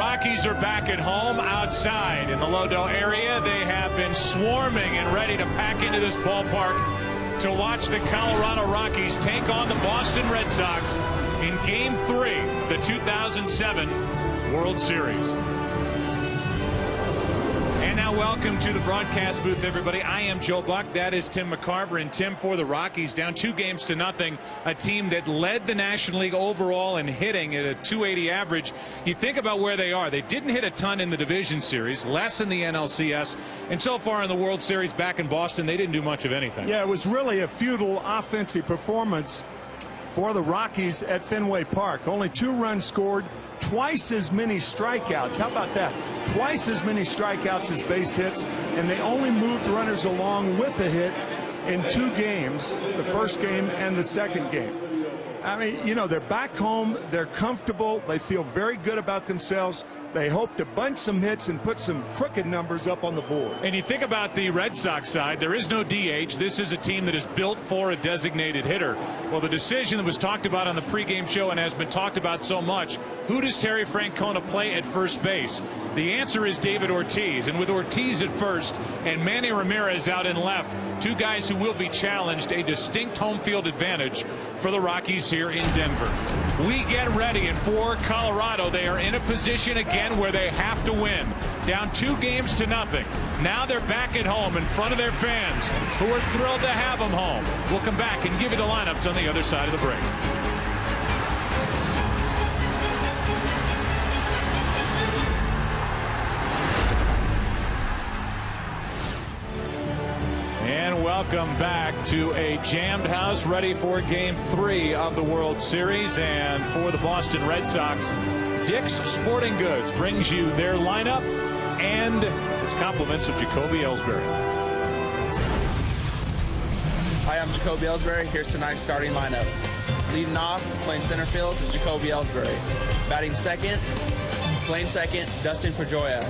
Rockies are back at home outside in the Lodo area. They have been swarming and ready to pack into this ballpark to watch the Colorado Rockies take on the Boston Red Sox in Game 3 of the 2007 World Series. And now welcome to the broadcast booth, everybody. I am Joe Buck. That is Tim McCarver. And Tim, for the Rockies, down 2-0, a team that led the National League overall in hitting at a .280 average. You think about where they are. They didn't hit a ton in the division series, less in the NLCS. And so far in the World Series back in Boston, they didn't do much of anything. Yeah, it was really a futile offensive performance for the Rockies at Fenway Park. Only 2 runs scored, twice as many strikeouts. How about that? Twice as many strikeouts as base hits, and they only moved runners along with a hit in 2 games, the first game and the second game. I mean, you know, they're back home, they're comfortable, they feel very good about themselves. They hope to bunch some hits and put some crooked numbers up on the board. And you think about the Red Sox side, there is no DH. This is a team that is built for a designated hitter. Well, the decision that was talked about on the pregame show and has been talked about so much, who does Terry Francona play at first base? The answer is David Ortiz. And with Ortiz at first and Manny Ramirez out in left, 2 guys who will be challenged, a distinct home field advantage for the Rockies here in Denver. We get ready, and for Colorado, they are in a position again where they have to win. Down 2-0. Now they're back at home in front of their fans, who are thrilled to have them home. We'll come back and give you the lineups on the other side of the break. And welcome back to a jammed house ready for Game 3 of the World Series. And for the Boston Red Sox, Dick's Sporting Goods brings you their lineup and its compliments of Jacoby Ellsbury. Hi, I'm Jacoby Ellsbury. Here's tonight's starting lineup. Leading off, playing center field, is Jacoby Ellsbury. Batting second, playing second, Dustin Pedroia.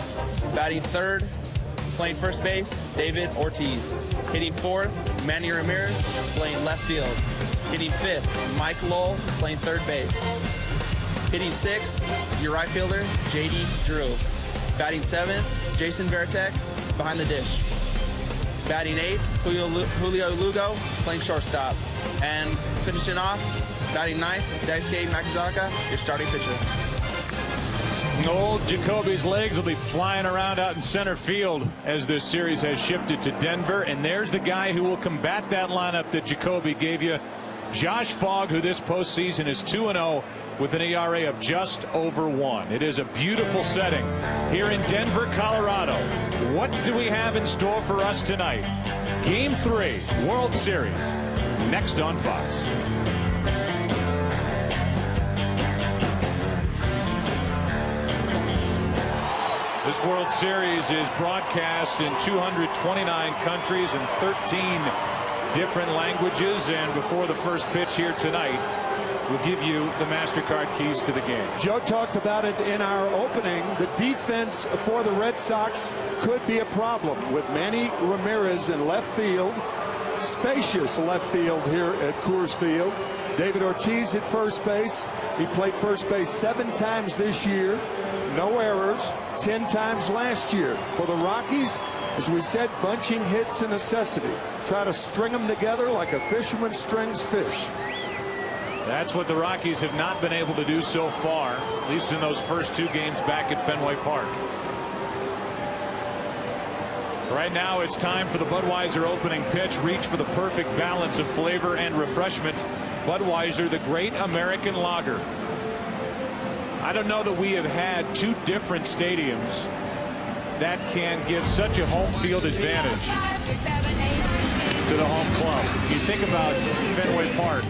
Batting third, playing first base, David Ortiz. Hitting fourth, Manny Ramirez, playing left field. Hitting fifth, Mike Lowell, playing third base. Hitting sixth, your right fielder, J.D. Drew. Batting seventh, Jason Varitek, behind the dish. Batting eighth, Julio Lugo, playing shortstop. And finishing off, batting ninth, Daisuke Makizaka, your starting pitcher. Old Jacoby's legs will be flying around out in center field as this series has shifted to Denver. And there's the guy who will combat that lineup that Jacoby gave you, Josh Fogg, who this postseason is 2-0 with an ERA of just over 1. It is a beautiful setting here in Denver, Colorado. What do we have in store for us tonight? Game 3, World Series, next on Fox. This World Series is broadcast in 229 countries and 13 different languages. And before the first pitch here tonight, we'll give you the MasterCard keys to the game. Joe talked about it in our opening. The defense for the Red Sox could be a problem with Manny Ramirez in left field. Spacious left field here at Coors Field. David Ortiz at first base. He played first base 7 times this year. No errors. 10 times last year. For the Rockies, as we said, bunching hits a necessity. Try to string them together like a fisherman strings fish. That's what the Rockies have not been able to do so far, at least in those first 2 games back at Fenway Park. Right now it's time for the Budweiser opening pitch. Reach for the perfect balance of flavor and refreshment. Budweiser, the great American lager. I don't know that we have had 2 different stadiums that can give such a home field advantage to the home club. You think about Fenway Park,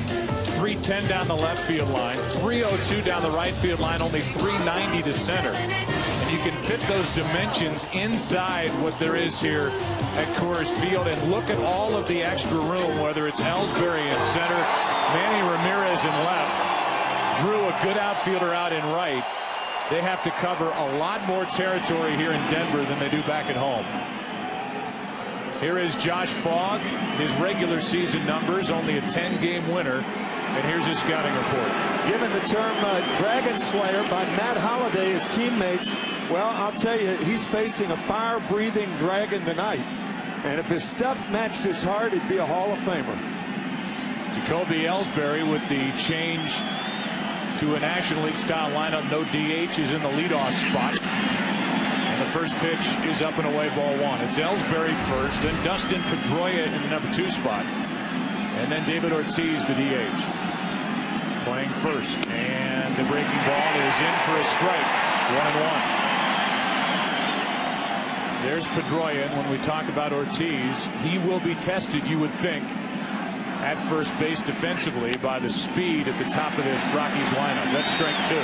310 down the left field line, 302 down the right field line, only 390 to center. And you can fit those dimensions inside what there is here at Coors Field. And look at all of the extra room, whether it's Ellsbury in center, Manny Ramirez in left, Drew, a good outfielder, out in right. They have to cover a lot more territory here in Denver than they do back at home. Here is Josh Fogg. His regular season numbers, only a 10-game winner And here's his scouting report. Given the term Dragon Slayer by Matt Holliday, his teammates, well, I'll tell you, he's facing a fire-breathing dragon tonight. And if his stuff matched his heart, he'd be a Hall of Famer. Jacoby Ellsbury with the change to a National League style lineup. No DH is in the leadoff spot. And the first pitch is up and away, ball one. It's Ellsbury first, then Dustin Pedroia in the number 2 spot. And then David Ortiz, the DH, playing first. And the breaking ball is in for a strike. 1-1. There's Pedroia. And when we talk about Ortiz, he will be tested, you would think, at first base defensively by the speed at the top of this Rockies lineup. That's strike 2.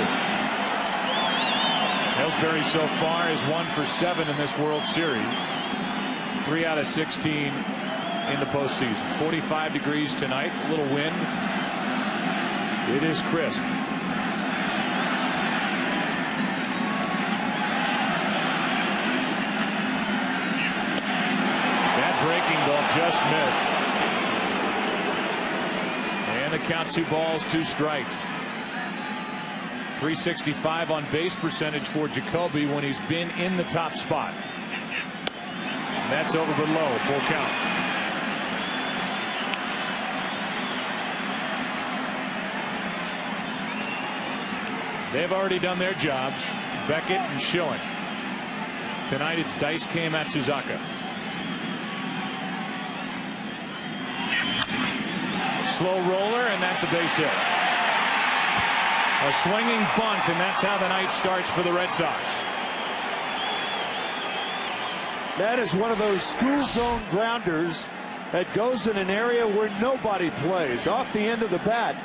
Ellsbury so far is 1 for 7 in this World Series. 3 out of 16 in the postseason. 45 degrees tonight. A little wind. It is crisp. That breaking ball just missed. And the count 2 balls, 2 strikes. 365 on base percentage for Jacoby when he's been in the top spot. And that's over but low. Full count. They've already done their jobs. Beckett and Schilling. Tonight it's Daisuke Matsuzaka. Slow roller, and that's a base hit. A swinging bunt, and that's how the night starts for the Red Sox. That is one of those school zone grounders that goes in an area where nobody plays, off the end of the bat,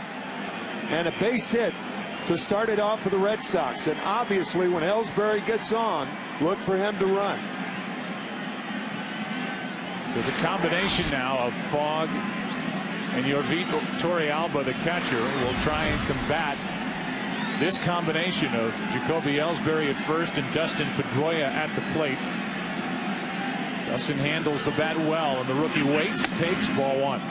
and a base hit to start it off for the Red Sox. And obviously when Ellsbury gets on, look for him to run. So the combination now of Fogg and Yorvit Torrealba, the catcher, will try and combat this combination of Jacoby Ellsbury at first and Dustin Pedroia at the plate. Dustin handles the bat well, and the rookie waits, takes ball 1.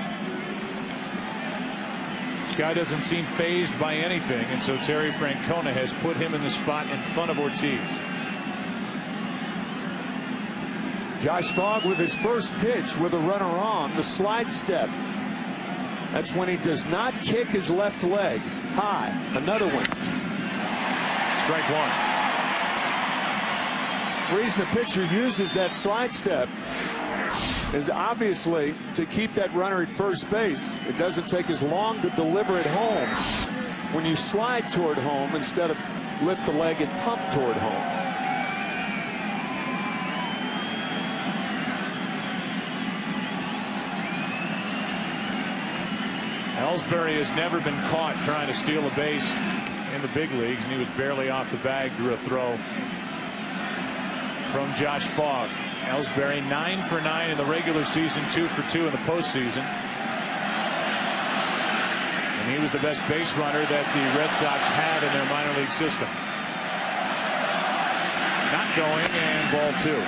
This guy doesn't seem fazed by anything, and so Terry Francona has put him in the spot in front of Ortiz. Josh Fogg with his first pitch with a runner on, the slide step. That's when he does not kick his left leg high. Another one. Strike 1. The reason the pitcher uses that slide step is obviously to keep that runner at first base. It doesn't take as long to deliver it home when you slide toward home instead of lift the leg and pump toward home. Ellsbury has never been caught trying to steal a base in the big leagues, and he was barely off the bag. Drew a throw from Josh Fogg. Ellsbury 9 for 9 in the regular season, 2 for 2 in the postseason. And he was the best base runner that the Red Sox had in their minor league system. Not going, and ball 2.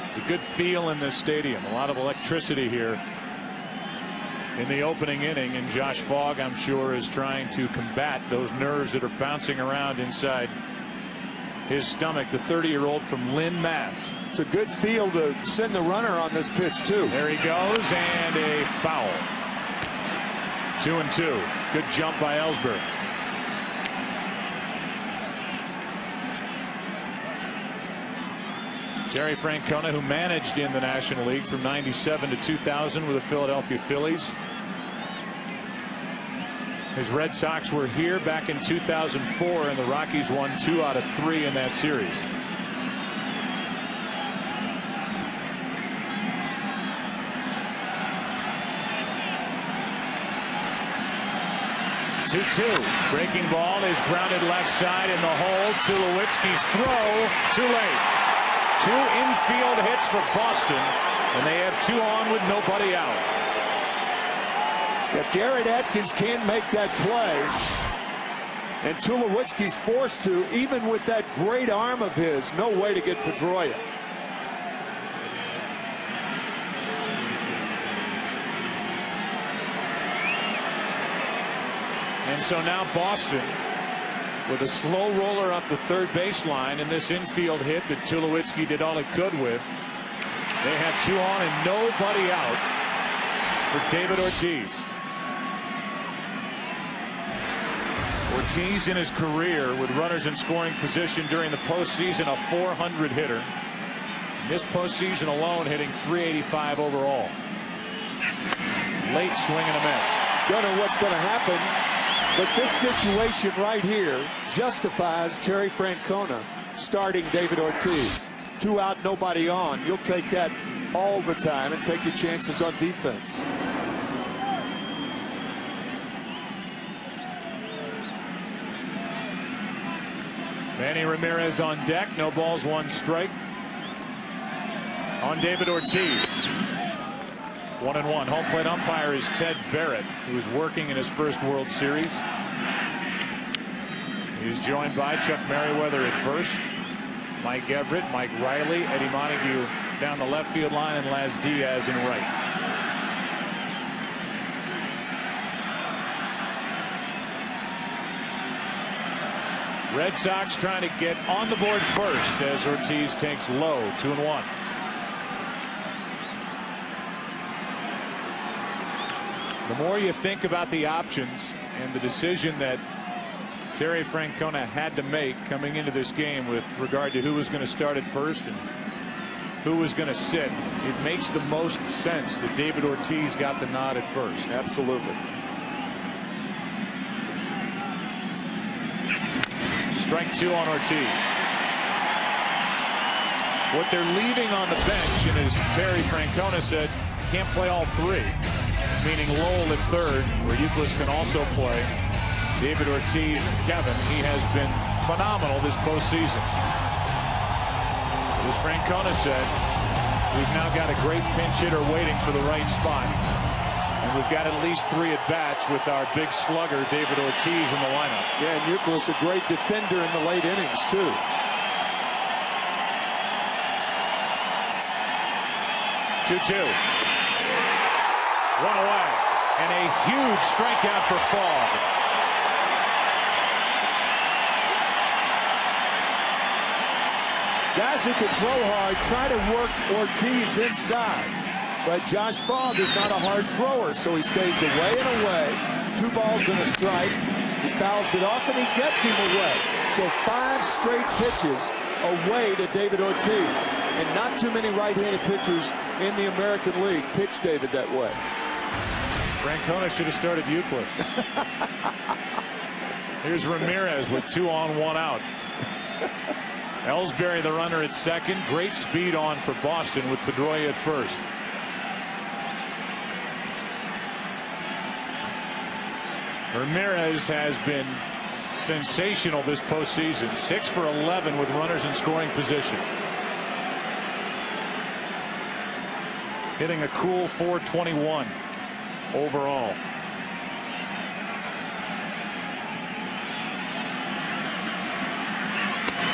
It's a good feel in this stadium. A lot of electricity here in the opening inning, and Josh Fogg, I'm sure, is trying to combat those nerves that are bouncing around inside his stomach. The 30-year-old from Lynn, Mass. It's a good feel to send the runner on this pitch too. There he goes, and a foul. 2-2. Good jump by Ellsbury. Terry Francona, who managed in the National League from '97 to 2000 with the Philadelphia Phillies. His Red Sox were here back in 2004, and the Rockies won 2 out of 3 in that series. Breaking ball is grounded left side in the hole. Tulowitzki's throw too late. 2 infield hits for Boston, and they have 2 on with nobody out. If Garrett Atkins can't make that play, And Tulowitzki's forced to, even with that great arm of his. No way to get Pedroia. And so now Boston with a slow roller up the third baseline in this infield hit that Tulowitzki did all he could with. They have 2 on and nobody out for David Ortiz. Ortiz in his career with runners in scoring position during the postseason, a .400 hitter. This postseason alone hitting .385 overall. Late swing and a miss. Don't know what's going to happen, but this situation right here justifies Terry Francona starting David Ortiz. 2 out, nobody on. You'll take that all the time and take your chances on defense. Manny Ramirez on deck. No balls, 1 strike on David Ortiz. 1-1. Home plate umpire is Ted Barrett, who is working in his first World Series. He's joined by Chuck Merriweather at first, Mike Everett, Mike Riley, Eddie Montague down the left field line, and Laz Diaz in right. Red Sox trying to get on the board first as Ortiz takes low. 2-1. The more you think about the options and the decision that Terry Francona had to make coming into this game with regard to who was going to start at first and who was going to sit, it makes the most sense that David Ortiz got the nod at first. Absolutely. Strike 2 on Ortiz. What they're leaving on the bench, and as Terry Francona said, can't play all 3, meaning Lowell at third, where Euclid can also play. David Ortiz and Kevin. He has been phenomenal this postseason. As Francona said, we've now got a great pinch hitter waiting for the right spot. And we've got at least 3 at-bats with our big slugger, David Ortiz, in the lineup. Yeah, and Euclid's a great defender in the late innings, too. Two. 1 away. And a huge strikeout for Fogg. Guys who can throw hard try to work Ortiz inside. But Josh Fogg is not a hard thrower, so he stays away and away. 2 balls and a strike. He fouls it off and he gets him away. So 5 straight pitches away to David Ortiz. And not too many right-handed pitchers in the American League pitch David that way. Francona should have started Euclid. Here's Ramirez with 2 on, 1 out. Ellsbury, the runner at second. Great speed on for Boston with Pedroia at first. Ramirez has been sensational this postseason. 6 for 11 with runners in scoring position. Hitting a cool .421 overall.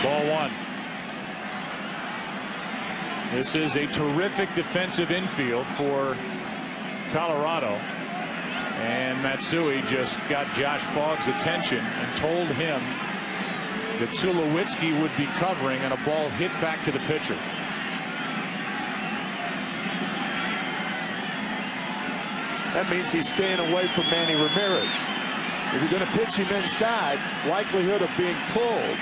Ball 1. This is a terrific defensive infield for Colorado. And Matsui just got Josh Fogg's attention and told him that Tulowitzki would be covering, and a ball hit back to the pitcher. That means he's staying away from Manny Ramirez. If you're going to pitch him inside, likelihood of being pulled,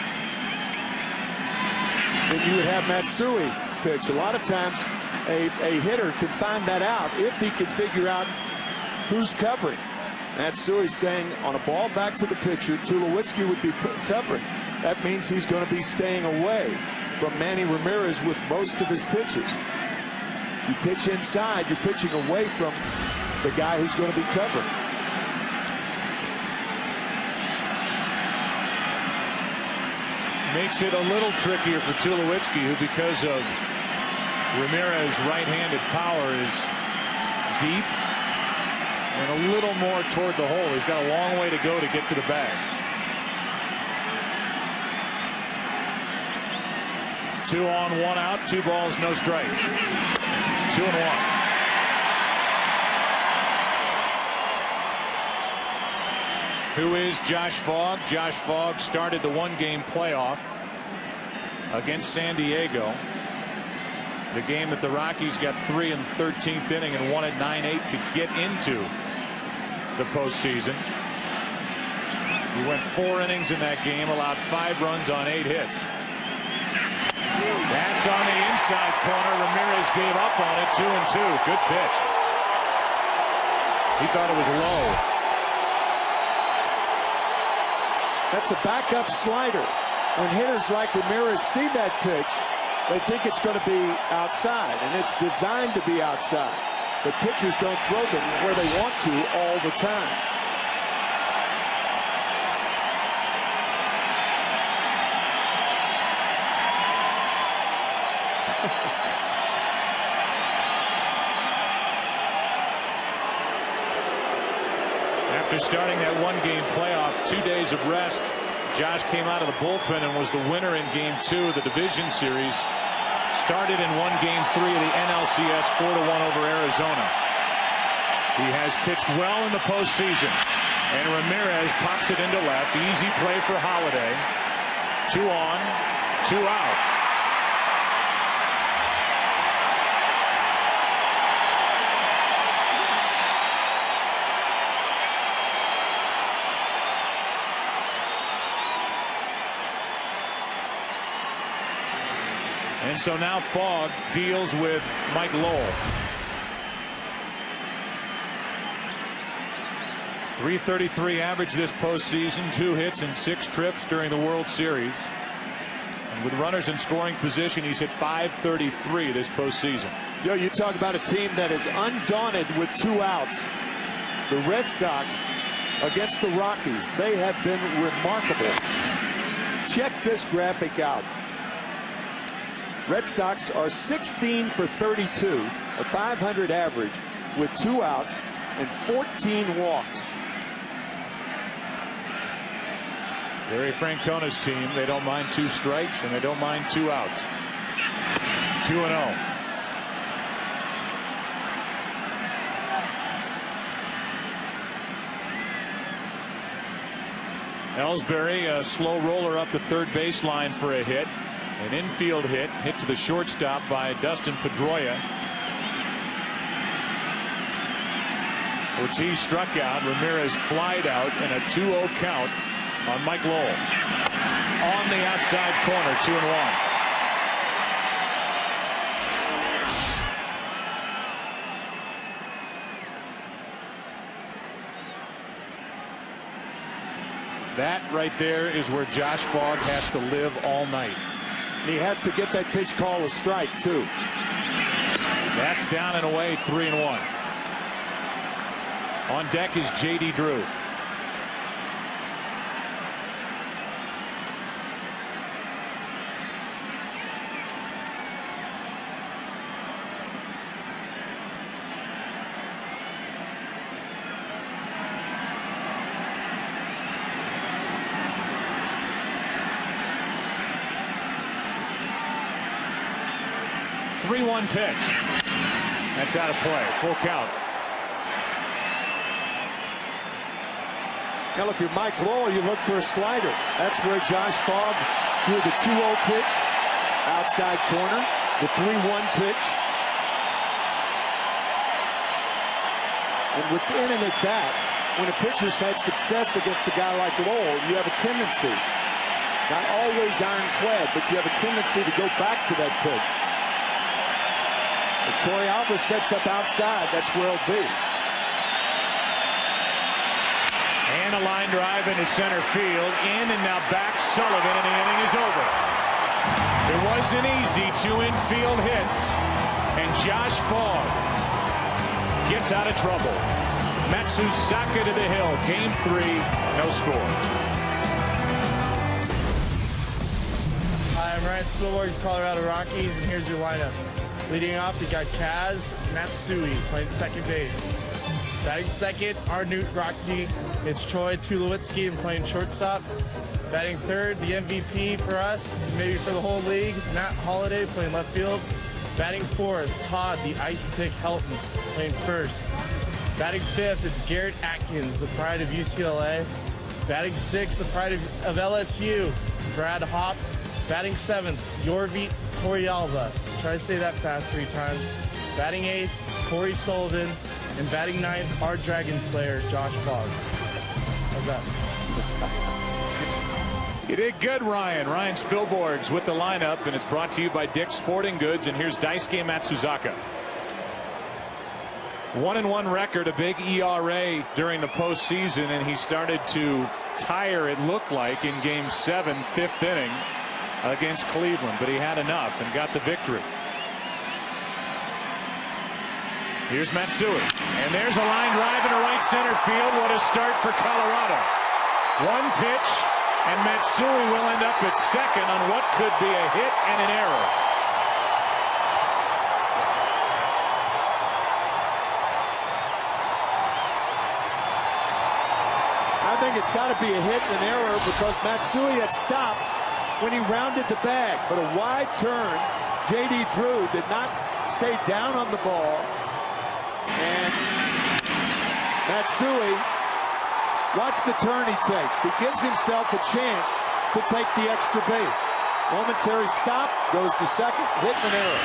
then you would have Matsui pitch. A lot of times a hitter can find that out if he can figure out who's covering. Matsui's saying on a ball back to the pitcher, Tulowitzki would be covering. That means he's going to be staying away from Manny Ramirez with most of his pitches. If you pitch inside, you're pitching away from the guy who's going to be covering. Makes it a little trickier for Tulowitzki, who, because of Ramirez's right-handed power, is deep and a little more toward the hole. He's got a long way to go to get to the bag. 2 on, 1 out, 2 balls, no strikes. 2-1. Who is Josh Fogg? Josh Fogg started the 1-game playoff against San Diego. The game that the Rockies got 3 in the 13th inning and won at 9-8 to get into the postseason. He went 4 innings in that game, allowed 5 runs on 8 hits. That's on the inside corner. Ramirez gave up on it. 2-2. Good pitch. He thought it was low. That's a backup slider. When hitters like Ramirez see that pitch, they think it's going to be outside, and it's designed to be outside. But pitchers don't throw them where they want to all the time. After starting that 1-game playoff, 2 days of rest, Josh came out of the bullpen and was the winner in Game 2 of the division series. Started and won Game 3 of the NLCS 4-1 over Arizona. He has pitched well in the postseason, and Ramirez pops it into left. Easy play for Holiday. 2 on, 2 out. And so now Fogg deals with Mike Lowell. .333 average this postseason, 2 hits and 6 trips during the World Series. And with runners in scoring position, he's hit .533 this postseason. Joe, you talk about a team that is undaunted with 2 outs. The Red Sox against the Rockies, they have been remarkable. Check this graphic out. Red Sox are 16 for 32, a .500 average with 2 outs and 14 walks. Terry Francona's team, they don't mind 2 strikes and they don't mind 2 outs. 2-0. Ellsbury, a slow roller up the third baseline for a hit. An infield hit to the shortstop by Dustin Pedroia. Ortiz struck out. Ramirez flied out, and a 2-0 count on Mike Lowell. On the outside corner, 2-1. That right there is where Josh Fogg has to live all night. He has to get that pitch called a strike, too. That's down and away, 3-1. On deck is J.D. Drew. Pitch. That's out of play. Full count. Now, if you're Mike Lowell, you look for a slider. That's where Josh Fogg threw the 2-0 pitch, outside corner, the 3-1 pitch. And within an at-bat, when a pitcher's had success against a guy like Lowell, you have a tendency, not always ironclad, but you have a tendency to go back to that pitch. If Torrealba sets up outside, that's where it'll be. And a line drive into center field. In and now back Sullivan, and the inning is over. It wasn't easy, 2 infield hits. And Josh Fogg gets out of trouble. Matsuzaka to the hill. Game 3, no score. Hi, I'm Ryan Spielberg's Colorado Rockies, and here's your lineup. Leading off, we got Kaz Matsui playing second base. Batting second, our new Rocky. It's Troy Tulowitzki and playing shortstop. Batting third, the MVP for us, maybe for the whole league, Matt Holliday playing left field. Batting fourth, Todd, the ice pick Helton, playing first. Batting fifth, it's Garrett Atkins, the pride of UCLA. Batting sixth, the pride of LSU, Brad Hopp. Batting seventh, Yorvit Torrealba. Try to say that fast 3 times. Batting eighth, Corey Sullivan. And batting ninth, our Dragon Slayer, Josh Fogg. How's that? You did good, Ryan. Ryan Spilborgs with the lineup, and it's brought to you by Dick's Sporting Goods. And here's Daisuke Matsuzaka. 1-1 record, a big ERA during the postseason, and he started to tire, it looked like, in Game 7, 5th inning against Cleveland, but he had enough and got the victory. Here's Matsui, and there's a line drive into right center field. What a start for Colorado. One pitch, and Matsui will end up at second on what could be a hit and an error. I think it's got to be a hit and an error because Matsui had stopped when he rounded the bag, but a wide turn. J.D. Drew did not stay down on the ball. And Matsui, watch the turn he takes. He gives himself a chance to take the extra base. Momentary stop, goes to second, hit and an error.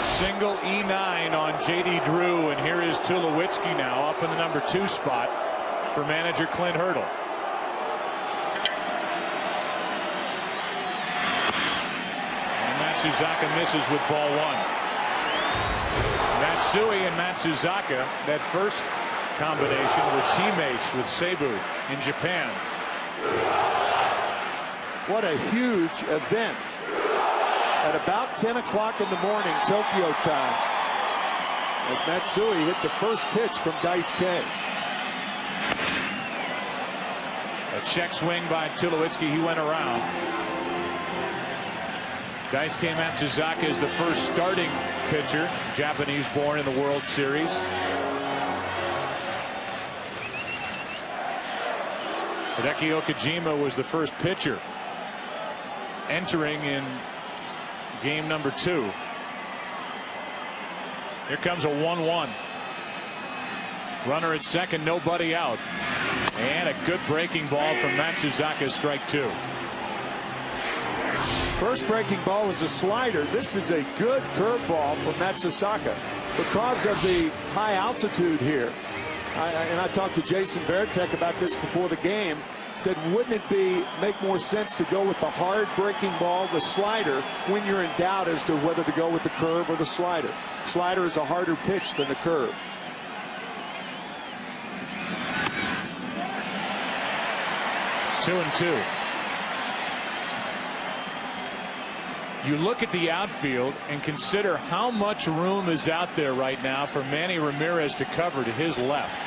Single E9 on J.D. Drew, and here is Tulowitzki now up in the number 2 spot for manager Clint Hurdle. And Matsuzaka misses with ball 1. Matsui and Matsuzaka, that first combination, were teammates with Seibu in Japan. What a huge event at about 10 o'clock in the morning Tokyo time as Matsui hit the first pitch from Daisuke. A check swing by Tulowitzki. He went around. Daisuke Matsuzaka is the first starting pitcher, Japanese born in the World Series. Hideki Okajima was the first pitcher entering in game number 2. Here comes a 1-1. Runner at second, nobody out. And a good breaking ball from Matsuzaka, strike 2. First breaking ball was a slider. This is a good curveball for Matsuzaka because of the high altitude here. And I talked to Jason Veritek about this before the game. Said, wouldn't it make more sense to go with the hard breaking ball, the slider, when you're in doubt as to whether to go with the curve or the slider? Slider is a harder pitch than the curve. Two and two. You look at the outfield and consider how much room is out there right now for Manny Ramirez to cover to his left.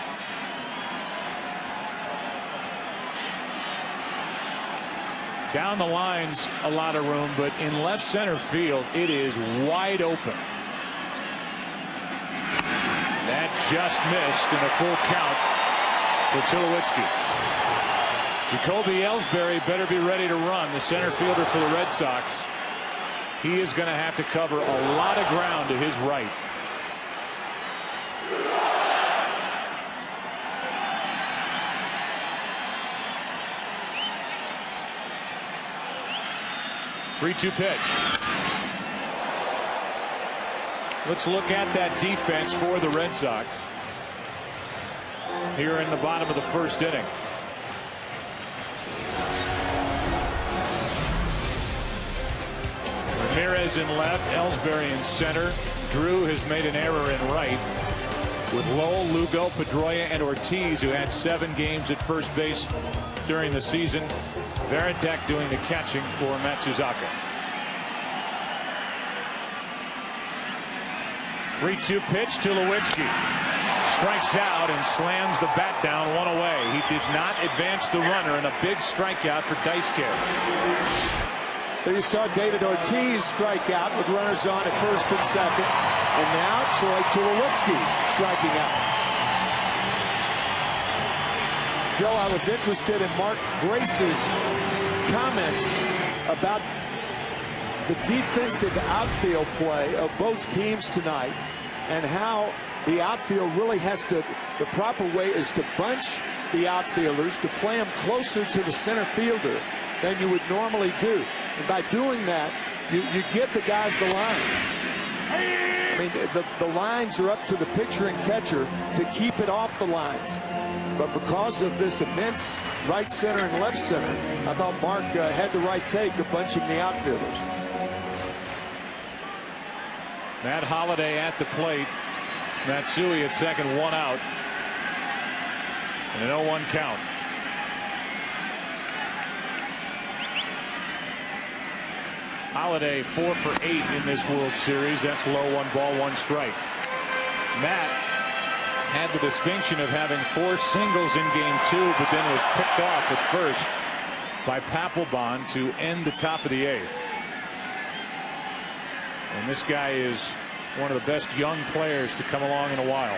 Down the lines, a lot of room, but in left center field, it is wide open. That just missed in a full count for Tulowitzki. Jacoby Ellsbury better be ready to run, the center fielder for the Red Sox. He is going to have to cover a lot of ground to his right. Three-two pitch. Let's look at that defense for the Red Sox here in the bottom of the first inning. Ramirez in left, Ellsbury in center. Drew has made an error in right with Lowell, Lugo, Pedroia, and Ortiz, who had 7 games at first base during the season. Veritek doing the catching for Matsuzaka. 3-2 pitch. Tulowitzki strikes out and slams the bat down, one away. He did not advance the runner, and a big strikeout for Daisuke. There you saw David Ortiz strike out with runners on at first and second. And now Troy Tulowitzki striking out. Joe, I was interested in Mark Grace's comments about the defensive outfield play of both teams tonight and how the outfield really has to, the proper way is to bunch the outfielders, to play them closer to the center fielder than you would normally do. And by doing that, you give the guys the lines. I mean, the lines are up to the pitcher and catcher to keep it off the lines. But because of this immense right center and left center, I thought Mark had the right take of bunching the outfielders. Matt Holliday at the plate. Matsui at second, one out. And an 0-1 count. Holliday 4 for 8 in this World Series. That's low, 1 ball, 1 strike. Matt had the distinction of having 4 singles in game 2, but then was picked off at first by Papelbon to end the top of the 8th. And this guy is one of the best young players to come along in a while.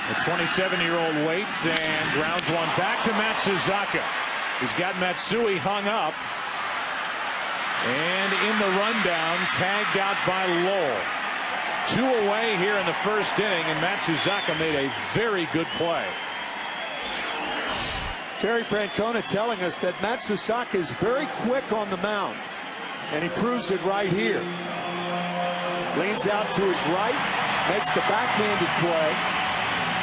The 27-year-old waits and grounds one back to Matsuzaka. He's got Matsui hung up. And in the rundown, tagged out by Lowell. 2 away here in the first inning, and Matsuzaka made a very good play. Terry Francona telling us that Matsuzaka is very quick on the mound, and he proves it right here. Leans out to his right, makes the backhanded play,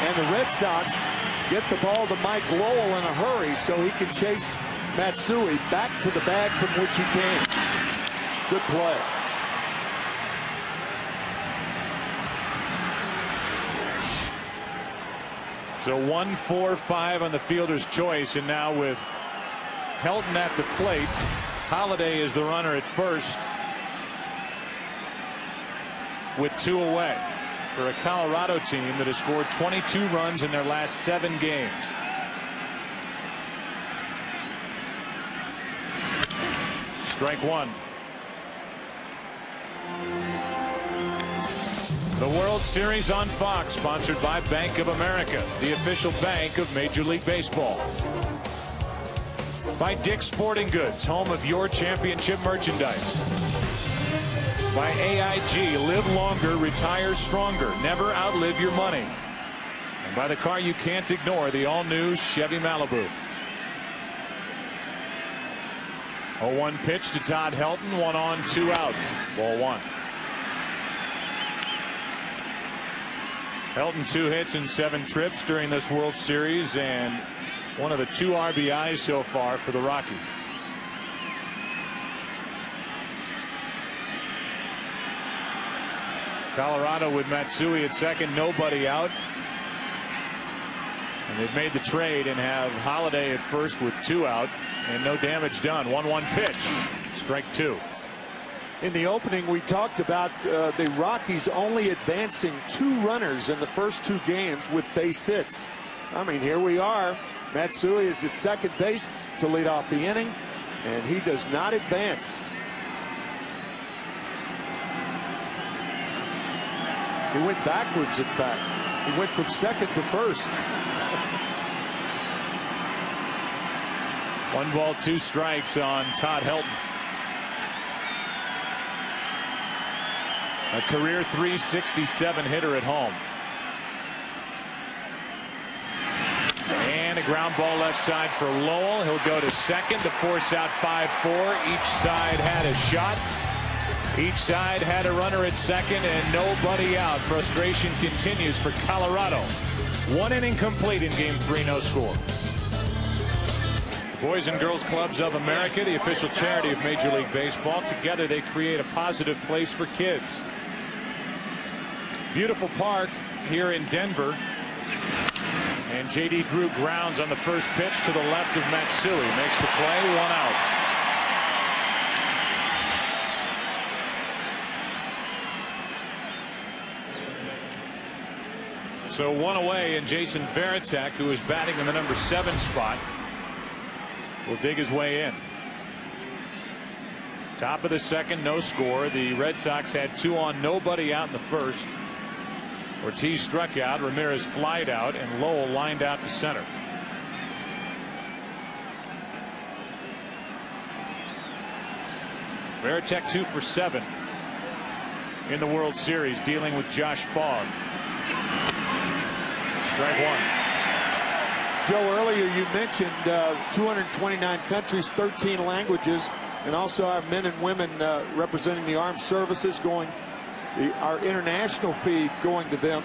and the Red Sox get the ball to Mike Lowell in a hurry so he can chase Matsui back to the bag from which he came. Good play. So 1-4-5 on the fielder's choice, and now with Helton at the plate, Holliday is the runner at first with 2 away for a Colorado team that has scored 22 runs in their last 7 games. Strike 1. The World Series on Fox, sponsored by Bank of America, the official bank of Major League Baseball. By Dick's Sporting Goods, home of your championship merchandise. By AIG, live longer, retire stronger, never outlive your money. And by the car you can't ignore, the all-new Chevy Malibu. 0-1 pitch to Todd Helton, 1 on, 2 out, ball 1. Helton 2 hits and 7 trips during this World Series, and one of the 2 RBIs so far for the Rockies. Colorado with Matsui at second, nobody out. And they've made the trade and have Holliday at first with 2 out and no damage done. 1-1 pitch, strike 2. In the opening, we talked about the Rockies only advancing 2 runners in the first 2 games with base hits. I mean, here we are. Matsui is at second base to lead off the inning, and he does not advance. He went backwards, in fact. He went from second to first. 1 ball, 2 strikes on Todd Helton. A career .367 hitter at home. And a ground ball left side for Lowell. He'll go to second to force out 5-4. Each side had a shot. Each side had a runner at second and nobody out. Frustration continues for Colorado. 1 inning complete in game 3, no score. Boys and Girls Clubs of America, the official charity of Major League Baseball. Together they create a positive place for kids. Beautiful park here in Denver. And J.D. Drew grounds on the first pitch to the left of Matsui. Makes the play, 1 out. So one away, and Jason Varitek, who is batting in the number 7 spot, will dig his way in. Top of the second, no score. The Red Sox had 2 on, nobody out in the first. Ortiz struck out, Ramirez flied out, and Lowell lined out to center. Varitek 2 for 7 in the World Series, dealing with Josh Fogg. Strike 1. Joe, earlier you mentioned 229 countries, 13 languages, and also our men and women representing the armed services going, our international feed going to them.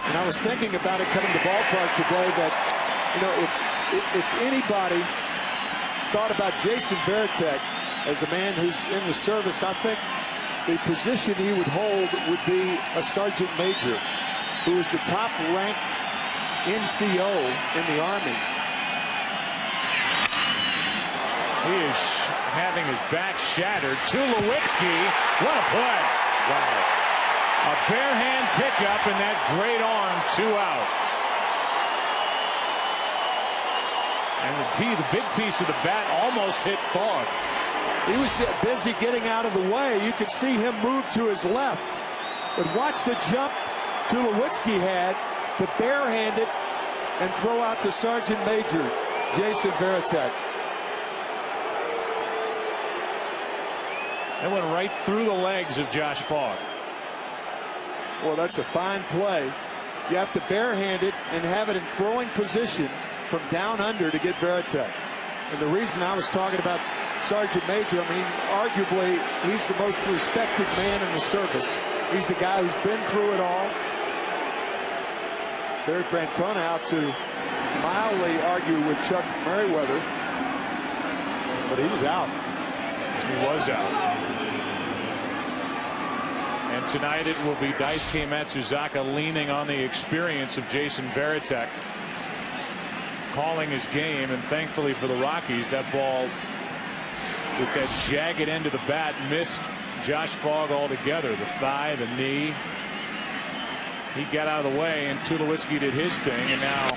And I was thinking about it coming to ballpark today that, you know, if anybody thought about Jason Varitek as a man who's in the service, I think the position he would hold would be a sergeant major, who is the top ranked NCO in the Army. He is having his back shattered. Tulowitzki, what a play. Wow. A bare hand pickup and that great arm, 2 out. And the big piece of the bat almost hit Fogg. He was busy getting out of the way. You could see him move to his left. But watch the jump Tulowitzki had to barehand it and throw out the sergeant major, Jason Varitek. That went right through the legs of Josh Fogg. Well, that's a fine play. You have to barehand it and have it in throwing position from down under to get Varitek. And the reason I was talking about Sergeant Major, I mean, arguably he's the most respected man in the service. He's the guy who's been through it all. Barry Francona out to mildly argue with Chuck Merriweather, but he was out. He was out. And tonight it will be Daisuke Matsuzaka leaning on the experience of Jason Varitek, calling his game. And thankfully for the Rockies, that ball with that jagged end of the bat missed Josh Fogg altogether. The thigh, the knee. He got out of the way, and Tulowitzki did his thing, and now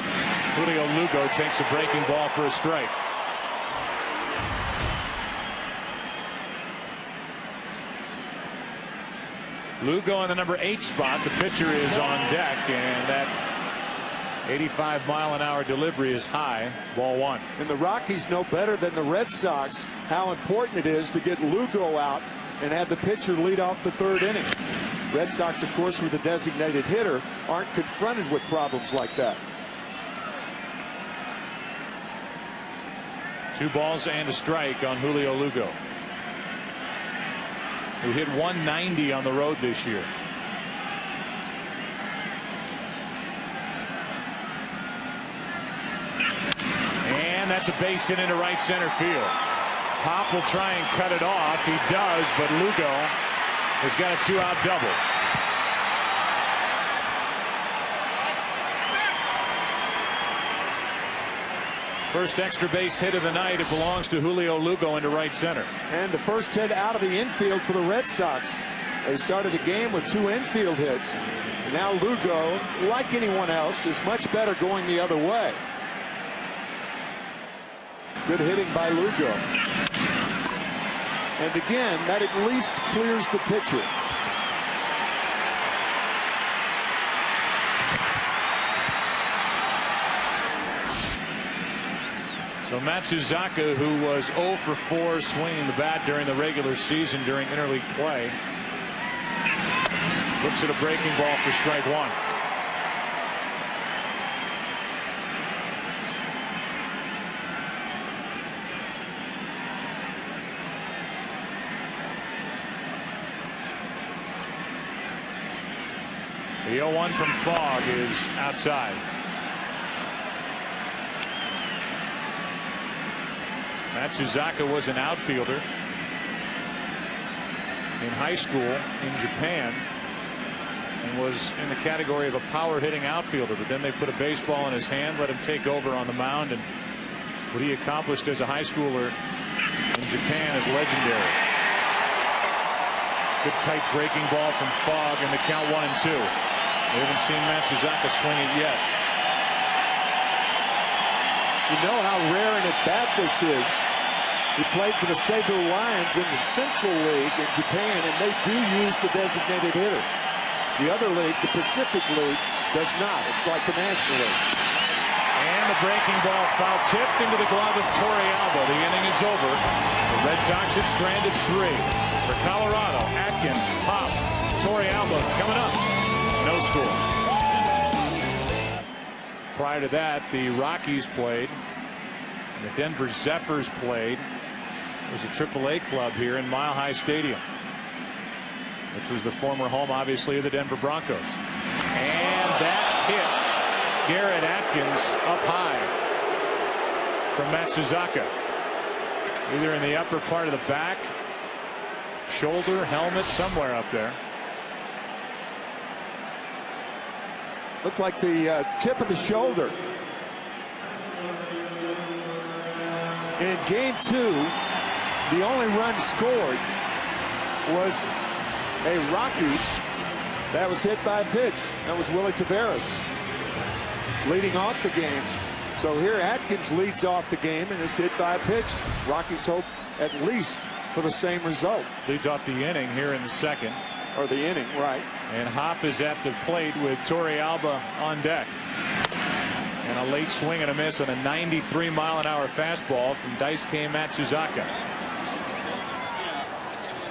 Julio Lugo takes a breaking ball for a strike. Lugo in the number 8 spot. The pitcher is on deck, and that 85-mile-an-hour delivery is high. Ball 1. And the Rockies know better than the Red Sox how important it is to get Lugo out and have the pitcher lead off the 3rd inning. Red Sox, of course, with a designated hitter, aren't confronted with problems like that. 2 balls and a strike on Julio Lugo, who hit 190 on the road this year. And that's a base hit into right center field. Pop will try and cut it off. He does, but Lugo has got a 2-out double. First extra base hit of the night. It belongs to Julio Lugo into right center. And the first hit out of the infield for the Red Sox. They started the game with 2 infield hits. And now Lugo, like anyone else, is much better going the other way. Good hitting by Lugo. And again, that at least clears the pitcher. So Matsuzaka, who was 0 for 4 swinging the bat during the regular season during interleague play, looks at a breaking ball for strike 1. The 0-1 from Fogg is outside. Matsuzaka was an outfielder in high school in Japan and was in the category of a power hitting outfielder, but then they put a baseball in his hand, let him take over on the mound, and what he accomplished as a high schooler in Japan is legendary. Good tight breaking ball from Fogg, and the count 1-2. We haven't seen Matsuzaka swing it yet. You know how rare an at-bat this is. He played for the Seibu Lions in the Central League in Japan, and they do use the designated hitter. The other league, the Pacific League, does not. It's like the National League. And the breaking ball foul tipped into the glove of Torrealba. The inning is over. The Red Sox have stranded 3. For Colorado, Atkins, Pop, Torrealba coming up. No score. Prior to that, the Rockies played. And the Denver Zephyrs played. It was a AAA club here in Mile High Stadium, which was the former home, obviously, of the Denver Broncos. And that hits Garrett Atkins up high from Matsuzaka. Either in the upper part of the back, shoulder, helmet, somewhere up there. Looked like the tip of the shoulder. In game 2, the only run scored was a Rocky that was hit by a pitch. That was Willie Taveras leading off the game. So here Atkins leads off the game and is hit by a pitch. Rockies hope at least for the same result. Leads off the inning here in the second. Or the inning, right. And Hop is at the plate with Torrealba on deck. And a late swing and a miss on a 93-mile-an-hour fastball from Daisuke Matsuzaka.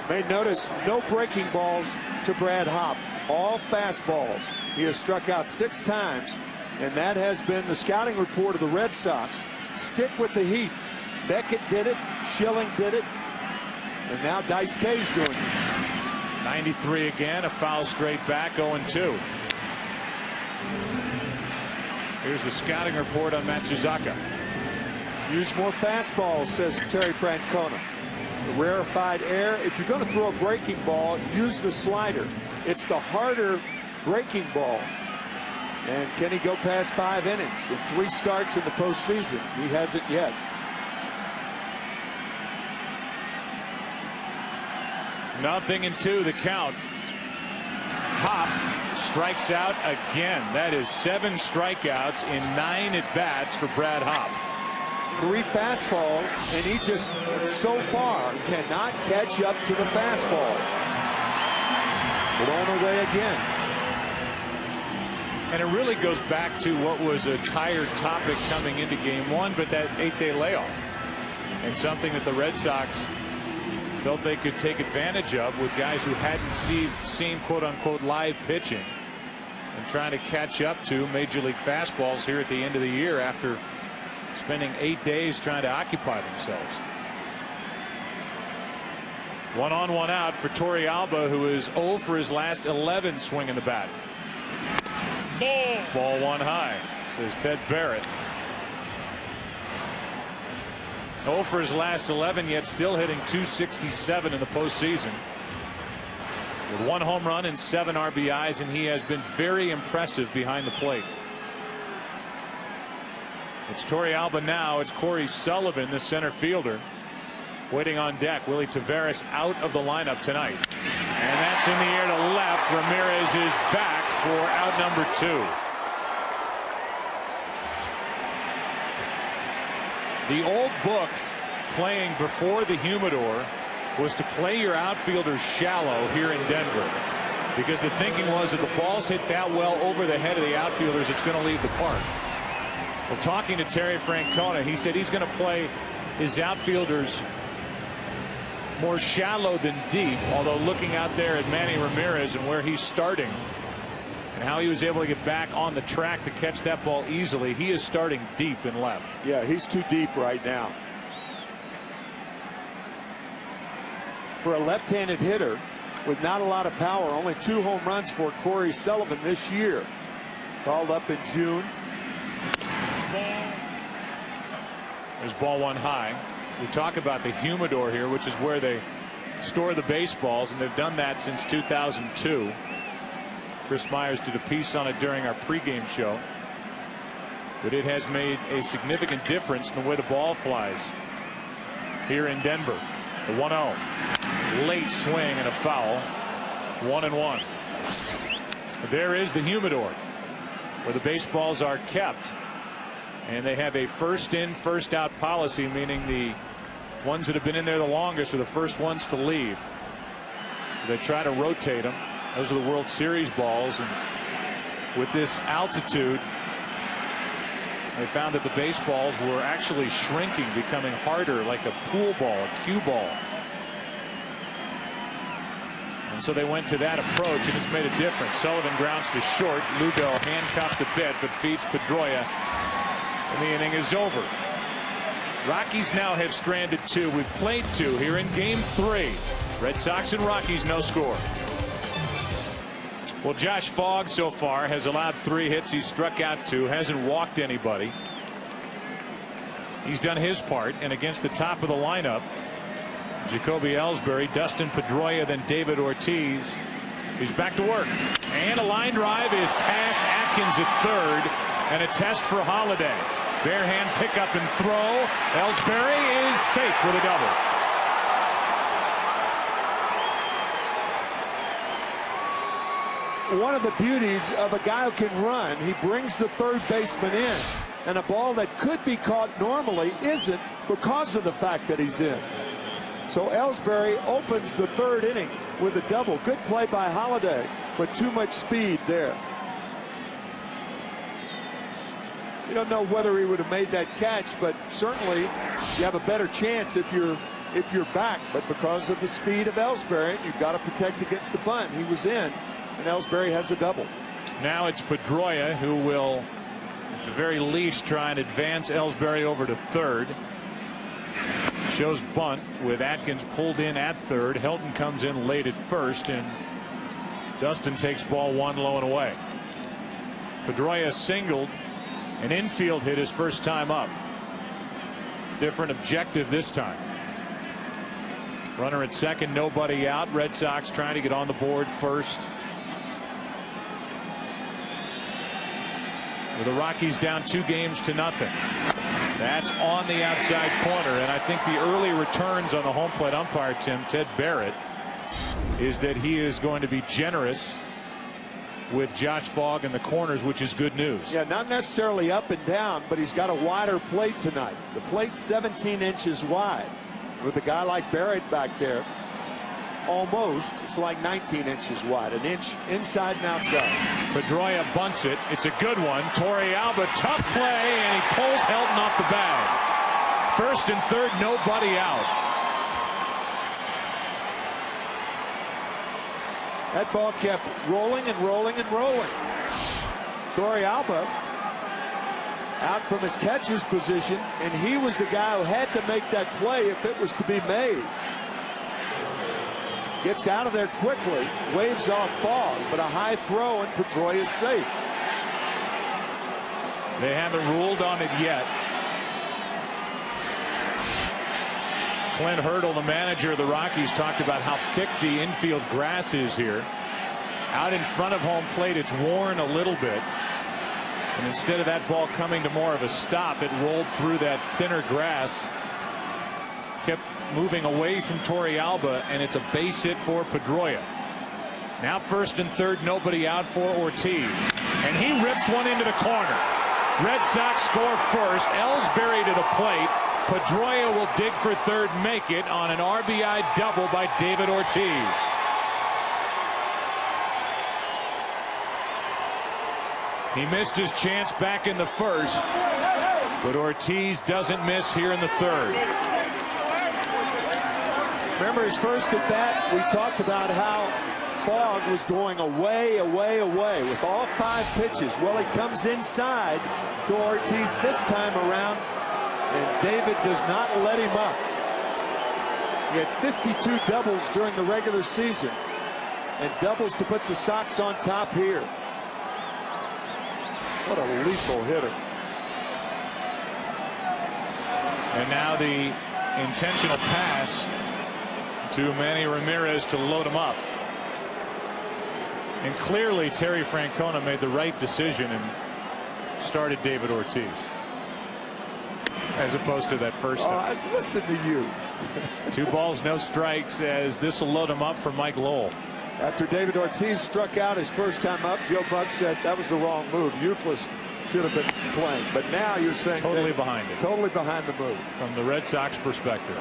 May notice no breaking balls to Brad Hop. All fastballs. He has struck out 6 times, and that has been the scouting report of the Red Sox. Stick with the heat. Beckett did it. Schilling did it. And now Daisuke's doing it. 93 again, a foul straight back, 0-2. Here's the scouting report on Matsuzaka. Use more fastballs, says Terry Francona. The rarefied air. If you're going to throw a breaking ball, use the slider. It's the harder breaking ball. And can he go past 5 innings in 3 starts in the postseason? He hasn't yet. Nothing in 2, the count. Hop strikes out again. That is 7 strikeouts in 9 at-bats for Brad Hop. 3 fastballs, and he just so far cannot catch up to the fastball. Blown away again. And it really goes back to what was a tired topic coming into game 1, but that 8-day layoff. And something that the Red Sox felt they could take advantage of with guys who hadn't seen quote-unquote live pitching, and trying to catch up to major league fastballs here at the end of the year after spending 8 days trying to occupy themselves. 1 on, 1 out for Torrealba, who is 0 for his last 11 swinging the bat. Ball 1 high, says Ted Barrett. 0 for his last 11, yet still hitting .267 in the postseason. With 1 home run and 7 RBIs, and he has been very impressive behind the plate. It's Torrealba now. It's Corey Sullivan, the center fielder, waiting on deck. Willie Taveras out of the lineup tonight. And that's in the air to left. Ramirez is back for out number 2. The old book playing before the humidor was to play your outfielders shallow here in Denver, because the thinking was that the balls hit that well over the head of the outfielders, it's going to leave the park. Well, talking to Terry Francona, he said he's going to play his outfielders more shallow than deep, although looking out there at Manny Ramirez and where he's starting and how he was able to get back on the track to catch that ball easily, he is starting deep in left. Yeah, he's too deep right now. For a left-handed hitter with not a lot of power, only 2 home runs for Corey Sullivan this year. Called up in June. There's ball 1 high. We talk about the humidor here, which is where they store the baseballs, and they've done that since 2002. Chris Myers did a piece on it during our pregame show, but it has made a significant difference in the way the ball flies here in Denver. The 1-0. Late swing and a foul. 1-1. There is the humidor where the baseballs are kept, and they have a first in first out policy, meaning the ones that have been in there the longest are the first ones to leave. They try to rotate them. Those are the World Series balls, and with this altitude they found that the baseballs were actually shrinking, becoming harder, like a pool ball, a cue ball. And so they went to that approach, and it's made a difference. Sullivan grounds to short. Lubell handcuffed a bit, but feeds Pedroia, and the inning is over. Rockies now have stranded 2. We've played 2 here in game 3. Red Sox and Rockies, no score. Well, Josh Fogg so far has allowed 3 hits. He's struck out 2, hasn't walked anybody. He's done his part, and against the top of the lineup, Jacoby Ellsbury, Dustin Pedroia, then David Ortiz. He's back to work, and a line drive is past Atkins at third, and a test for Holiday. Bare hand pickup and throw. Ellsbury is safe with a double. One of the beauties of a guy who can run, he brings the third baseman in, and a ball that could be caught normally isn't because of the fact that he's in. So Ellsbury opens the third inning with a double. Good play by Holiday, but too much speed there. You don't know whether he would have made that catch, but certainly you have a better chance if you're back. But because of the speed of Ellsbury, you've got to protect against the bunt. He was in, and Ellsbury has a double. Now it's Pedroia who will, at the very least, try and advance Ellsbury over to third. Shows bunt with Atkins pulled in at third. Helton comes in late at first, and Dustin takes ball 1 low and away. Pedroia singled. An infield hit his first time up. Different objective this time. Runner at second, nobody out. Red Sox trying to get on the board first. With the Rockies down 2-0. That's on the outside corner, and I think the early returns on the home plate umpire, Tim, Ted Barrett, is that he is going to be generous with Josh Fogg in the corners, which is good news. Yeah, not necessarily up and down, but he's got a wider plate tonight. The plate's 17 inches wide. With a guy like Barrett back there, almost, it's like 19 inches wide, an inch inside and outside. Pedroia bunts it. It's a good one. Torrealba, tough play, and he pulls Helton off the bag. First and third, nobody out. That ball kept rolling and rolling and rolling. Torrealba out from his catcher's position, and he was the guy who had to make that play if it was to be made. Gets out of there quickly, waves off Fogg, but a high throw, and Pedroia is safe. They haven't ruled on it yet. Clint Hurdle, the manager of the Rockies, talked about how thick the infield grass is here. Out in front of home plate, it's worn a little bit. And instead of that ball coming to more of a stop, it rolled through that thinner grass. Kept moving away from Torrealba, and it's a base hit for Pedroia. Now first and third, nobody out for Ortiz. And he rips one into the corner. Red Sox score first. Ellsbury to the plate. Pedroia will dig for third, make it on an RBI double by David Ortiz. He missed his chance back in the first, but Ortiz doesn't miss here in the third. Remember his first at bat, we talked about how Fogg was going away with all 5 pitches. Well, he comes inside to Ortiz this time around, and David does not let him up. He had 52 doubles during the regular season, and doubles to put the Sox on top here. What a lethal hitter. And now the intentional pass to Manny Ramirez to load him up. And clearly Terry Francona made the right decision and started David Ortiz, as opposed to that first time. Listen to you. 2 balls, no strikes, as this will load him up for Mike Lowell. After David Ortiz struck out his first time up, Joe Buck said that was the wrong move. Euclid should have been playing. But now you're saying totally behind it. Totally behind the move. From the Red Sox perspective.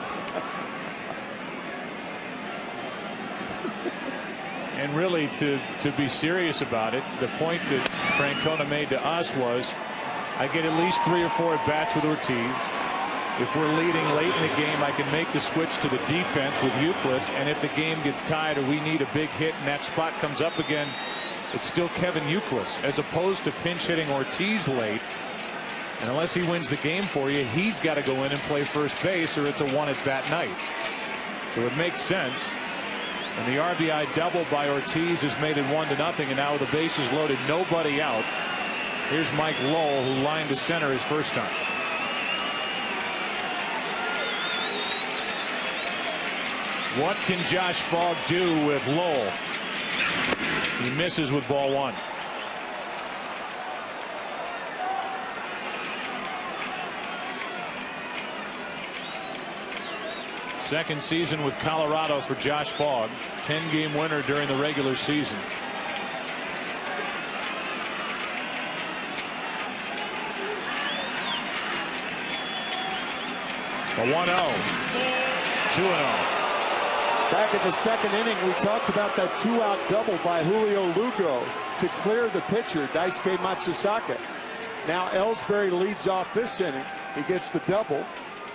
And really, to be serious about it, the point that Francona made to us was, I get at least 3 or 4 at bats with Ortiz. If we're leading late in the game, I can make the switch to the defense with Euclid, and if the game gets tied or we need a big hit and that spot comes up again, it's still Kevin Euclid, as opposed to pinch hitting Ortiz late. And unless he wins the game for you, he's got to go in and play first base, or it's a 1 at bat night. So it makes sense. And the RBI double by Ortiz has made it 1-0, and now with the bases loaded, nobody out. Here's Mike Lowell, who lined to center his first time. What can Josh Fogg do with Lowell? He misses with ball 1. Second season with Colorado for Josh Fogg. 10-game winner during the regular season. A 1-0. 2-0. Back in the second inning, we talked about that 2-out double by Julio Lugo to clear the pitcher, Daisuke Matsusaka. Now Ellsbury leads off this inning. He gets the double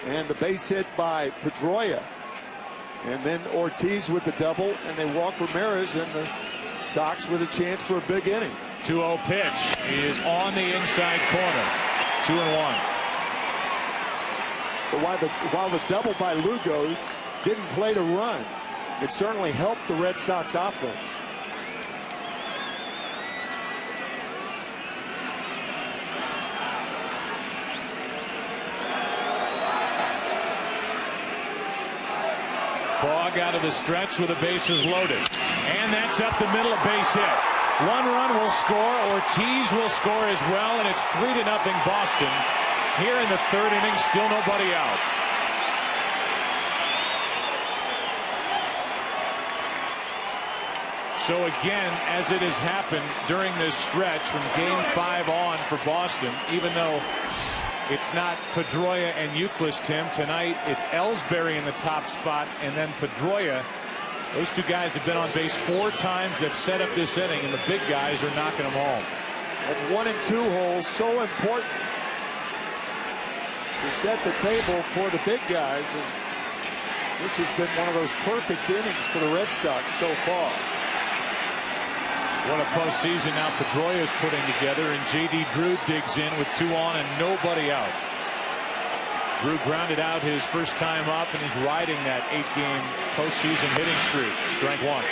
and the base hit by Pedroia. And then Ortiz with the double, and they walk Ramirez, and the Sox with a chance for a big inning. 2-0 pitch. He is on the inside corner. 2-1. So while the double by Lugo didn't play to run, it certainly helped the Red Sox offense. Fogg out of the stretch with the bases loaded. And that's up the middle, a base hit. 1 run will score. Ortiz will score as well, and it's 3-0 Boston. Here in the third inning, still nobody out. So again, as it has happened during this stretch from game 5 on for Boston, even though it's not Pedroia and Euclid, Tim, tonight it's Ellsbury in the top spot, and then Pedroia. Those 2 guys have been on base 4 times. They've set up this inning, and the big guys are knocking them home. And 1 and 2 holes, so important to set the table for the big guys. And this has been one of those perfect innings for the Red Sox so far. What a postseason now Pedroia is putting together, and J.D. Drew digs in with 2 on and nobody out. Drew grounded out his first time up, and he's riding that 8-game postseason hitting streak. Strike 1.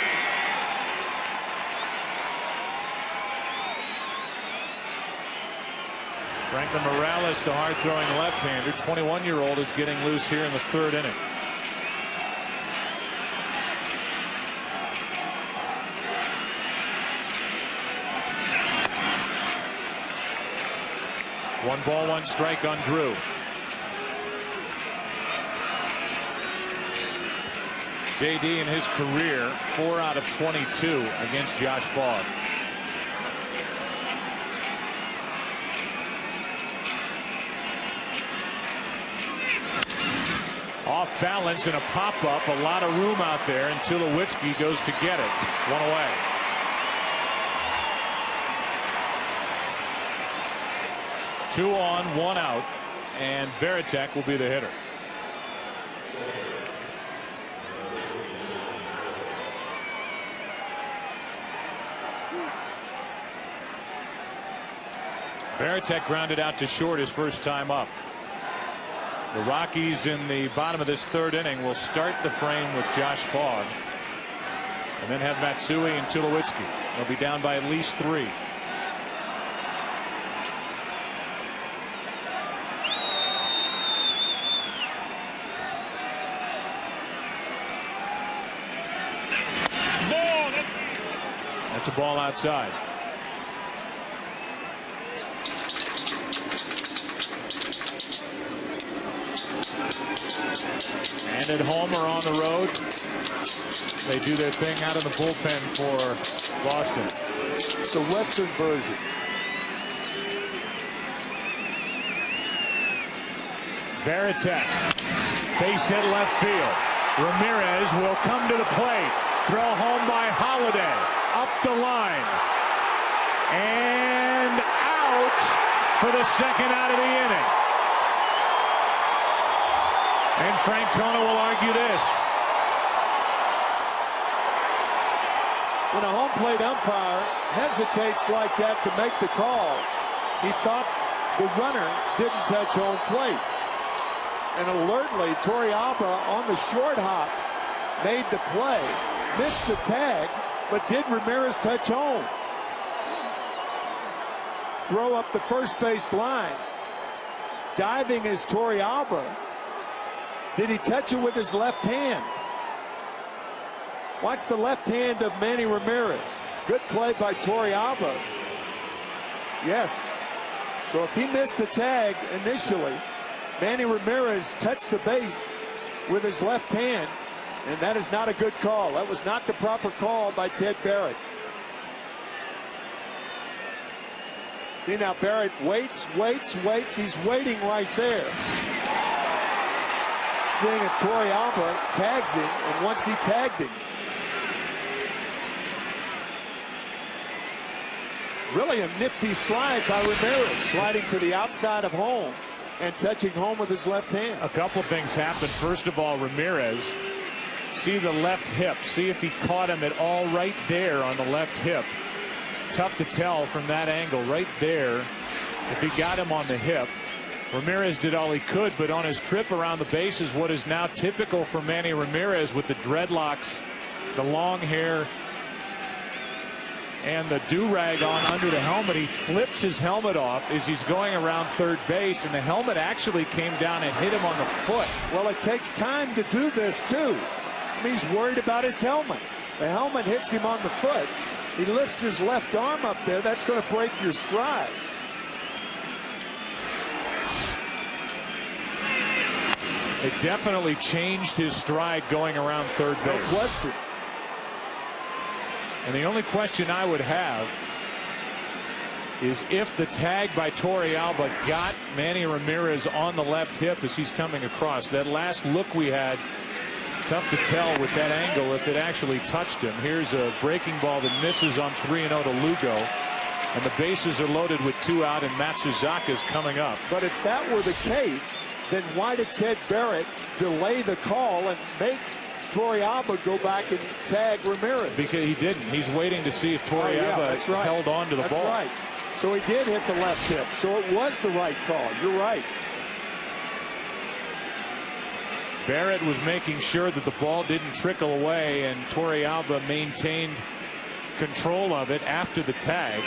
Franklin Morales, the hard-throwing left-hander, 21-year-old, is getting loose here in the third inning. One ball, 1 strike on Drew. JD in his career 4 out of 22 against Josh Fogg. Off balance and a pop up, a lot of room out there, and Tulowitzki goes to get it. 1 away. Two on, 1 out, and Varitek will be the hitter. Varitek grounded out to short his first time up. The Rockies in the bottom of this third inning will start the frame with Josh Fogg, and then have Matsui and Tulowitzki. They'll be down by at least 3. That's a ball outside. And at home or on the road, They do their thing out of the bullpen for Boston. It's the Western version. Varitek, base hit left field. Ramirez will come to the plate. Throw home by Holiday. Up the line. And out for the second out of the inning. And Francona will argue this. When a home plate umpire hesitates like that to make the call, he thought the runner didn't touch home plate. And alertly, Torrealba on the short hop made the play, missed the tag, but did Ramirez touch home? Throw up the first base line. Diving is Torrealba. Did he touch it with his left hand? Watch the left hand of Manny Ramirez. Good play by Torrealba. Yes. So if he missed the tag initially, Manny Ramirez touched the base with his left hand, and that is not a good call. That was not the proper call by Ted Barrett. See now, Barrett waits. He's waiting right there. Seeing if Torrealba tags him, and once he tagged him. Really a nifty slide by Ramirez, sliding to the outside of home and touching home with his left hand. A couple of things happened. First of all, Ramirez, see the left hip. See if he caught him at all right there on the left hip. Tough to tell from that angle right there if he got him on the hip. Ramirez did all he could, but on his trip around the bases, what is now typical for Manny Ramirez with the dreadlocks, the long hair, and the do-rag on under the helmet, he flips his helmet off as he's going around third base, and the helmet actually came down and hit him on the foot. Well, it takes time to do this too. I mean, he's worried about his helmet. The helmet hits him on the foot. He lifts his left arm up there. That's going to break your stride. It definitely changed his stride going around third base. No question. And the only question I would have is if the tag by Torrealba got Manny Ramirez on the left hip as he's coming across. That last look we had, tough to tell with that angle if it actually touched him. Here's a breaking ball that misses on 3-0 to Lugo. And the bases are loaded with 2 out, and Matsuzaka's coming up. But if that were the case, then why did Ted Barrett delay the call and make Torrealba go back and tag Ramirez? Because he didn't. He's waiting to see if Torrealba held on to the ball. That's right. So he did hit the left hip. So it was the right call. You're right. Barrett was making sure that the ball didn't trickle away, and Torrealba maintained control of it after the tag.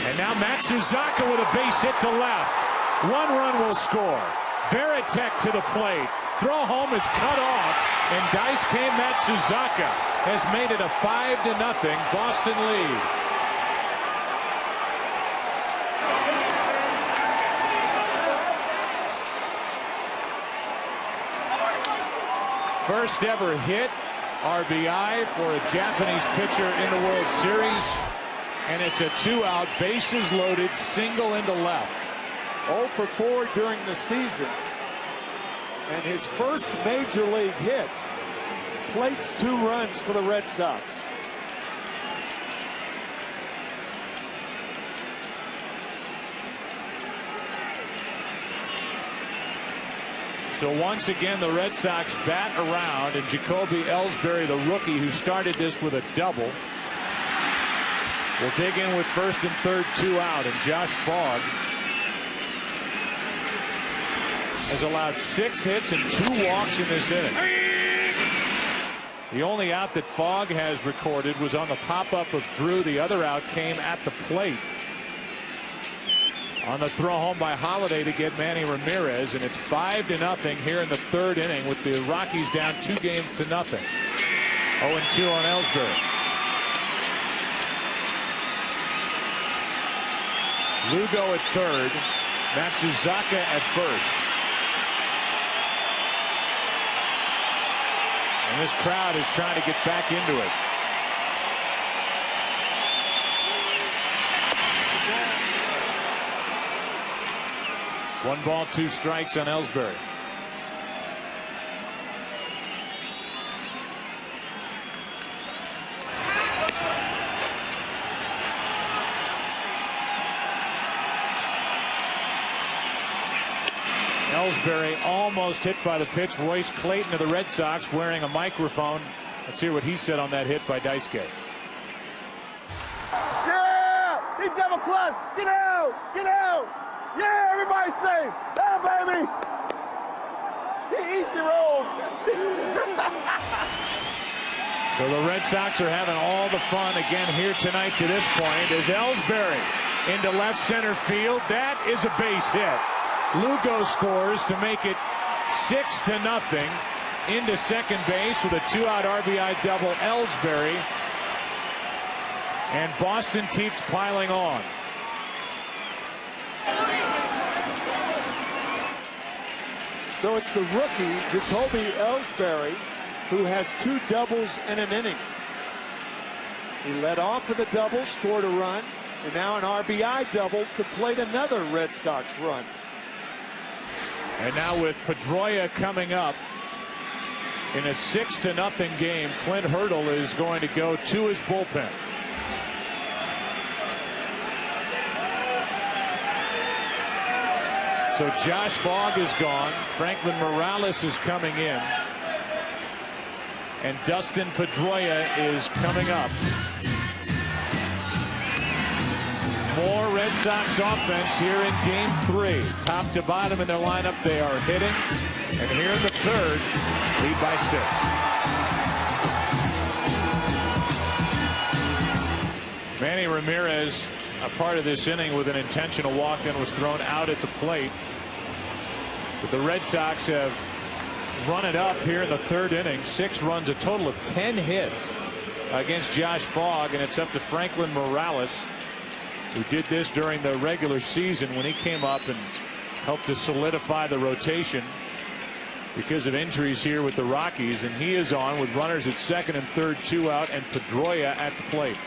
And now Matsuzaka with a base hit to left. 1 run will score. Varitek to the plate. Throw home is cut off, and Daisuke Matsuzaka has made it a 5-0 Boston lead. First ever hit, RBI for a Japanese pitcher in the World Series, and it's a 2-out, bases loaded, single into left. 0 for 4 during the season. And his first major league hit plates 2 runs for the Red Sox. So once again, the Red Sox bat around, and Jacoby Ellsbury, the rookie who started this with a double, will dig in with first and third, 2 out, and Josh Fogg has allowed 6 hits and 2 walks in this inning. The only out that Fogg has recorded was on the pop-up of Drew. The other out came at the plate on the throw home by Holiday to get Manny Ramirez, and it's 5-0 here in the third inning with the Rockies down 2-0. 0-2 on Ellsbury. Lugo at third, Matsuzaka at first. And this crowd is trying to get back into it. One ball, 2 strikes on Ellsbury. Ellsbury almost hit by the pitch. Royce Clayton of the Red Sox wearing a microphone. Let's hear what he said on that hit by Daisuke. Yeah! He's double clutch! Get out! Get out! Yeah, everybody's safe! Oh, baby! He eats your old. So the Red Sox are having all the fun again here tonight to this point as Ellsbury into left center field. That is a base hit. Lugo scores to make it 6-0 into second base with a 2-out RBI double. Ellsbury, and Boston keeps piling on. So it's the rookie Jacoby Ellsbury who has 2 doubles in an inning. He led off with a double, scored a run, and now an RBI double to plate another Red Sox run. And now with Pedroia coming up in a 6-0 game, Clint Hurdle is going to go to his bullpen. So Josh Fogg is gone. Franklin Morales is coming in. And Dustin Pedroia is coming up. More Red Sox offense here in game 3. Top to bottom in their lineup, they are hitting. And here in the third, lead by 6. Manny Ramirez, a part of this inning with an intentional walk-in, was thrown out at the plate. But the Red Sox have run it up here in the third inning. 6 runs, a total of 10 hits against Josh Fogg, and it's up to Franklin Morales, who did this during the regular season when he came up and helped to solidify the rotation because of injuries here with the Rockies. And he is on with runners at second and third, 2 out, and Pedroia at the plate.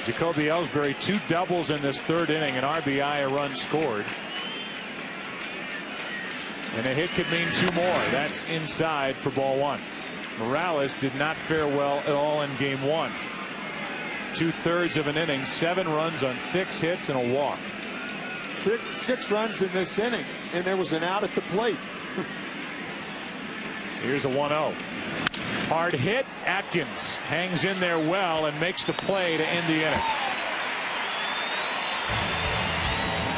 Jacoby Ellsbury, 2 doubles in this third inning, an RBI, a run scored. And a hit could mean 2 more. That's inside for ball 1. Morales did not fare well at all in game 1. 2/3 of an inning, 7 runs on 6 hits and a walk. 6 runs in this inning, and there was an out at the plate. Here's a 1-0. Hard hit. Atkins hangs in there well and makes the play to end the inning.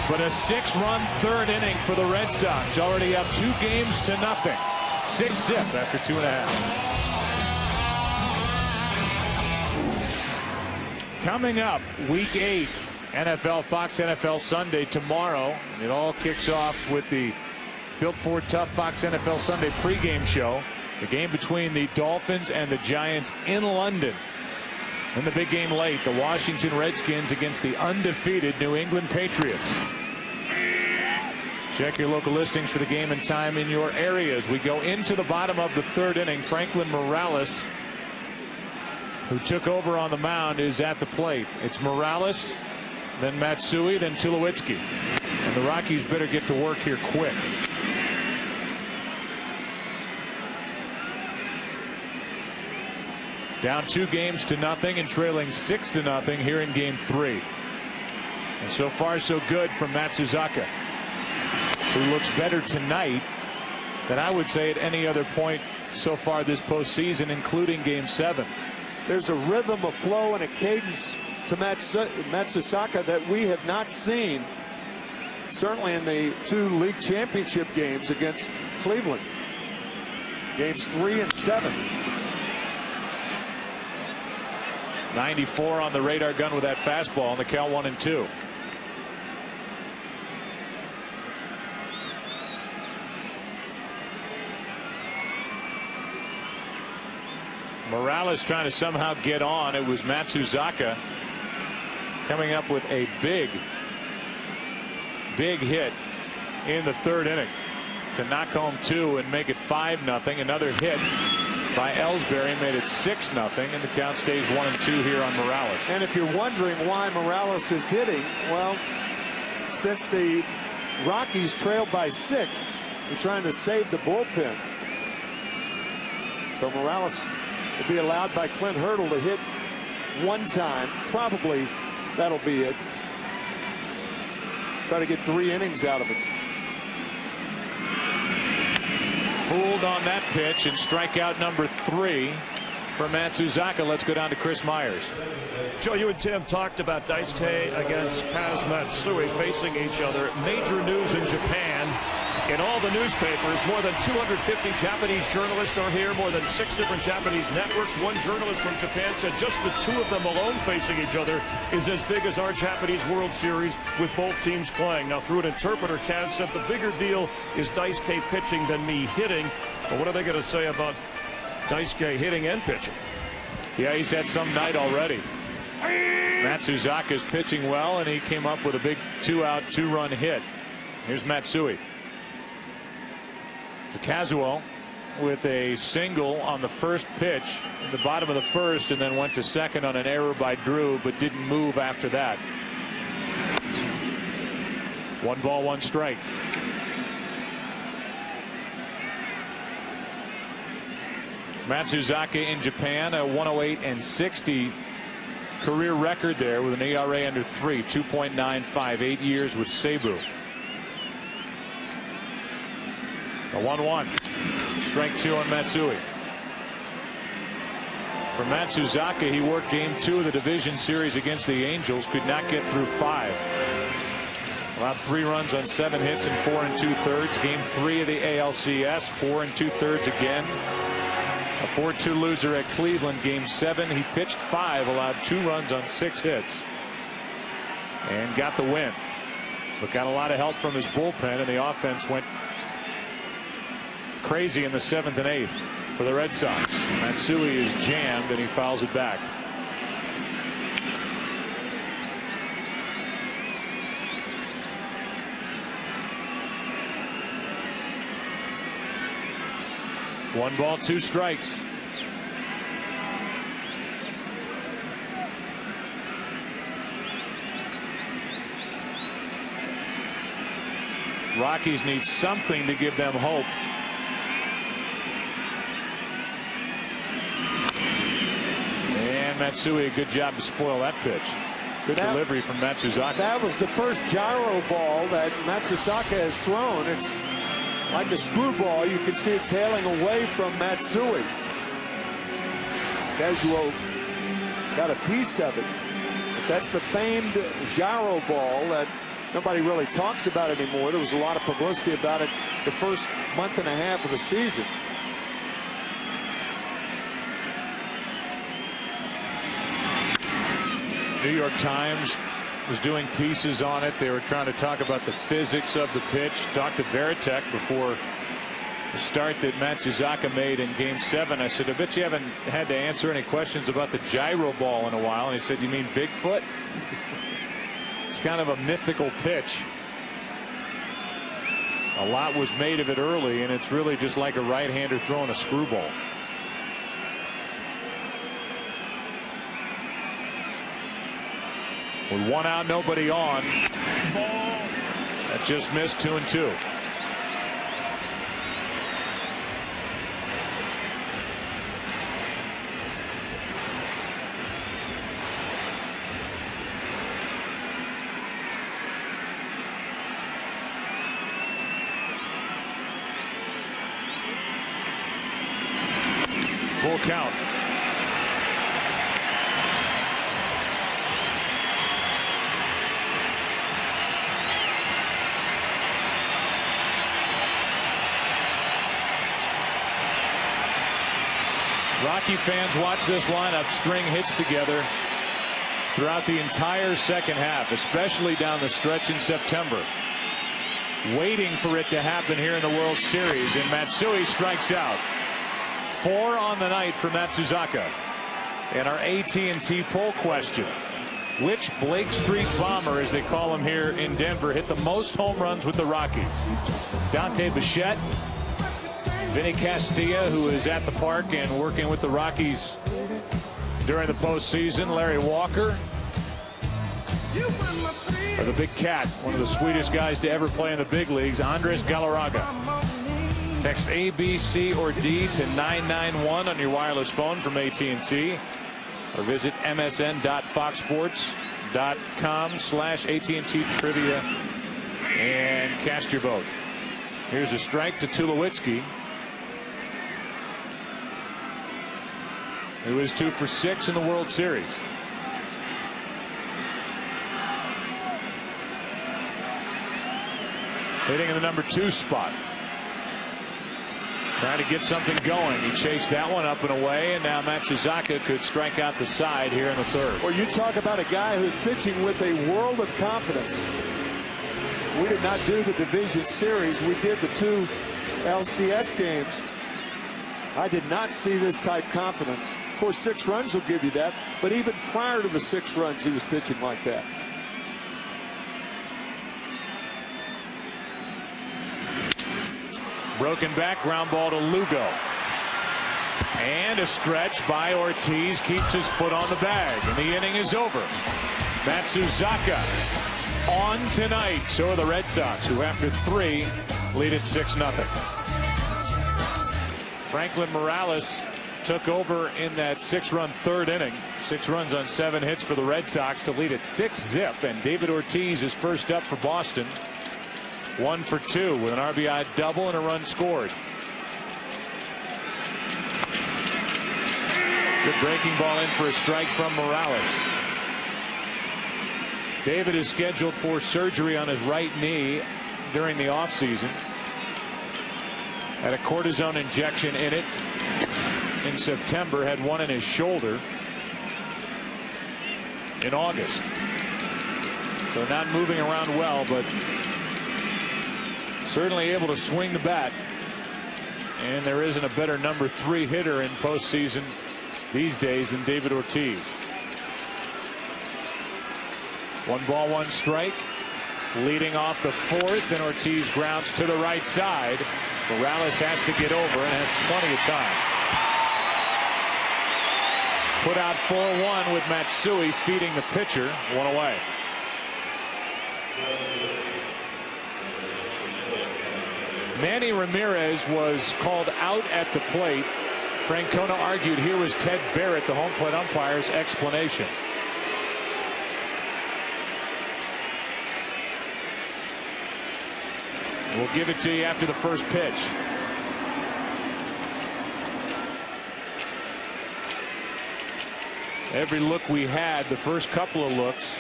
But a 6-run third inning for the Red Sox. Already up 2 games to nothing. 6-zip after 2.5. Coming up, week 8, NFL Fox NFL Sunday tomorrow. It all kicks off with the Built Ford Tough Fox NFL Sunday pregame show. The game between the Dolphins and the Giants in London. In the big game late, the Washington Redskins against the undefeated New England Patriots. Check your local listings for the game and time in your areas. We go into the bottom of the third inning. Franklin Morales, who took over on the mound, is at the plate. It's Morales, then Matsui, then Tulowitzki. And the Rockies better get to work here quick. Down 2 games to nothing and trailing 6-0 here in game 3. And so far so good from Matsuzaka, who looks better tonight than I would say at any other point so far this postseason, including game 7. There's a rhythm, a flow, and a cadence to Matsuzaka that we have not seen, certainly in the 2 league championship games against Cleveland. Games 3 and 7. 94 on the radar gun with that fastball on the count 1-2. Morales trying to somehow get on. It was Matsuzaka coming up with a big hit in the third inning to knock home 2 and make it 5-0. Another hit by Ellsbury made it 6-0, and the count stays 1-2 here on Morales. And if you're wondering why Morales is hitting, well, since the Rockies trailed by 6, they're trying to save the bullpen. So Morales will be allowed by Clint Hurdle to hit one time. Probably that'll be it. Try to get 3 innings out of it. Fooled on that pitch, and strikeout number 3 for Matsuzaka. Let's go down to Chris Myers. Joe, you and Tim talked about Daisuke against Kaz Matsui facing each other. Major news in Japan. In all the newspapers, more than 250 Japanese journalists are here, more than 6 different Japanese networks. One journalist from Japan said just the 2 of them alone facing each other is as big as our Japanese World Series with both teams playing. Now, through an interpreter, Kaz said the bigger deal is Daisuke pitching than me hitting. But what are they going to say about Daisuke hitting and pitching? Yeah, he's had some night already. Matsuzaka's pitching well, and he came up with a big 2-out, 2-run hit. Here's Matsui. Kazuo with a single on the first pitch in the bottom of the first, and then went to second on an error by Drew, but didn't move after that. 1 ball, 1 strike. Matsuzaka in Japan, a 108-60 career record there with an ERA under 3, 2.95, 8 years with Seibu. A 1-1. Strike 2 on Matsui. For Matsuzaka, he worked game 2 of the division series against the Angels. Could not get through 5. Allowed 3 runs on 7 hits and 4 2/3. Game 3 of the ALCS, 4 2/3 again. A 4-2 loser at Cleveland. Game 7, he pitched 5, allowed 2 runs on 6 hits, and got the win. But got a lot of help from his bullpen, and the offense went crazy in the 7th and 8th for the Red Sox. Matsui is jammed, and he fouls it back. One ball, 2 strikes. Rockies need something to give them hope. And Matsui, a good job to spoil that pitch. Good delivery from Matsuzaka. That was the first gyro ball that Matsuzaka has thrown. It's like a screwball. You can see it tailing away from Matsui. Kazuo got a piece of it. But that's the famed gyro ball that nobody really talks about anymore. There was a lot of publicity about it the first month and a half of the season. New York Times was doing pieces on it. They were trying to talk about the physics of the pitch. Talked to Veritek before the start that Matsuzaka made in Game 7. I said, I bet you haven't had to answer any questions about the gyro ball in a while. And he said, you mean Bigfoot? It's kind of a mythical pitch. A lot was made of it early, and it's really just like a right-hander throwing a screwball. With 1 out, nobody on. That just missed. 2-2. Full count. Rocky fans watch this lineup string hits together throughout the entire second half, especially down the stretch in September, waiting for it to happen here in the World Series. And Matsui strikes out. 4 on the night for Matsuzaka. And our AT&T poll question: which Blake Street bomber, as they call him here in Denver, hit the most home runs with the Rockies? Dante Bichette, Vinny Castilla, who is at the park and working with the Rockies during the postseason. Larry Walker. Or the Big Cat, one of the sweetest guys to ever play in the big leagues, Andres Galarraga. Text A, B, C, or D to 991 on your wireless phone from AT&T. Or visit msn.foxsports.com/AT&T trivia and cast your vote. Here's a strike to Tulowitzki, who is 2 for 6 in the World Series. Hitting in the number 2 spot. Trying to get something going. He chased that one up and away, and now Matsuzaka could strike out the side here in the 3rd. Well, you talk about a guy who's pitching with a world of confidence. We did not do the division series. We did the 2 LCS games. I did not see this type confidence. Of course, 6 runs will give you that, but even prior to the 6 runs, he was pitching like that. Broken back, ground ball to Lugo. And a stretch by Ortiz keeps his foot on the bag, and the inning is over. Matsuzaka on tonight. So are the Red Sox, who after 3 lead at 6-0. Franklin Morales took over in that 6-run 3rd inning. 6 runs on 7 hits for the Red Sox to lead at 6-zip. And David Ortiz is first up for Boston. 1 for 2 with an RBI double and a run scored. Good breaking ball in for a strike from Morales. David is scheduled for surgery on his right knee during the offseason. Had a cortisone injection in it in September. Had one in his shoulder in August. So not moving around well, but certainly able to swing the bat. And there isn't a better number 3 hitter in postseason these days than David Ortiz. 1 ball, 1 strike. Leading off the 4th, and Ortiz grounds to the right side. Morales has to get over and has plenty of time. Put out 4-1 with Matsui feeding the pitcher. 1 away. Manny Ramirez was called out at the plate. Francona argued here was Ted Barrett, the home plate umpire's explanation. We'll give it to you after the first pitch. Every look we had, the first couple of looks,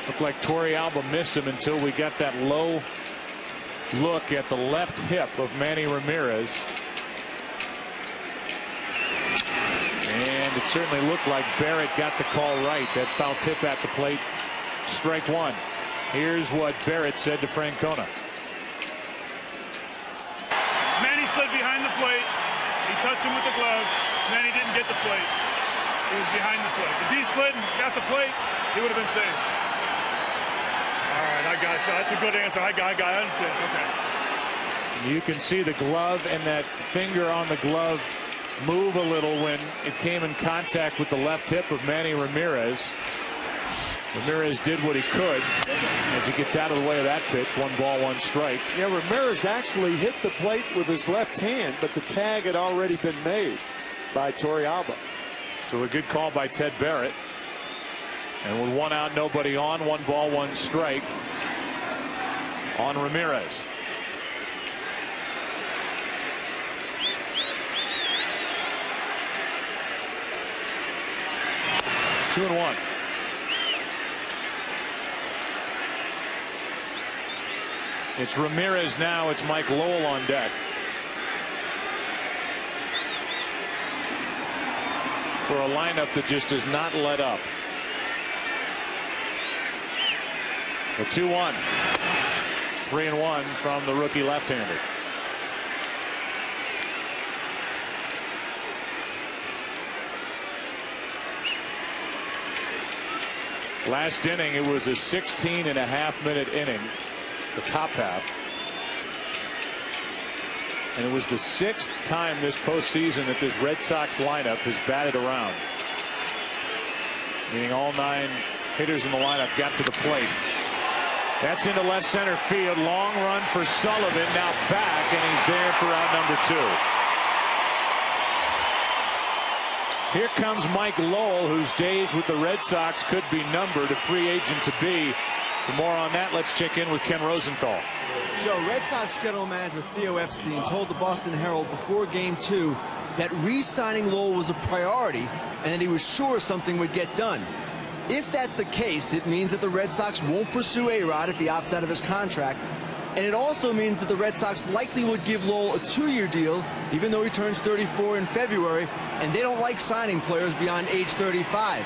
looked like Torrealba missed him until we got that low look at the left hip of Manny Ramirez. And it certainly looked like Barrett got the call right. That foul tip at the plate, strike 1. Here's what Barrett said to Francona. Manny slid behind the plate. He touched him with the glove. Manny didn't get the plate. He was behind the plate. If he slid and got the plate, he would have been safe. All right, I got you. That's a good answer. I understand. Okay. You can see the glove and that finger on the glove move a little when it came in contact with the left hip of Manny Ramirez. Ramirez did what he could as he gets out of the way of that pitch. 1 ball, 1 strike. Yeah, Ramirez actually hit the plate with his left hand, but the tag had already been made by Torrealba. So a good call by Ted Barrett. And with 1 out, nobody on, 1 ball, 1 strike on Ramirez. Two and 1. It's Ramirez now. It's Mike Lowell on deck. For a lineup that just does not let up. The 2-1. 3-1 from the rookie left-hander. Last inning, it was a 16.5-minute inning, the top half. And it was the 6th time this postseason that this Red Sox lineup has batted around. Meaning all 9 hitters in the lineup got to the plate. That's into left center field. Long run for Sullivan. Now back, and he's there for out number 2. Here comes Mike Lowell, whose days with the Red Sox could be numbered, a free agent to be. For more on that, let's check in with Ken Rosenthal. Joe, Red Sox general manager Theo Epstein told the Boston Herald before Game 2 that re-signing Lowell was a priority and that he was sure something would get done. If that's the case, it means that the Red Sox won't pursue A-Rod if he opts out of his contract. And it also means that the Red Sox likely would give Lowell a 2-year deal, even though he turns 34 in February, and they don't like signing players beyond age 35.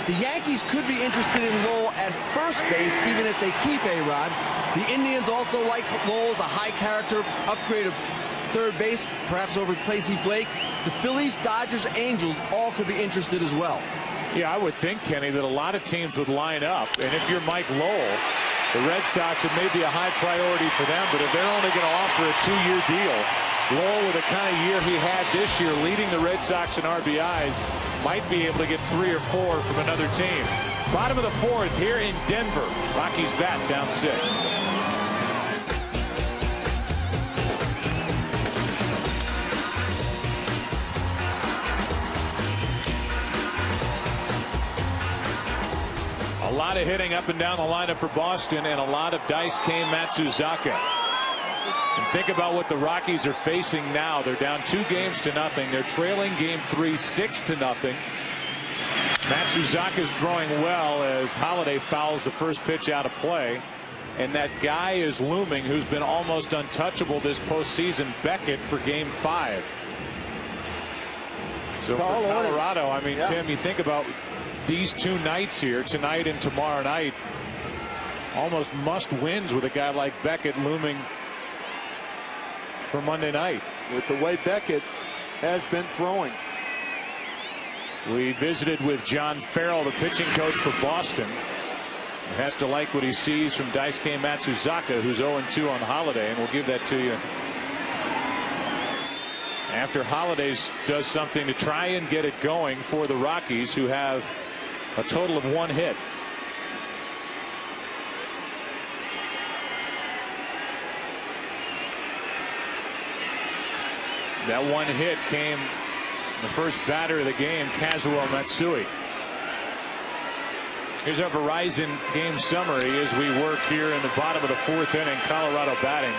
The Yankees could be interested in Lowell at first base, even if they keep A-Rod. The Indians also like Lowell as a high-character upgrade of third base, perhaps over Casey Blake. The Phillies, Dodgers, Angels all could be interested as well. Yeah, I would think, Kenny, that a lot of teams would line up. And if you're Mike Lowell, the Red Sox, it may be a high priority for them. But if they're only going to offer a 2-year deal, Lowell, with the kind of year he had this year, leading the Red Sox in RBIs, might be able to get 3 or 4 from another team. Bottom of the 4th here in Denver. Rockies bat down 6. A lot of hitting up and down the lineup for Boston, and a lot of Daisuke Matsuzaka. And think about what the Rockies are facing now. They're down 2-0. They're trailing Game 3 6-0. Matsuzaka's throwing well as Holiday fouls the first pitch out of play. And that guy is looming who's been almost untouchable this postseason, Beckett, for Game 5. So for Colorado, I mean, yeah. Tim, you think about these 2 nights here, tonight and tomorrow night, almost must wins with a guy like Beckett looming for Monday night. With the way Beckett has been throwing. We visited with John Farrell, the pitching coach for Boston. He has to like what he sees from Daisuke Matsuzaka, who's 0-2 on Holiday, and we'll give that to you after Holiday does something to try and get it going for the Rockies, who have a total of 1 hit. That 1 hit came the first batter of the game, Kazuo Matsui. Here's our Verizon game summary as we work here in the bottom of the 4th inning. Colorado batting.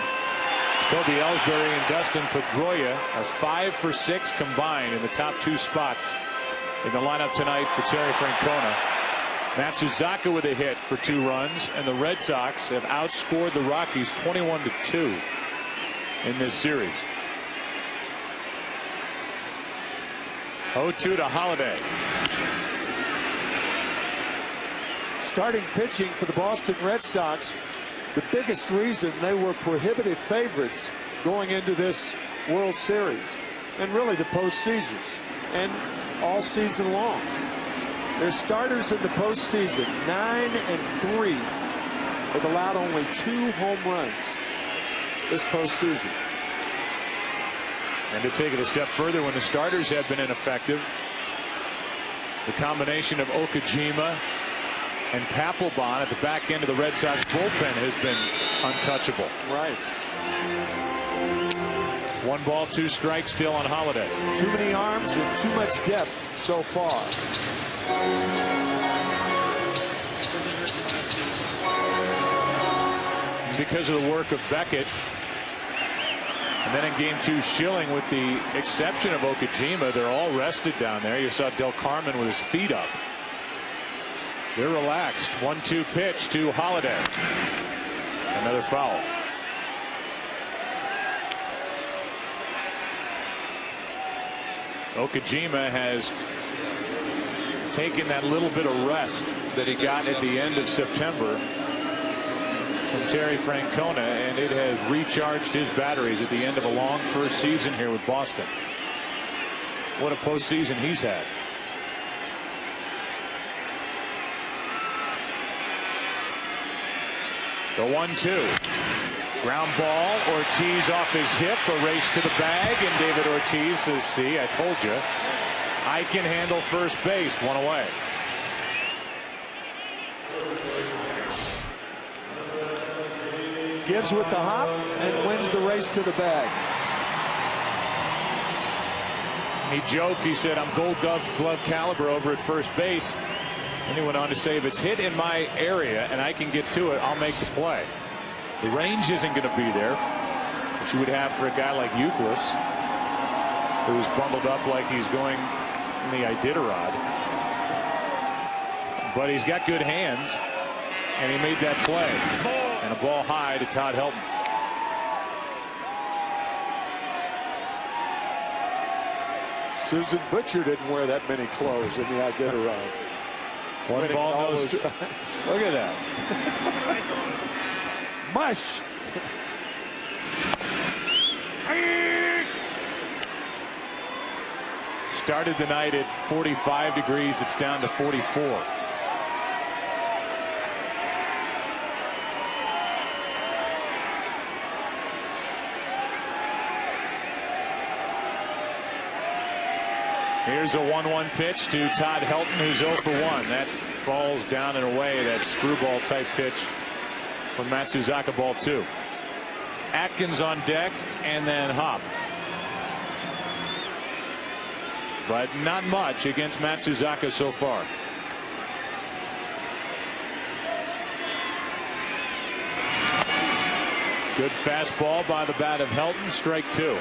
Kobe Ellsbury and Dustin Pedroia are 5 for 6 combined in the top 2 spots in the lineup tonight for Terry Francona. Matsuzaka with a hit for 2 runs, and the Red Sox have outscored the Rockies 21-2 in this series. 0-2 to Holiday. Starting pitching for the Boston Red Sox, the biggest reason they were prohibitive favorites going into this World Series, and really the postseason, and all season long. Their starters in the postseason, 9-3, have allowed only 2 home runs this postseason. And to take it a step further, when the starters have been ineffective, the combination of Okajima and Papelbon at the back end of the Red Sox bullpen has been untouchable. Right. 1 ball, 2 strikes still on Holiday. Too many arms and too much depth so far. Because of the work of Beckett, and then in Game 2, Schilling, with the exception of Okajima, they're all rested down there. You saw Del Carmen with his feet up. They're relaxed. 1-2 pitch to Holiday. Another foul. Okajima has taken that little bit of rest that he got at the end of September from Terry Francona, and it has recharged his batteries at the end of a long first season here with Boston. What a postseason he's had. The 1-2. Ground ball, Ortiz off his hip, a race to the bag, and David Ortiz says, see, I told you, I can handle first base. One away. Gives with the hop and wins the race to the bag. He joked, he said, I'm gold glove caliber over at first base. And he went on to say, if it's hit in my area and I can get to it, I'll make the play. The range isn't going to be there, which you would have for a guy like Euclid, who's bundled up like he's going in the Iditarod. But he's got good hands, and he made that play. And a ball high to Todd Helton. Susan Butcher didn't wear that many clothes in the Iditarod. One ball knows. Look at that. Mush. Started the night at 45 degrees. It's down to 44. Here's a 1-1 pitch to Todd Helton, who's 0 for 1. That falls down and away, that screwball type pitch from Matsuzaka, ball 2. Atkins on deck, and then Hop. But not much against Matsuzaka so far. Good fastball by the bat of Helton, strike 2.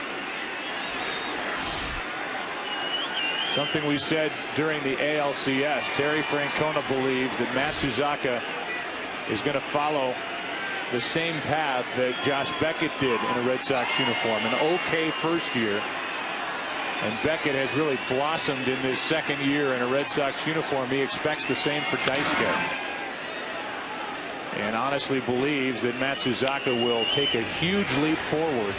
Something we said during the ALCS. Terry Francona believes that Matsuzaka is going to follow the same path that Josh Beckett did in a Red Sox uniform. An okay first year. And Beckett has really blossomed in this second year in a Red Sox uniform. He expects the same for Daisuke. And honestly believes that Matsuzaka will take a huge leap forward.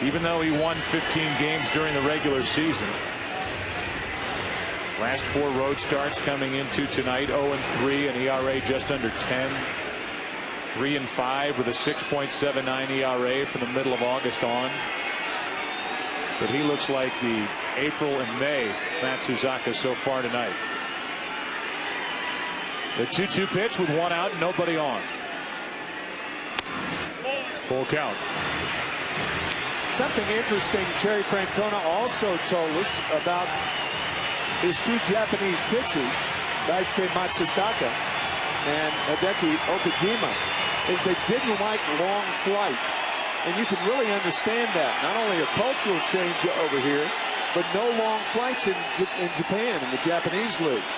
Even though he won 15 games during the regular season. Last 4 road starts coming into tonight. 0-3, an ERA just under 10. 3-5 with a 6.79 ERA from the middle of August on. But he looks like the April and May Matsuzaka so far tonight. The 2-2 pitch with 1 out, nobody on. Full count. Something interesting Terry Francona also told us about his 2 Japanese pitchers, Daisuke Matsuzaka and Hideki Okajima, is they didn't like long flights. And you can really understand that. Not only a cultural change over here, but no long flights in Japan, in the Japanese leagues.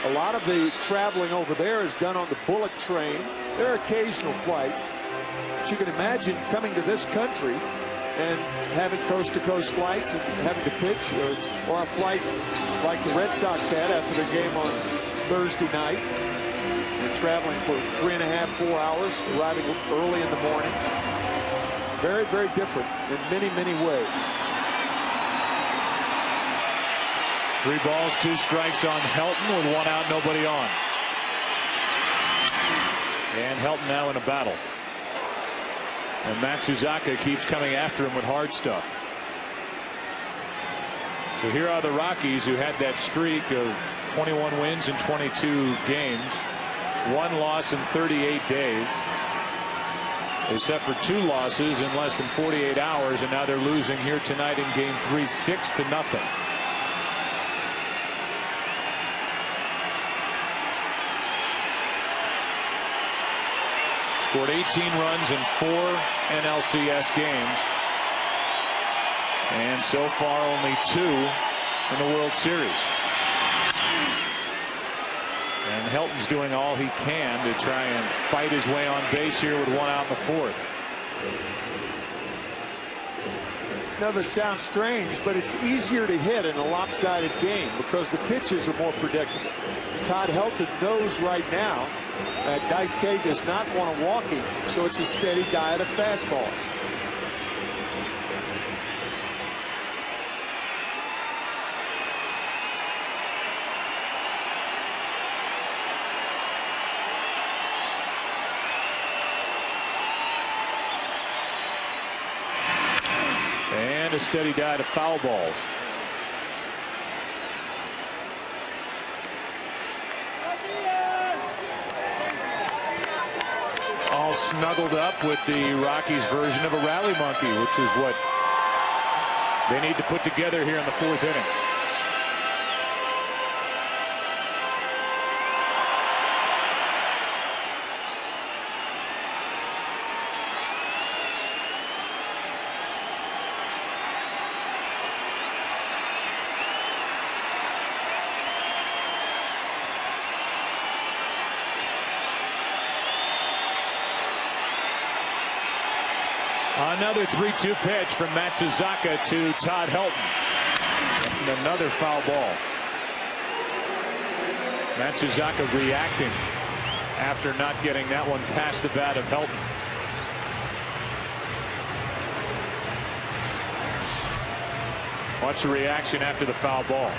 A lot of the traveling over there is done on the bullet train. There are occasional flights. But you can imagine coming to this country and having coast-to-coast flights and having to pitch, or a flight like the Red Sox had after their game on Thursday night, and traveling for 3.5, 4 hours, arriving early in the morning. Very, very different in many, many ways. 3 balls, 2 strikes on Helton with 1 out, nobody on. And Helton now in a battle. And Matsuzaka keeps coming after him with hard stuff. So here are the Rockies, who had that streak of 21 wins in 22 games. 1 loss in 38 days. Except for 2 losses in less than 48 hours. And now they're losing here tonight in game 3, 6-0. Scored 18 runs in 4 NLCS games. And so far only 2 in the World Series. And Helton's doing all he can to try and fight his way on base here with 1 out in the 4th. Now this sounds strange, but it's easier to hit in a lopsided game because the pitches are more predictable. Todd Helton knows right now that Daisuke does not want to walk him, so it's a steady diet of fastballs. been a steady diet of foul balls. All snuggled up with the Rockies version of a rally monkey, which is what they need to put together here in the 4th inning. Another 3-2 pitch from Matsuzaka to Todd Helton. And another foul ball. Matsuzaka reacting after not getting that one past the bat of Helton. Watch the reaction after the foul ball.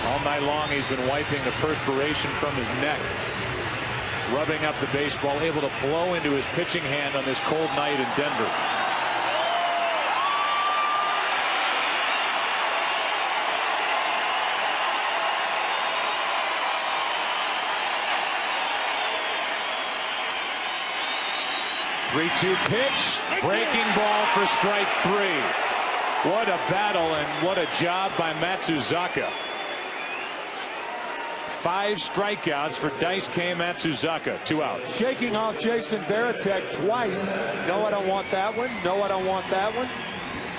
All night long he's been wiping the perspiration from his neck, rubbing up the baseball, able to blow into his pitching hand on this cold night in Denver. Three-two pitch, breaking ball for strike 3. What a battle and what a job by Matsuzaka. 5 strikeouts for Daisuke Matsuzaka. 2 out. Shaking off Jason Varitek twice. No, I don't want that one. No, I don't want that one.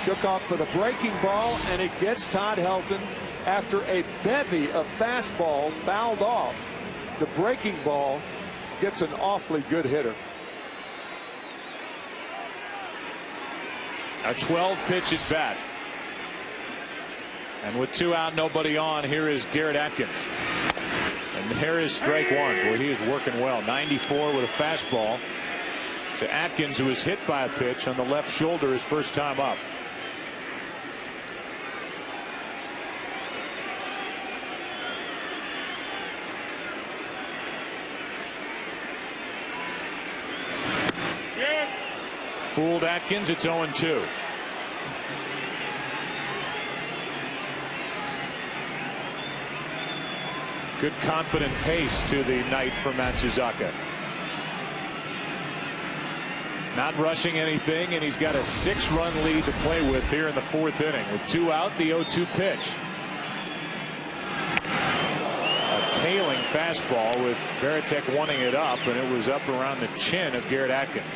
Shook off for the breaking ball, and it gets Todd Helton after a bevy of fastballs fouled off. The breaking ball gets an awfully good hitter. A 12-pitch at bat. And with 2 out, nobody on, here is Garrett Atkins. And there is strike 1. Boy, he is working well. 94 with a fastball to Atkins, who was hit by a pitch on the left shoulder his first time up. Fooled Atkins. It's 0-2. Good confident pace to the night for Matsuzaka. Not rushing anything, and he's got a 6-run lead to play with here in the 4th inning. With 2 out, the 0-2 pitch. A tailing fastball with Varitek wanting it up, and it was up around the chin of Garrett Atkins.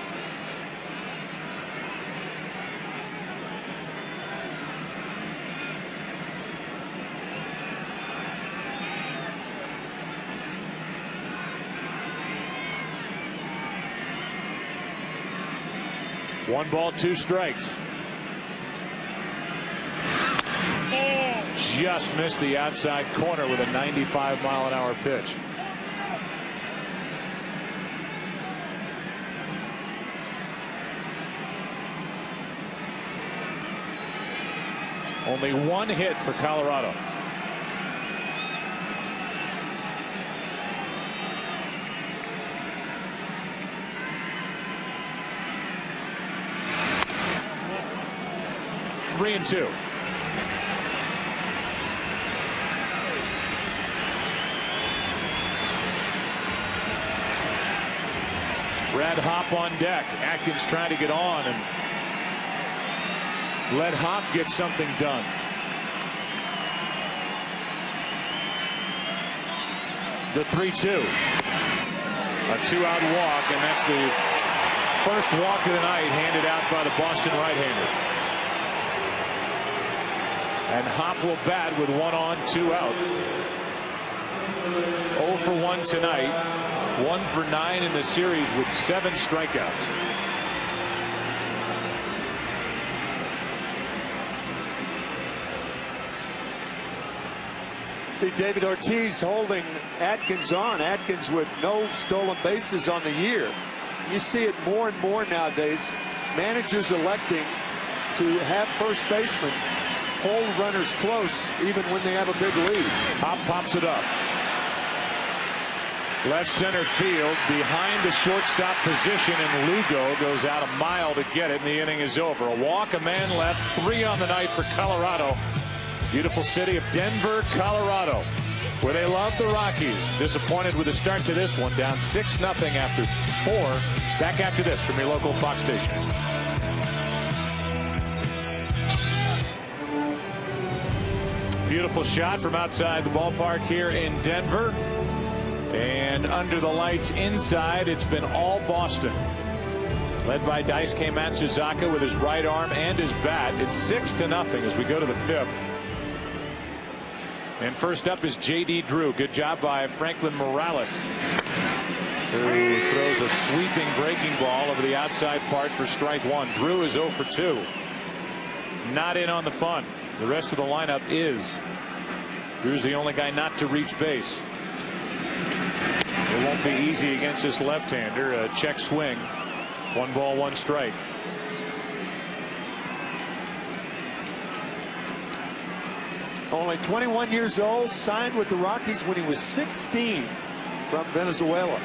One ball, 2 strikes. Just missed the outside corner with a 95-mile-an-hour pitch. Only 1 hit for Colorado. Three and 2. Brad Hopp on deck. Atkins trying to get on and let Hopp get something done. The 3-2. A 2-out walk, and that's the first walk of the night handed out by the Boston right-hander. And Hopp will bat with 1 on, 2 out. 0 for 1 tonight. 1 for 9 in the series with 7 strikeouts. See David Ortiz holding Atkins on. Atkins with no stolen bases on the year. You see it more and more nowadays. Managers electing to have first baseman hold runners close even when they have a big lead. Hopp pops it up. Left center field behind the shortstop position, and Lugo goes out a mile to get it, and the inning is over. A walk, a man left, 3 on the night for Colorado. Beautiful city of Denver, Colorado, where they love the Rockies. Disappointed with the start to this one, down 6-0 after 4. Back after this from your local Fox station. Beautiful shot from outside the ballpark here in Denver. And under the lights inside, it's been all Boston. Led by Daisuke Matsuzaka with his right arm and his bat. It's 6-0 as we go to the 5th. And first up is J.D. Drew. Good job by Franklin Morales, who throws a sweeping breaking ball over the outside part for strike 1. Drew is 0 for 2. Not in on the fun. The rest of the lineup is. Drew's the only guy not to reach base. It won't be easy against this left-hander. A check swing. 1 ball, 1 strike. Only 21 years old, signed with the Rockies when he was 16 from Venezuela.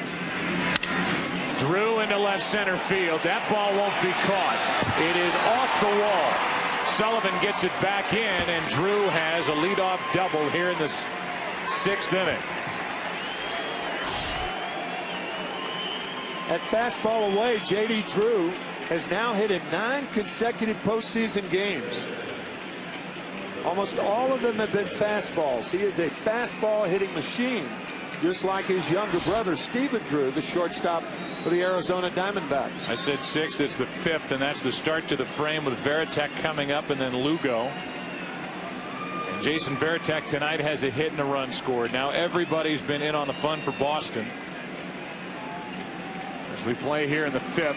Drew into left center field. That ball won't be caught. It is off the wall. Sullivan gets it back in, and Drew has a leadoff double here in the 6th inning. At fastball away, J.D. Drew has now hit in 9 consecutive postseason games. Almost all of them have been fastballs. He is a fastball hitting machine, just like his younger brother, Stephen Drew, the shortstop for the Arizona Diamondbacks. I said 6. It's the 5th, and that's the start to the frame with Varitek coming up and then Lugo. And Jason Varitek tonight has a hit and a run scored. Now everybody's been in on the fun for Boston as we play here in the 5th.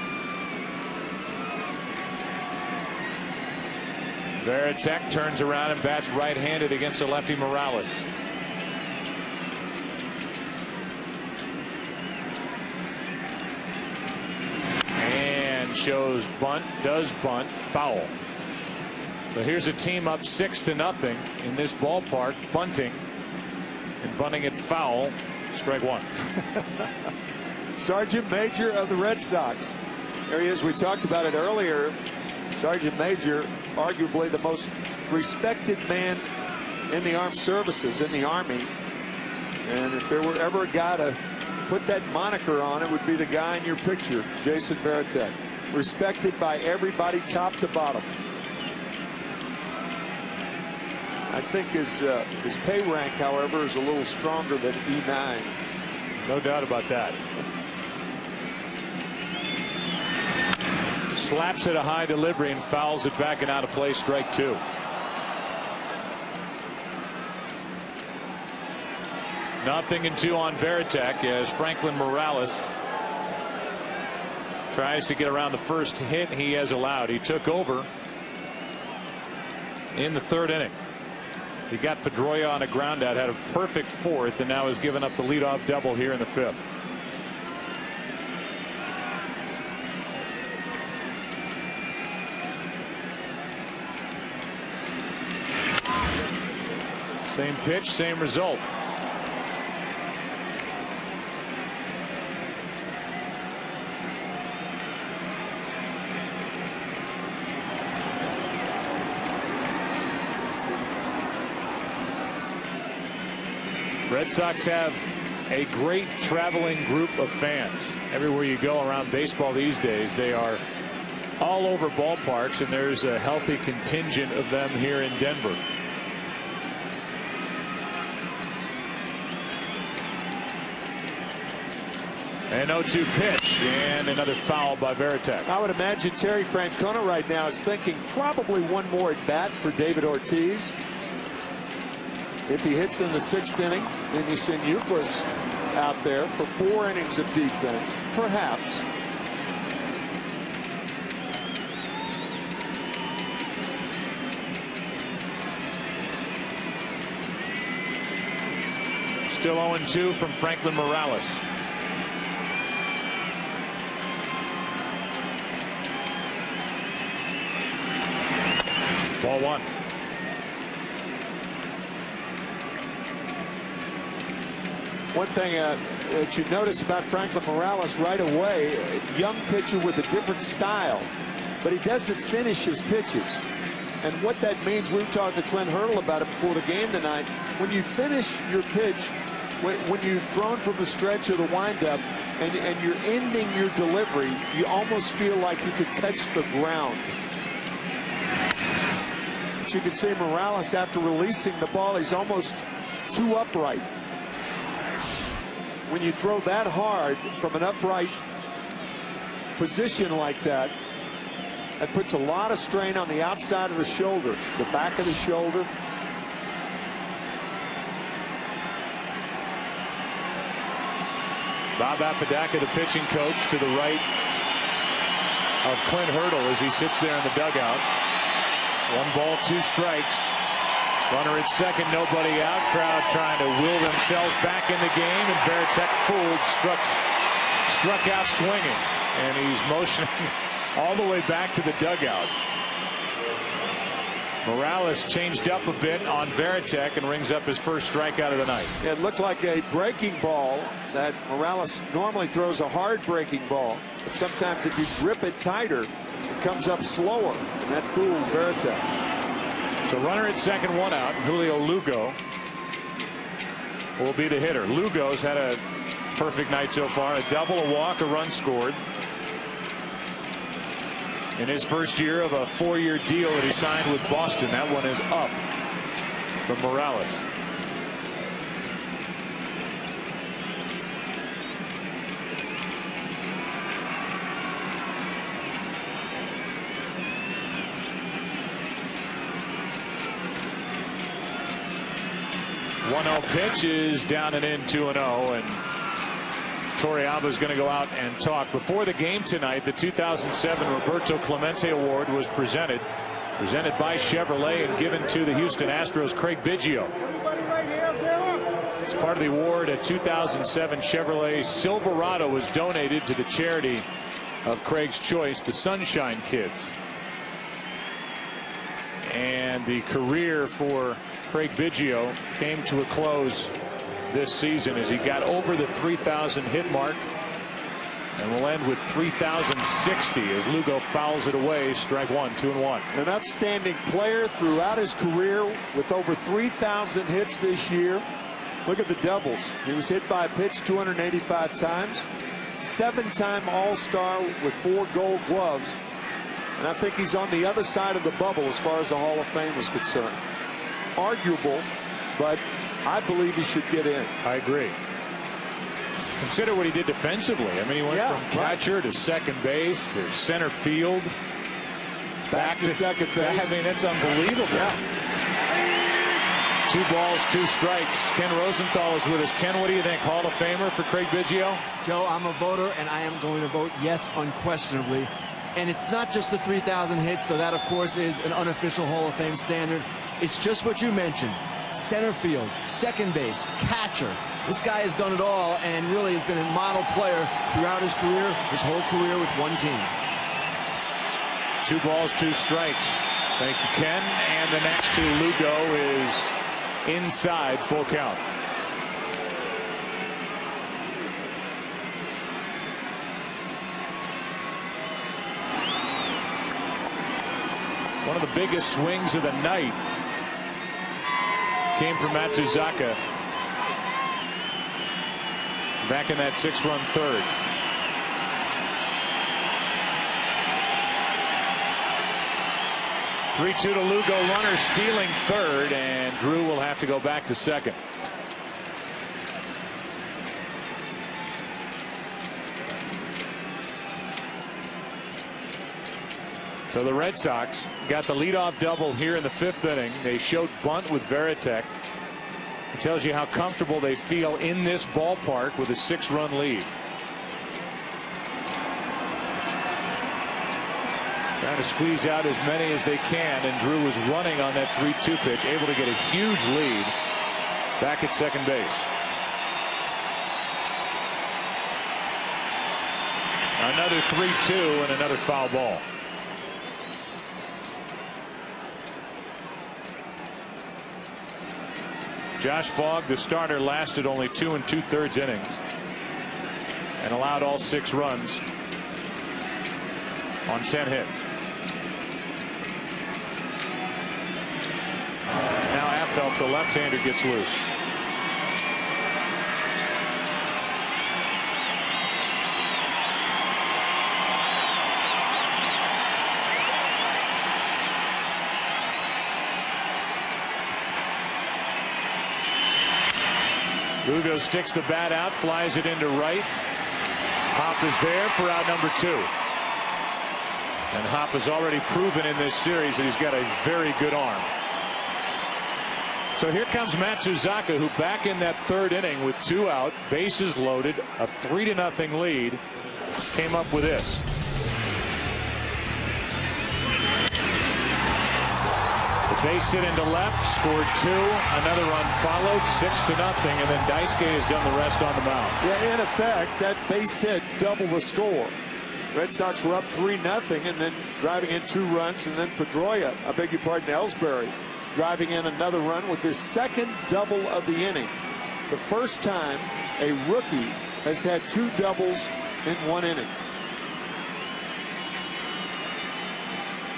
Varitek turns around and bats right-handed against the lefty Morales. And shows bunt, does bunt, foul. So here's a team up 6-0 in this ballpark, bunting, and bunting it foul. Strike 1. Sergeant Major of the Red Sox. There he is. We talked about it earlier. Sergeant Major, arguably the most respected man in the armed services, in the Army. And if there were ever a guy to put that moniker on, it would be the guy in your picture, Jason Varitek. Respected by everybody, top to bottom. I think his pay rank, however, is a little stronger than E9. No doubt about that. Slaps at a high delivery and fouls it back and out of play. Strike 2. Nothing and 2 on Varitek as Franklin Morales tries to get around the first hit he has allowed. He took over in the 3rd inning. He got Pedroia on a ground out, had a perfect 4th, and now has given up the leadoff double here in the 5th. Same pitch, same result. Red Sox have a great traveling group of fans. Everywhere you go around baseball these days, they are all over ballparks, and there's a healthy contingent of them here in Denver. An 0-2 pitch, and another foul by Varitek. I would imagine Terry Francona right now is thinking probably one more at bat for David Ortiz. If he hits in the 6th inning, then you send Euclid out there for 4 innings of defense, perhaps. Still 0-2 from Franklin Morales. Ball 1. One thing that you notice about Franklin Morales right away, a young pitcher with a different style, but he doesn't finish his pitches. And what that means, we were talking to Clint Hurdle about it before the game tonight. When you finish your pitch, when you've thrown from the stretch or the windup, and you're ending your delivery, you almost feel like you could touch the ground. But you can see Morales, after releasing the ball, he's almost too upright. When you throw that hard from an upright position like that, that puts a lot of strain on the outside of the shoulder, the back of the shoulder. Bob Apodaca, the pitching coach, to the right of Clint Hurdle as he sits there in the dugout. 1 ball, 2 strikes. Runner at second, nobody out. Crowd trying to will themselves back in the game, and Varitek fooled, struck out swinging, and he's motioning all the way back to the dugout. Morales changed up a bit on Varitek and rings up his first strikeout of the night. It looked like a breaking ball. That Morales normally throws a hard breaking ball, but sometimes if you grip it tighter, it comes up slower, and that fooled Varitek. So runner at second, 1 out. Julio Lugo will be the hitter. Lugo's had a perfect night so far. A double, a walk, a run scored. In his first year of a 4-year deal that he signed with Boston. That one is up from Morales. Pitch is down and in, 2-0, and Torrealba is going to go out and talk. Before the game tonight, the 2007 Roberto Clemente Award was presented by Chevrolet and given to the Houston Astros' Craig Biggio. As part of the award, a 2007 Chevrolet Silverado was donated to the charity of Craig's choice, the Sunshine Kids. And the career for Craig Biggio came to a close this season as he got over the 3,000 hit mark, and will end with 3,060 as Lugo fouls it away. Strike 1, 2-1. An upstanding player throughout his career with over 3,000 hits this year. Look at the doubles. He was hit by a pitch 285 times. 7-time All-Star with 4 Gold Gloves. And I think he's on the other side of the bubble as far as the Hall of Fame is concerned. Arguable, but I believe he should get in. I agree. Consider what he did defensively. I mean, he went from catcher to second base to center field, back to second base. I mean, it's unbelievable. Yeah. 2 balls, 2 strikes. Ken Rosenthal is with us. Ken, what do you think? Hall of Famer for Craig Biggio? Joe, I'm a voter, and I am going to vote yes unquestionably. And it's not just the 3,000 hits, though that, of course, is an unofficial Hall of Fame standard. It's just what you mentioned. Center field, second base, catcher. This guy has done it all and really has been a model player throughout his career, his whole career with one team. 2 balls, 2 strikes. Thank you, Ken. And the next to Lugo is inside, full count. One of the biggest swings of the night came from Matsuzaka back in that 6-run third. (3-2) to Lugo. Runner stealing third, and Drew will have to go back to second. So the Red Sox got the leadoff double here in the 5th inning. They showed bunt with Varitek. It tells you how comfortable they feel in this ballpark with a 6-run lead. Trying to squeeze out as many as they can, and Drew was running on that 3-2 pitch, able to get a huge lead back at second base. Another 3-2 and another foul ball. Josh Fogg, the starter, lasted only 2 2/3 innings. and allowed all 6 runs on 10 hits. Now Affeldt, the left-hander, gets loose. Lugo sticks the bat out, flies it into right. Hop is there for out number 2. And Hop has already proven in this series that he's got a very good arm. So here comes Matsuzaka, who back in that 3rd inning with 2 out, bases loaded, a 3-0 lead, came up with this. The base hit into left, scored 2, another run followed, 6-0, and then Daisuke has done the rest on the mound. Yeah, in effect, that base hit doubled the score. Red Sox were up 3-0, and then driving in 2 runs, and then Pedroia, I beg your pardon, Ellsbury, driving in another run with his 2nd double of the inning. The first time a rookie has had 2 doubles in 1 inning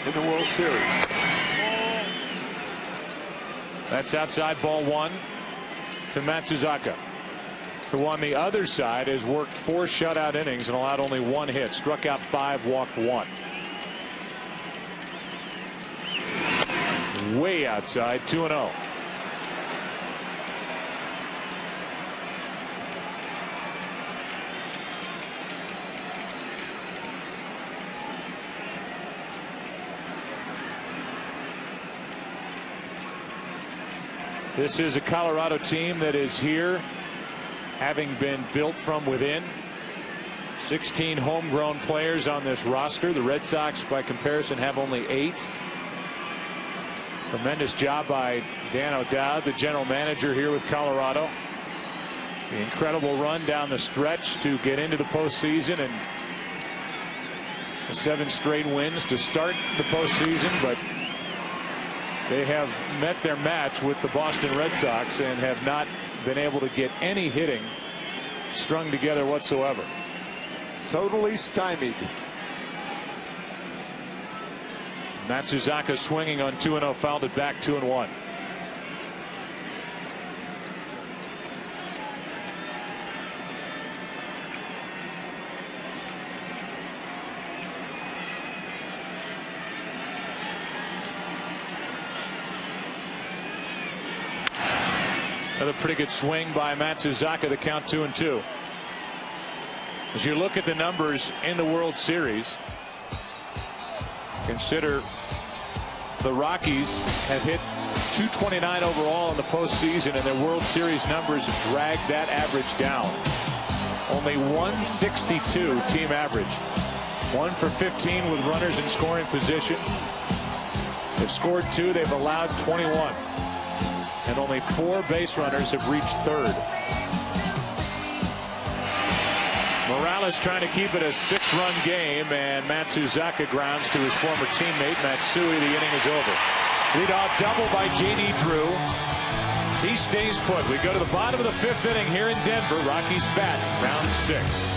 in the World Series. That's outside, ball 1 to Matsuzaka, who on the other side has worked 4 shutout innings and allowed only 1 hit, struck out 5, walked 1. Way outside, 2-0. This is a Colorado team that is here having been built from within. 16 homegrown players on this roster. The Red Sox, by comparison, have only 8. Tremendous job by Dan O'Dowd, the general manager here with Colorado. The incredible run down the stretch to get into the postseason, and 7 straight wins to start the postseason, but they have met their match with the Boston Red Sox and have not been able to get any hitting strung together whatsoever. Totally stymied. Matsuzaka swinging on 2-0, fouled it back 2-1. Another pretty good swing by Matsuzaka, the count 2-2. As you look at the numbers in the World Series, consider the Rockies have hit .229 overall in the postseason, and their World Series numbers have dragged that average down. Only 162 team average. 1 for 15 with runners in scoring position. They've scored 2, they've allowed 21. And only 4 base runners have reached 3rd. Morales trying to keep it a 6-run game, and Matsuzaka grounds to his former teammate Matsui. The inning is over. Leadoff double by J.D. Drew. He stays put. We go to the bottom of the 5th inning here in Denver. Rockies bat, round 6.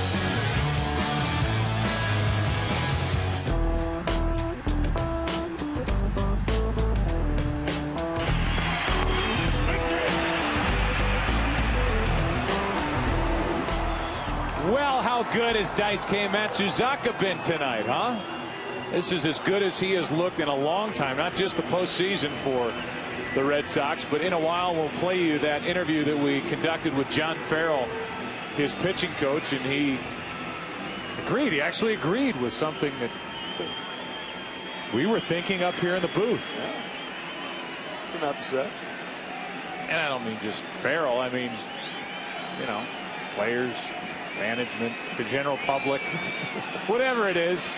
Well, how good has Daisuke Matsuzaka been tonight, huh? This is as good as he has looked in a long time, not just the postseason for the Red Sox, but in a while we'll play you that interview that we conducted with John Farrell, his pitching coach, and he agreed. He actually agreed with something that we were thinking up here in the booth. Yeah. It's an upset. And I don't mean just Farrell. I mean, you know, players, management, the general public, whatever it is.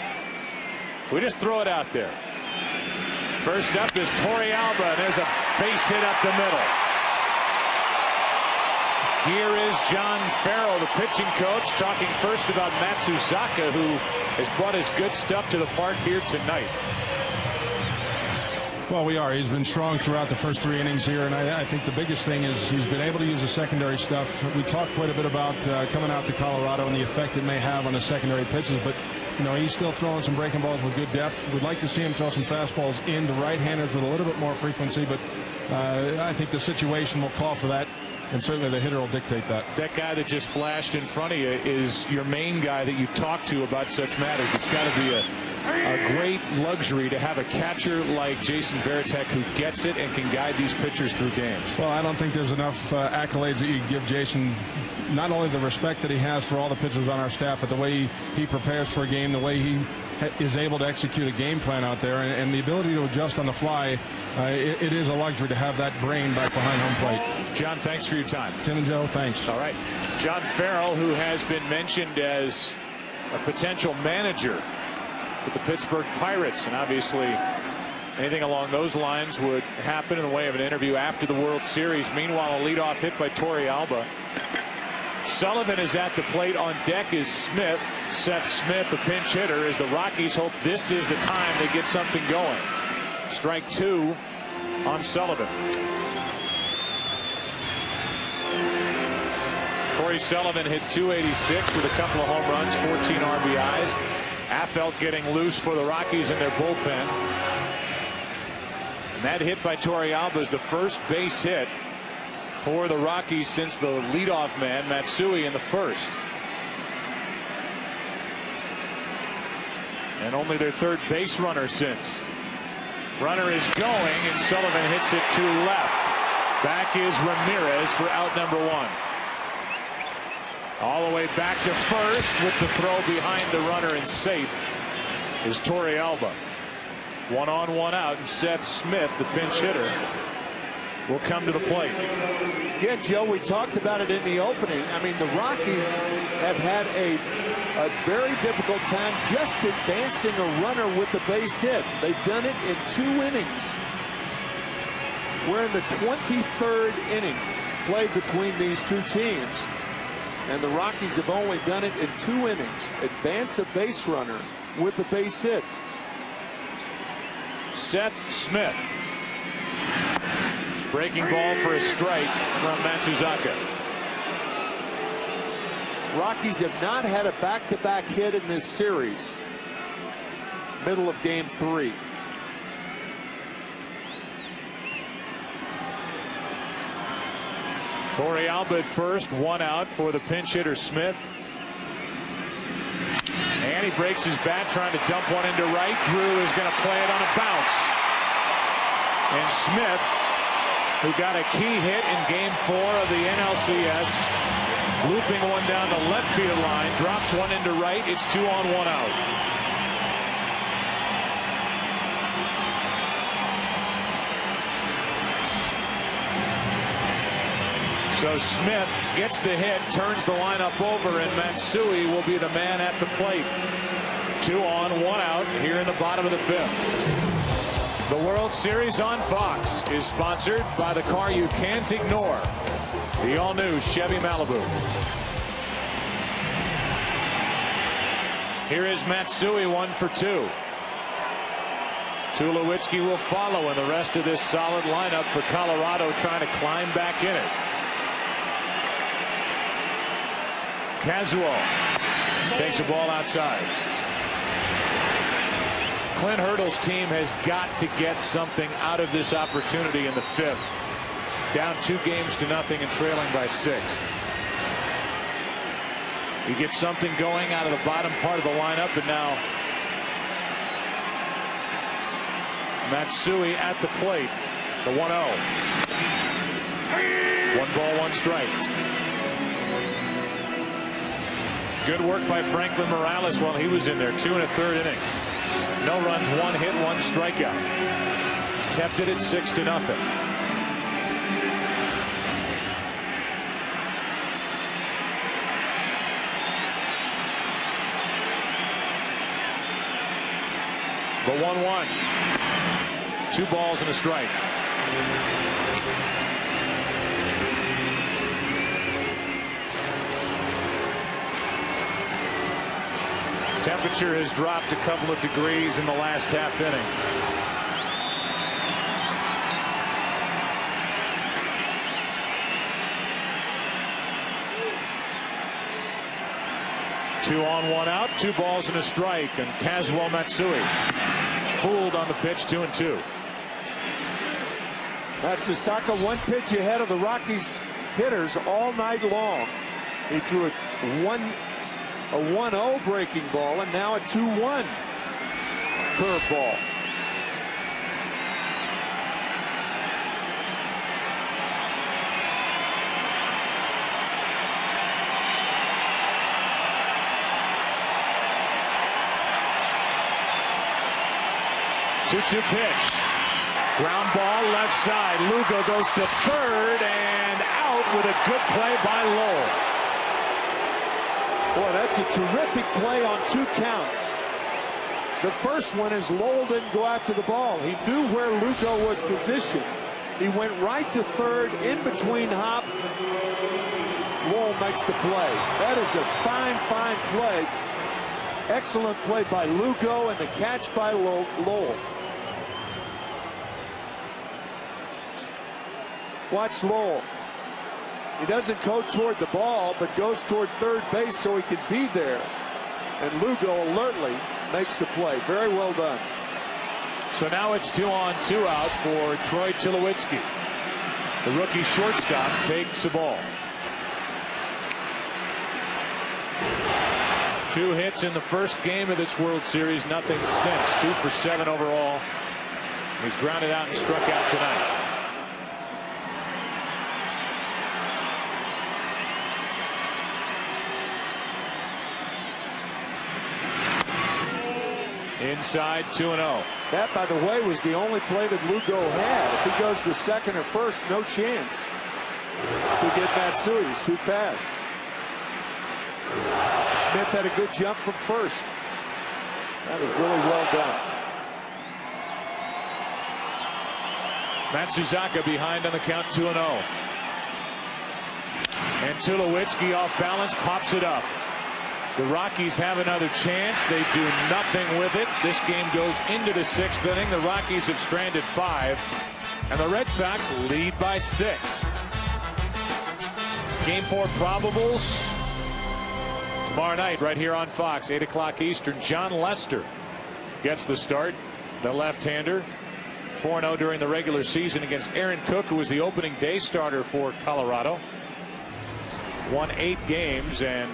We just throw it out there. First up is Torrealba, and there's a base hit up the middle. Here is John Farrell, the pitching coach, talking first about Matsuzaka, who has brought his good stuff to the park here tonight. Well, we are. He's been strong throughout the first 3 innings here, and I think the biggest thing is he's been able to use the secondary stuff. We talked quite a bit about coming out to Colorado and the effect it may have on the secondary pitches, but you know, he's still throwing some breaking balls with good depth. We'd like to see him throw some fastballs into right-handers with a little bit more frequency, but I think the situation will call for that, and certainly the hitter will dictate that. That guy that just flashed in front of you is your main guy that you talk to about such matters. It's got to be a great luxury to have a catcher like Jason Varitek who gets it and can guide these pitchers through games. Well, I don't think there's enough accolades that you can give Jason. Not only the respect that he has for all the pitchers on our staff, but the way he prepares for a game, the way he is able to execute a game plan out there, and the ability to adjust on the fly. It is a luxury to have that brain back behind home plate. John, thanks for your time. Tim and Joe, thanks. All right. John Farrell, who has been mentioned as a potential manager with the Pittsburgh Pirates, and obviously anything along those lines would happen in the way of an interview after the World Series. Meanwhile, a leadoff hit by Torey Alba. Sullivan is at the plate. On deck is Smith. Seth Smith, the pinch hitter, as the Rockies hope this is the time they get something going. Strike 2 on Sullivan. Torey Sullivan hit .286 with a couple of home runs, 14 RBIs. Affeldt getting loose for the Rockies in their bullpen. And that hit by Torey Alba is the first base hit for the Rockies since the leadoff man, Matsui, in the first. And only their third base runner since. Runner is going, and Sullivan hits it to left. Back is Ramirez for out number 1. All the way back to first with the throw behind the runner, and safe is Torey Alba. 1 on, 1 out, and Seth Smith, the pinch hitter, will come to the plate. Yeah, Joe, we talked about it in the opening. I mean, the Rockies have had a very difficult time just advancing a runner with the base hit. They've done it in 2 innings. We're in the 23rd inning played between these two teams, and the Rockies have only done it in 2 innings. Advance a base runner with a base hit. Seth Smith. Breaking ball for a strike from Matsuzaka. Rockies have not had a back-to-back hit in this series. Middle of game 3. Torey Alba at first, 1 out for the pinch hitter Smith. And he breaks his bat trying to dump one into right. Drew is going to play it on a bounce. And Smith, who got a key hit in game 4 of the NLCS, looping one down the left field line, drops one into right. It's 2 on, 1 out. So Smith gets the hit, turns the lineup over, and Matsui will be the man at the plate. 2 on, 1 out here in the bottom of the 5th. The World Series on Fox is sponsored by the car you can't ignore, the all-new Chevy Malibu. Here is Matsui, 1 for 2. Tulowitzki will follow, and the rest of this solid lineup for Colorado trying to climb back in it. Casual takes a ball outside. Clint Hurdle's team has got to get something out of this opportunity in the 5th. Down 2-0 and trailing by 6. You get something going out of the bottom part of the lineup, and now Matsui at the plate. The 1-0. 1 ball, 1 strike. Good work by Franklin Morales while he was in there. 2 1/3 innings. No runs, 1 hit, 1 strikeout. Kept it at 6-0. The 1-1. 2 balls and a strike. Temperature has dropped a couple of degrees in the last half inning. 2 on 1 out, 2 balls and a strike, and Kazuo Matsui fooled on the pitch, 2-2. Matsusaka 1 pitch ahead of the Rockies hitters all night long. He threw a 1-0 breaking ball and now a 2-1 curveball. Two pitch. Ground ball left side. Lugo goes to third and out with a good play by Lowell. Boy, that's a terrific play on 2 counts. The first one is Lowell didn't go after the ball. He knew where Lugo was positioned. He went right to third in between hop. Lowell makes the play. That is a fine play. Excellent play by Lugo and the catch by Lowell. Watch Lowell. He doesn't go toward the ball, but goes toward third base so he can be there. And Lugo alertly makes the play. Very well done. So now it's 2 on 2 out for Troy Tulowitzki. The rookie shortstop takes the ball. 2 hits in the first game of this World Series, nothing since. 2 for 7 overall. He's grounded out and struck out tonight. Inside 2-0. That, by the way, was the only play that Lugo had. If he goes to second or first, no chance to get Matsui. He's too fast. Smith had a good jump from first. That was really well done. Matsuzaka behind on the count, 2-0. And Tulowitzki off balance, pops it up. The Rockies have another chance. They do nothing with it. This game goes into the 6th inning. The Rockies have stranded 5, and the Red Sox lead by 6. Game 4 probables tomorrow night right here on Fox, 8 o'clock Eastern. John Lester gets the start, the left-hander. 4-0 during the regular season against Aaron Cook, who was the opening day starter for Colorado. Won 8 games, and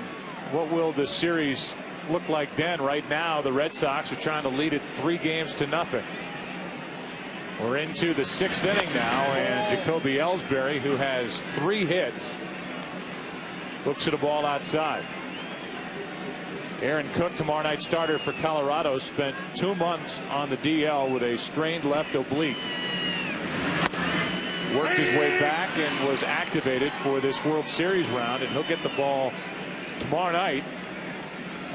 what will the series look like then? Right now, the Red Sox are trying to lead it 3-0. We're into the 6th inning now, and Jacoby Ellsbury, who has 3 hits, looks at a ball outside. Aaron Cook, tomorrow night starter for Colorado, spent 2 months on the DL with a strained left oblique. Worked his way back and was activated for this World Series round, and he'll get the ball tomorrow night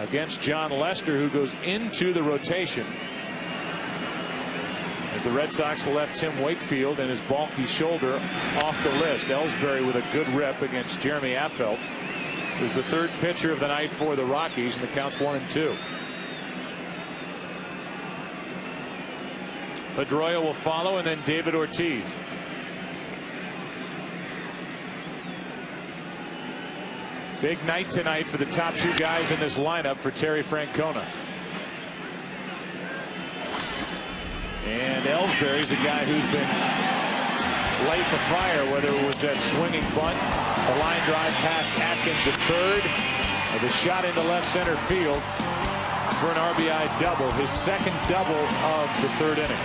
against John Lester, who goes into the rotation as the Red Sox left Tim Wakefield and his bulky shoulder off the list. Ellsbury with a good rip against Jeremy Affeldt, who's the 3rd pitcher of the night for the Rockies, and the count's 1-2. Pedroia will follow, and then David Ortiz. Big night tonight for the top 2 guys in this lineup for Terry Francona. And Ellsbury's a guy who's been light the fire, whether it was that swinging bunt, a line drive past Atkins at third, or the shot into left center field for an RBI double, his 2nd double of the 3rd inning.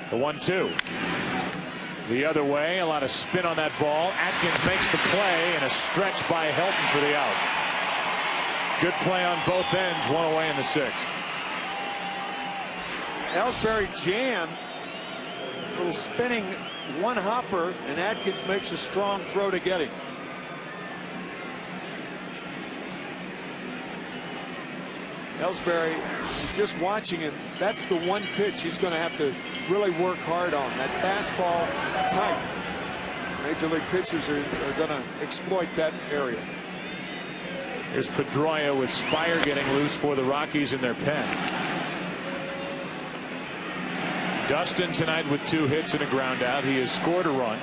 The 1-2. The other way, a lot of spin on that ball. Atkins makes the play, and a stretch by Helton for the out. Good play on both ends, 1 away in the 6th. Ellsbury jammed, a little spinning one-hopper, and Atkins makes a strong throw to get him. Ellsbury, just watching him, that's the one pitch he's going to have to really work hard on. That fastball tight. Major league pitchers are going to exploit that area. Here's Pedroia with Spire getting loose for the Rockies in their pen. Dustin tonight with 2 hits and a ground out. He has scored a run.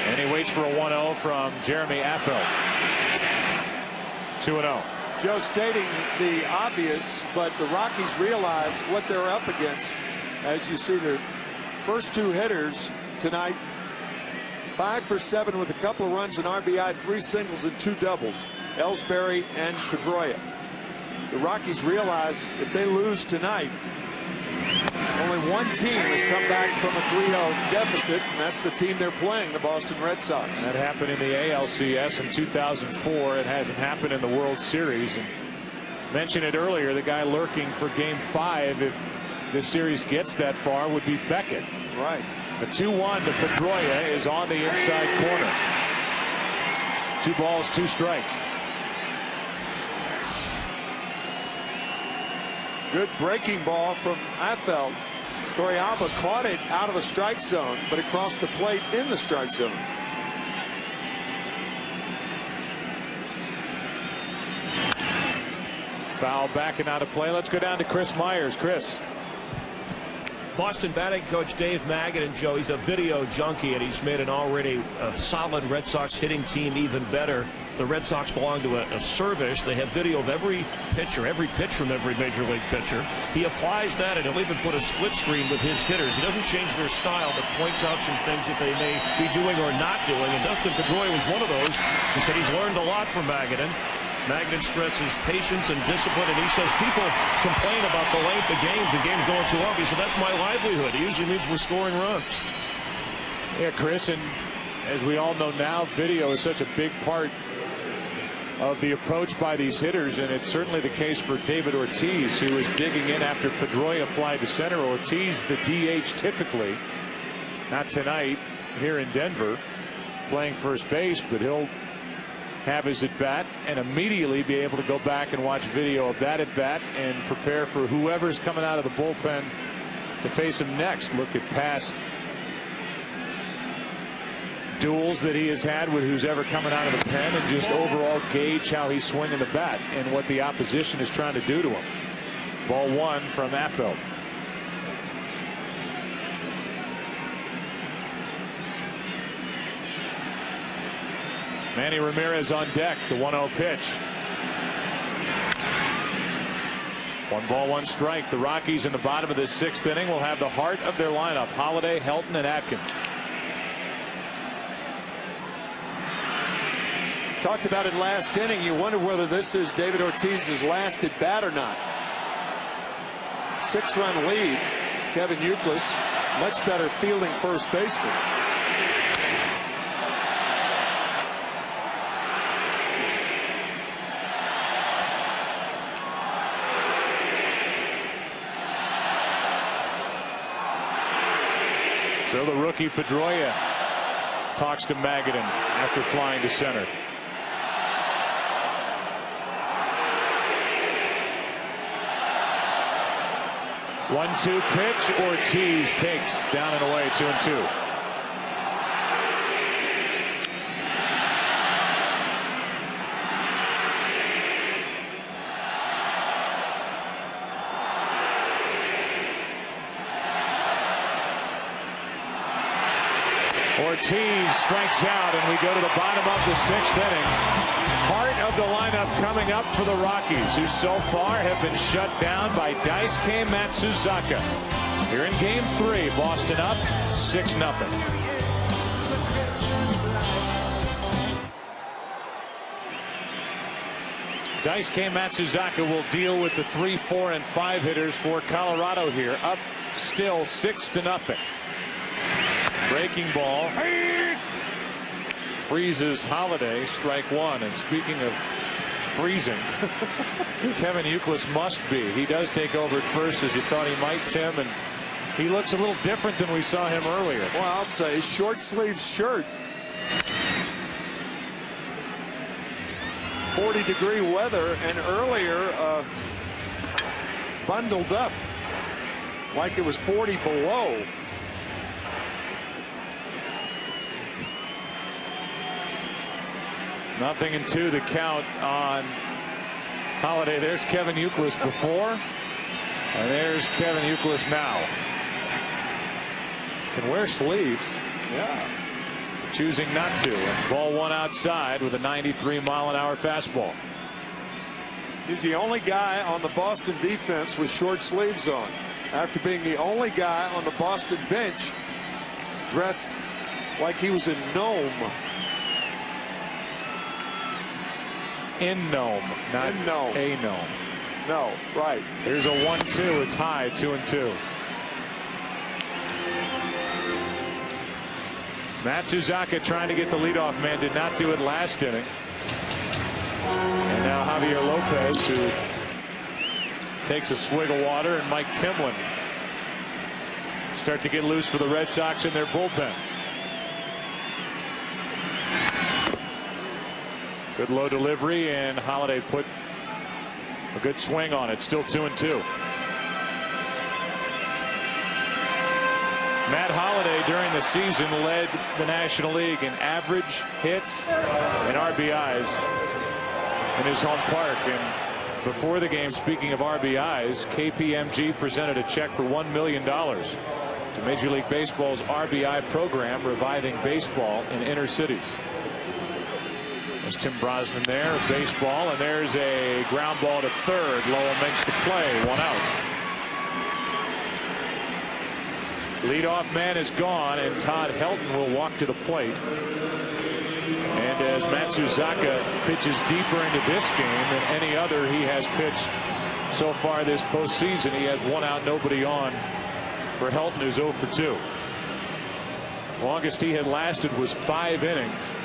And he waits for a 1-0 from Jeremy Affeldt. 2-0. Joe stating the obvious, but the Rockies realize what they're up against. As you see, the first two hitters tonight, 5 for 7 with a couple of runs and RBI, 3 singles and 2 doubles. Ellsbury and Pedroia. The Rockies realize if they lose tonight, only one team has come back from a 3-0 deficit, and that's the team they're playing, the Boston Red Sox. That happened in the ALCS in 2004. It hasn't happened in the World Series. And mentioned it earlier, the guy lurking for Game 5, if this series gets that far, would be Beckett. Right. The 2-1 to Pedroia is on the inside corner. 2 balls, 2 strikes. Good breaking ball from Affeldt. Torrealba caught it out of the strike zone, but it crossed the plate in the strike zone. Foul back and out of play. Let's go down to Chris Myers. Chris. Boston batting coach Dave Maggott, and Joe, he's a video junkie, and he's made an already solid Red Sox hitting team even better. The Red Sox belong to a service. They have video of every pitch from every major league pitcher. He applies that, and he'll even put a split screen with his hitters. He doesn't change their style, but points out some things that they may be doing or not doing. And Dustin Pedroia was one of those. He said he's learned a lot from Maggott. Maggott stresses patience and discipline, and he says people complain about the length of games and games going too long. He said that's my livelihood. It usually means we're scoring runs. Yeah, Chris, and as we all know now, video is such a big part of the approach by these hitters, and it's certainly the case for David Ortiz, who is digging in after Pedroia fly to center. Ortiz, the DH typically, not tonight here in Denver, playing first base, but he'll have his at bat and immediately be able to go back and watch video of that at bat and prepare for whoever's coming out of the bullpen to face him next. Look at past duels that he has had with who's ever coming out of the pen, and just overall gauge how he's swinging the bat and what the opposition is trying to do to him. Ball 1 from Affeldt. Manny Ramirez on deck. The 1-0 pitch. 1 ball, 1 strike. The Rockies in the bottom of the 6th inning will have the heart of their lineup: Holiday, Helton, and Atkins. Talked about it last inning. You wonder whether this is David Ortiz's last at bat or not. 6-run lead. Kevin Youkilis, much better fielding first baseman. So the rookie Pedroia talks to Maggott after flying to center. One-two pitch. Ortiz takes down and away. 2-2. Ortiz strikes out, and we go to the bottom of the 6th inning. Heart of the lineup coming up for the Rockies, who so far have been shut down by Daisuke Matsuzaka. Here in Game 3, Boston up 6-0. Daisuke Matsuzaka will deal with the 3, 4, and 5 hitters for Colorado here, up still 6-0. Breaking ball freezes Holiday, strike 1. And speaking of freezing, Kevin Youkilis must be. He does take over at first, as you thought he might, Tim, and he looks a little different than we saw him earlier. Well, I'll say short sleeve shirt. 40-degree weather, and earlier bundled up like it was 40 below. Nothing in 2, the count on Holiday. There's Kevin Youkilis before, and there's Kevin Youkilis now. Can wear sleeves. Yeah. choosing not to. And ball one outside with a 93-mile-an-hour fastball. He's the only guy on the Boston defense with short sleeves on, after being the only guy on the Boston bench dressed like he was a gnome. In gnome, not in gnome. A gnome. No, right. Here's a 1-2. It's high, 2-2. Matsuzaka trying to get the leadoff man, did not do it last inning. And now Javier Lopez, who takes a swig of water, and Mike Timlin start to get loose for the Red Sox in their bullpen. Good low delivery, and Holliday put a good swing on it. Still 2-2. Matt Holliday during the season led the National League in average hits and RBIs in his home park. And before the game, speaking of RBIs, KPMG presented a check for $1 million to Major League Baseball's RBI program, reviving baseball in inner cities. There's Tim Brosnan there, baseball, and there's a ground ball to third. Lowell makes the play, 1 out. Leadoff man is gone, and Todd Helton will walk to the plate. And as Matsuzaka pitches deeper into this game than any other he has pitched so far this postseason, he has 1 out, nobody on for Helton, who's 0 for 2. Longest he had lasted was 5 innings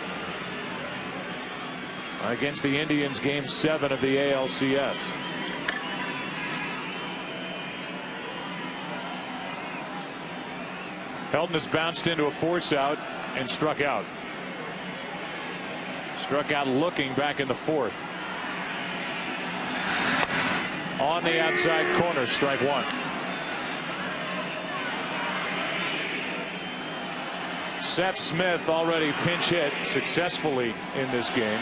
against the Indians, game 7 of the ALCS. Helton has bounced into a force out and struck out. Struck out looking back in the 4th. On the outside corner, strike 1. Seth Smith already pinch hit successfully in this game.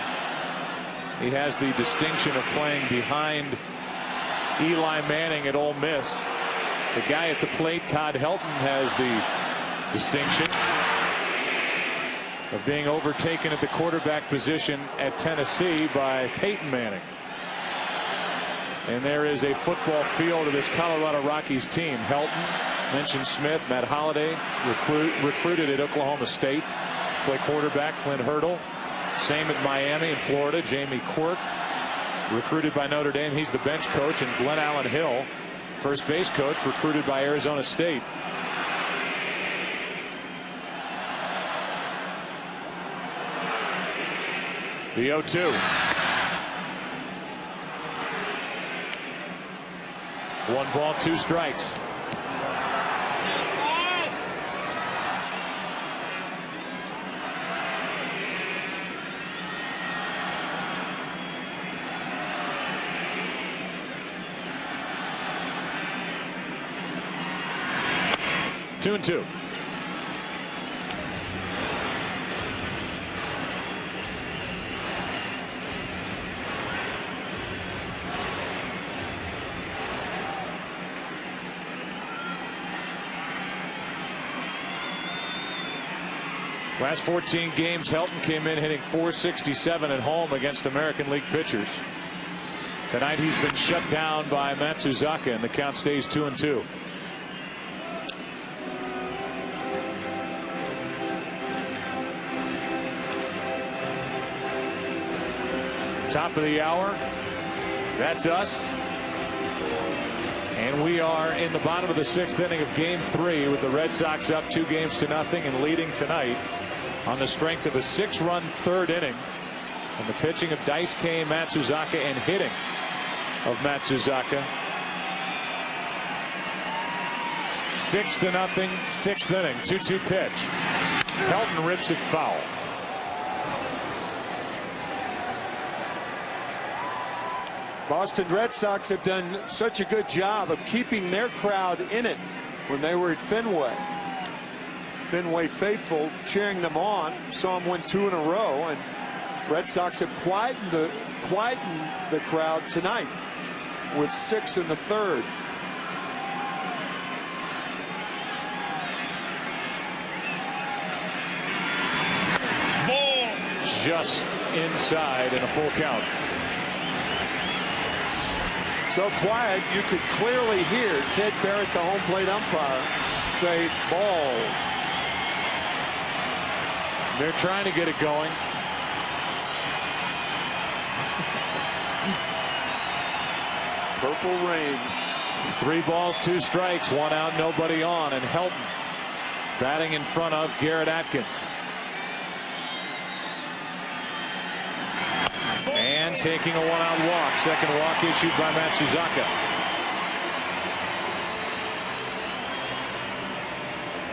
He has the distinction of playing behind Eli Manning at Ole Miss. The guy at the plate, Todd Helton, has the distinction of being overtaken at the quarterback position at Tennessee by Peyton Manning. And there is a football field of this Colorado Rockies team. Helton, mentioned Smith, Matt Holliday, recruited at Oklahoma State, play quarterback. Clint Hurdle, same at Miami and Florida. Jamie Quirk, recruited by Notre Dame, he's the bench coach. And Glenn Allen Hill, first base coach, recruited by Arizona State. The 0-2. 1 ball, 2 strikes. Two and 2. Last 14 games, Helton came in hitting .467 at home against American League pitchers. Tonight he's been shut down by Matsuzaka, and the count stays 2-2. Top of the hour. That's us. And we are in the bottom of the 6th inning of game 3 with the Red Sox up 2-0 and leading tonight on the strength of a 6-run 3rd inning and the pitching of Daisuke Matsuzaka and hitting of Matsuzaka. 6-0, 6th inning, 2-2 pitch. Helton rips it foul. Boston Red Sox have done such a good job of keeping their crowd in it when they were at Fenway. Fenway faithful cheering them on, saw them win 2 in a row, and Red Sox have quietened the crowd tonight with 6 in the 3rd. just inside and a full count. So quiet, you could clearly hear Ted Barrett, the home plate umpire, say ball. They're trying to get it going. Purple rain. 3 balls, 2 strikes, 1 out, nobody on, and Helton batting in front of Garrett Atkins. And taking a 1-out walk. Second walk issued by Matsuzaka.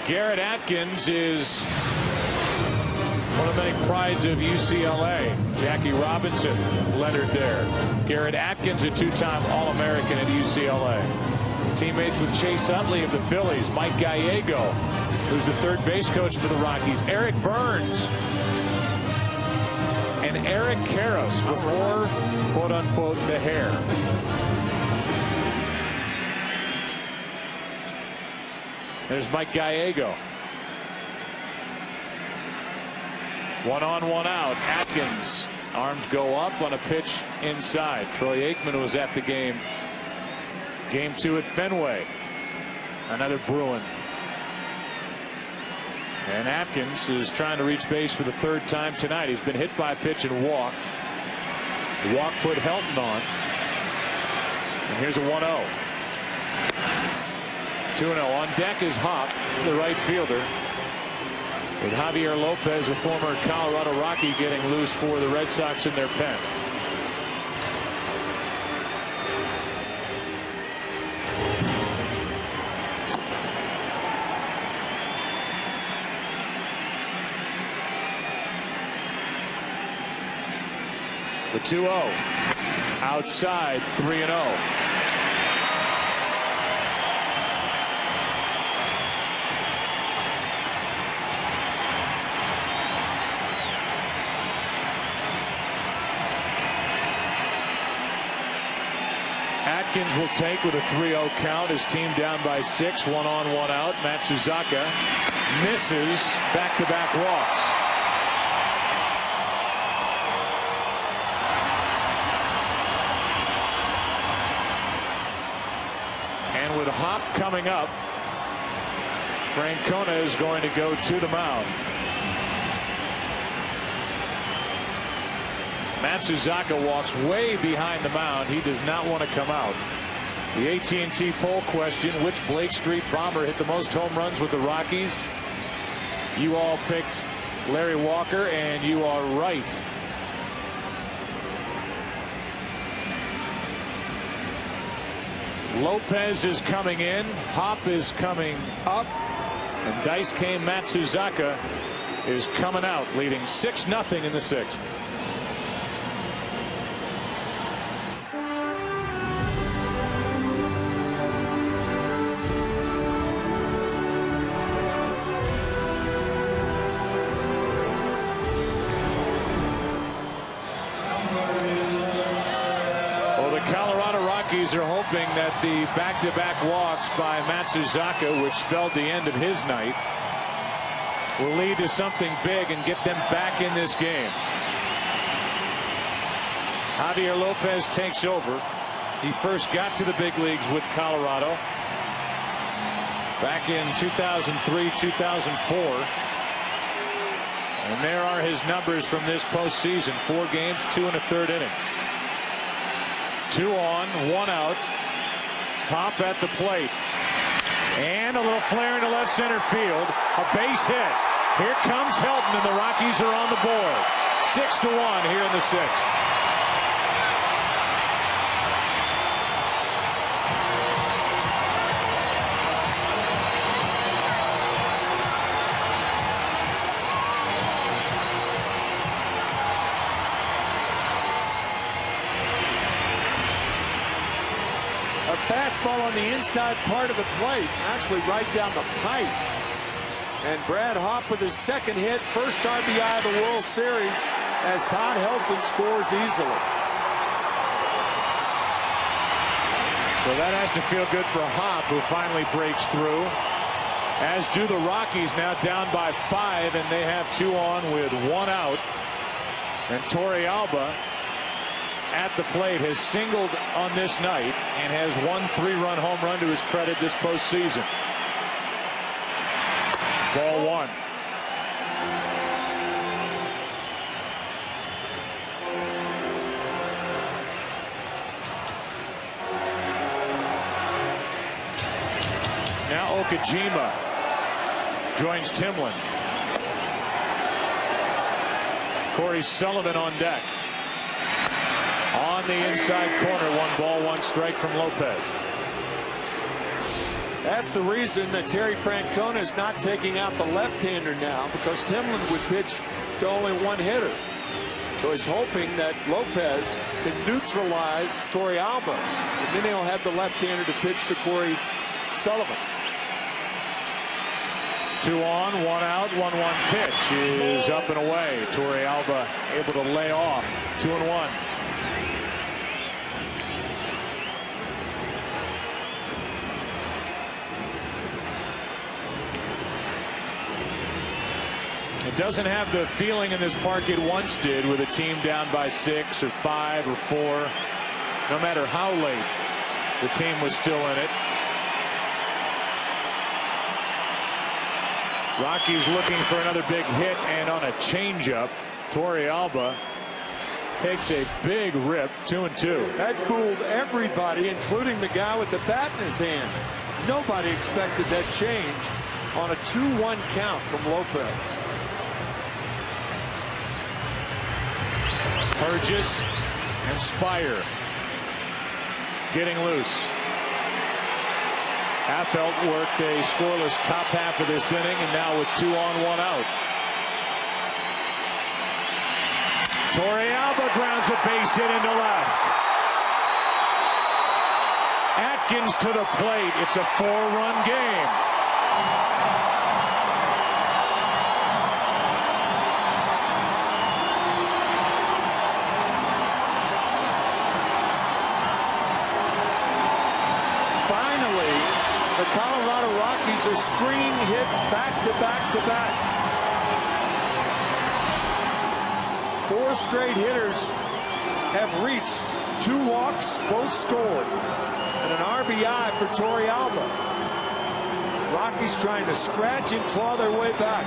Garrett Atkins is one of the many prides of UCLA. Jackie Robinson lettered there. Garrett Atkins, a 2-time All-American at UCLA. Teammates with Chase Utley of the Phillies, Mike Gallego, who's the third base coach for the Rockies, Eric Burns, and Eric Karros before, quote-unquote, the hair. There's Mike Gallego. 1 on, 1 out. Atkins, arms go up on a pitch inside. Troy Aikman was at the game. Game 2 at Fenway. Another Bruin. And Atkins is trying to reach base for the 3rd time tonight. He's been hit by a pitch and walked. The walk put Helton on. And here's a 1-0. 2-0. On deck is Hop, the right fielder, with Javier Lopez, a former Colorado Rocky, getting loose for the Red Sox in their pen. The 2-0. Outside, 3-0. Atkins will take with a 3-0 count. His team down by 6. 1 on, 1 out. Matsuzaka misses back-to-back walks. And with Hop coming up, Francona is going to go to the mound. Matsuzaka walks way behind the mound. He does not want to come out. The AT&T poll question: which Blake Street Bomber hit the most home runs with the Rockies? You all picked Larry Walker, and you are right. Lopez is coming in. Hop is coming up. And Dice Game Matsuzaka is coming out, leading 6-0 in the 6th. Are hoping that the back-to-back walks by Matsuzaka, which spelled the end of his night, will lead to something big and get them back in this game. Javier Lopez takes over. He first got to the big leagues with Colorado back in 2003, 2004. And there are his numbers from this postseason: 4 games, 2 1/3 innings. 2 on, 1 out. Hop at the plate. And a little flare into left center field. A base hit. Here comes Helton, and the Rockies are on the board. 6-1 here in the 6th. Fastball on the inside part of the plate, actually right down the pipe. And Brad Hop with his 2nd hit, first RBI of the World Series, as Todd Helton scores easily. So that has to feel good for Hop, who finally breaks through. As do the Rockies, now down by 5, and they have 2 on with 1 out. And Torrealba at the plate has singled on this night and has one 3-run home run to his credit this postseason. Ball 1. Now Okajima joins Timlin. Corey Sullivan on deck. On the inside corner, 1 ball, 1 strike from Lopez. That's the reason that Terry Francona is not taking out the left-hander now, because Timlin would pitch to only 1 hitter. So he's hoping that Lopez can neutralize Torrealba, and then he'll have the left-hander to pitch to Corey Sullivan. 2 on, 1 out, 1-1 pitch is up and away. Torrealba able to lay off. 2-1. It doesn't have the feeling in this park it once did with a team down by 6 or 5 or 4. No matter how late the team was still in it. Rockies looking for another big hit, and on a changeup, Torrealba takes a big rip. 2-2. That fooled everybody, including the guy with the bat in his hand. Nobody expected that change on a 2-1 count from Lopez. Burgess and Spire getting loose. Affeldt worked a scoreless top half of this inning, and now with 2 on, 1 out. Torrealba grounds a base hit into left. Atkins to the plate. It's a 4-run game. The Colorado Rockies are stringing hits back to back to back. 4 straight hitters have reached 2 walks, both scored, and an RBI for Torrealba. Rockies trying to scratch and claw their way back.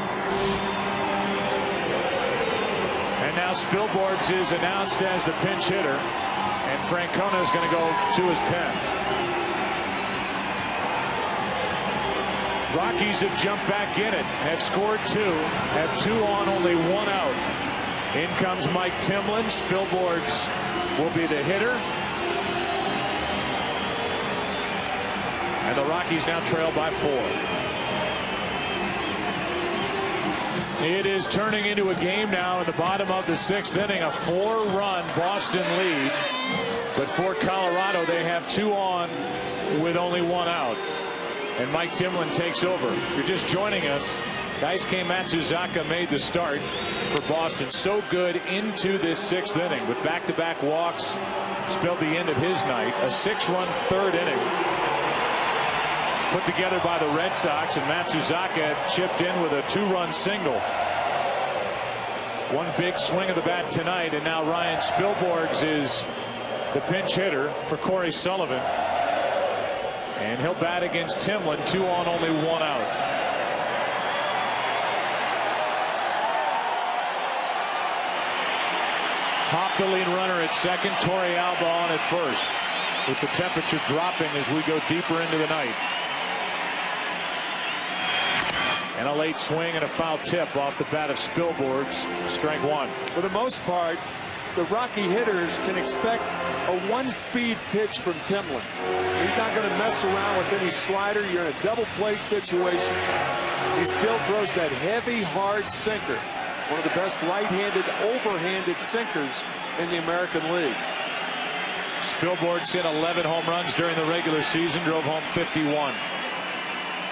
And now Spilborghs is announced as the pinch hitter, and Francona is going to go to his pen. Rockies have jumped back in it, have scored 2, have 2 on, only 1 out. In comes Mike Timlin. Spilborghs will be the hitter. And the Rockies now trail by 4. It is turning into a game now in the bottom of the 6th inning. A 4-run Boston lead. But for Colorado, they have 2 on with only 1 out. And Mike Timlin takes over. If you're just joining us, Daisuke Matsuzaka made the start for Boston. So good into this 6th inning with back-to-back walks. Spelled the end of his night. A 6-run 3rd inning. It's put together by the Red Sox, and Matsuzaka chipped in with a 2-run single. One big swing of the bat tonight, and now Ryan Spilborghs is the pinch hitter for Corey Sullivan. And he'll bat against Timlin. 2 on, only 1 out. Hop the lead runner at second. Torrealba on at first, with the temperature dropping as we go deeper into the night. And a late swing and a foul tip off the bat of Spilborghs. Strike 1. For the most part, the Rocky hitters can expect a 1-speed pitch from Timlin. He's not going to mess around with any slider. You're in a double play situation. He still throws that heavy, hard sinker. One of the best right-handed, overhanded sinkers in the American League. Spilborghs hit 11 home runs during the regular season, drove home 51.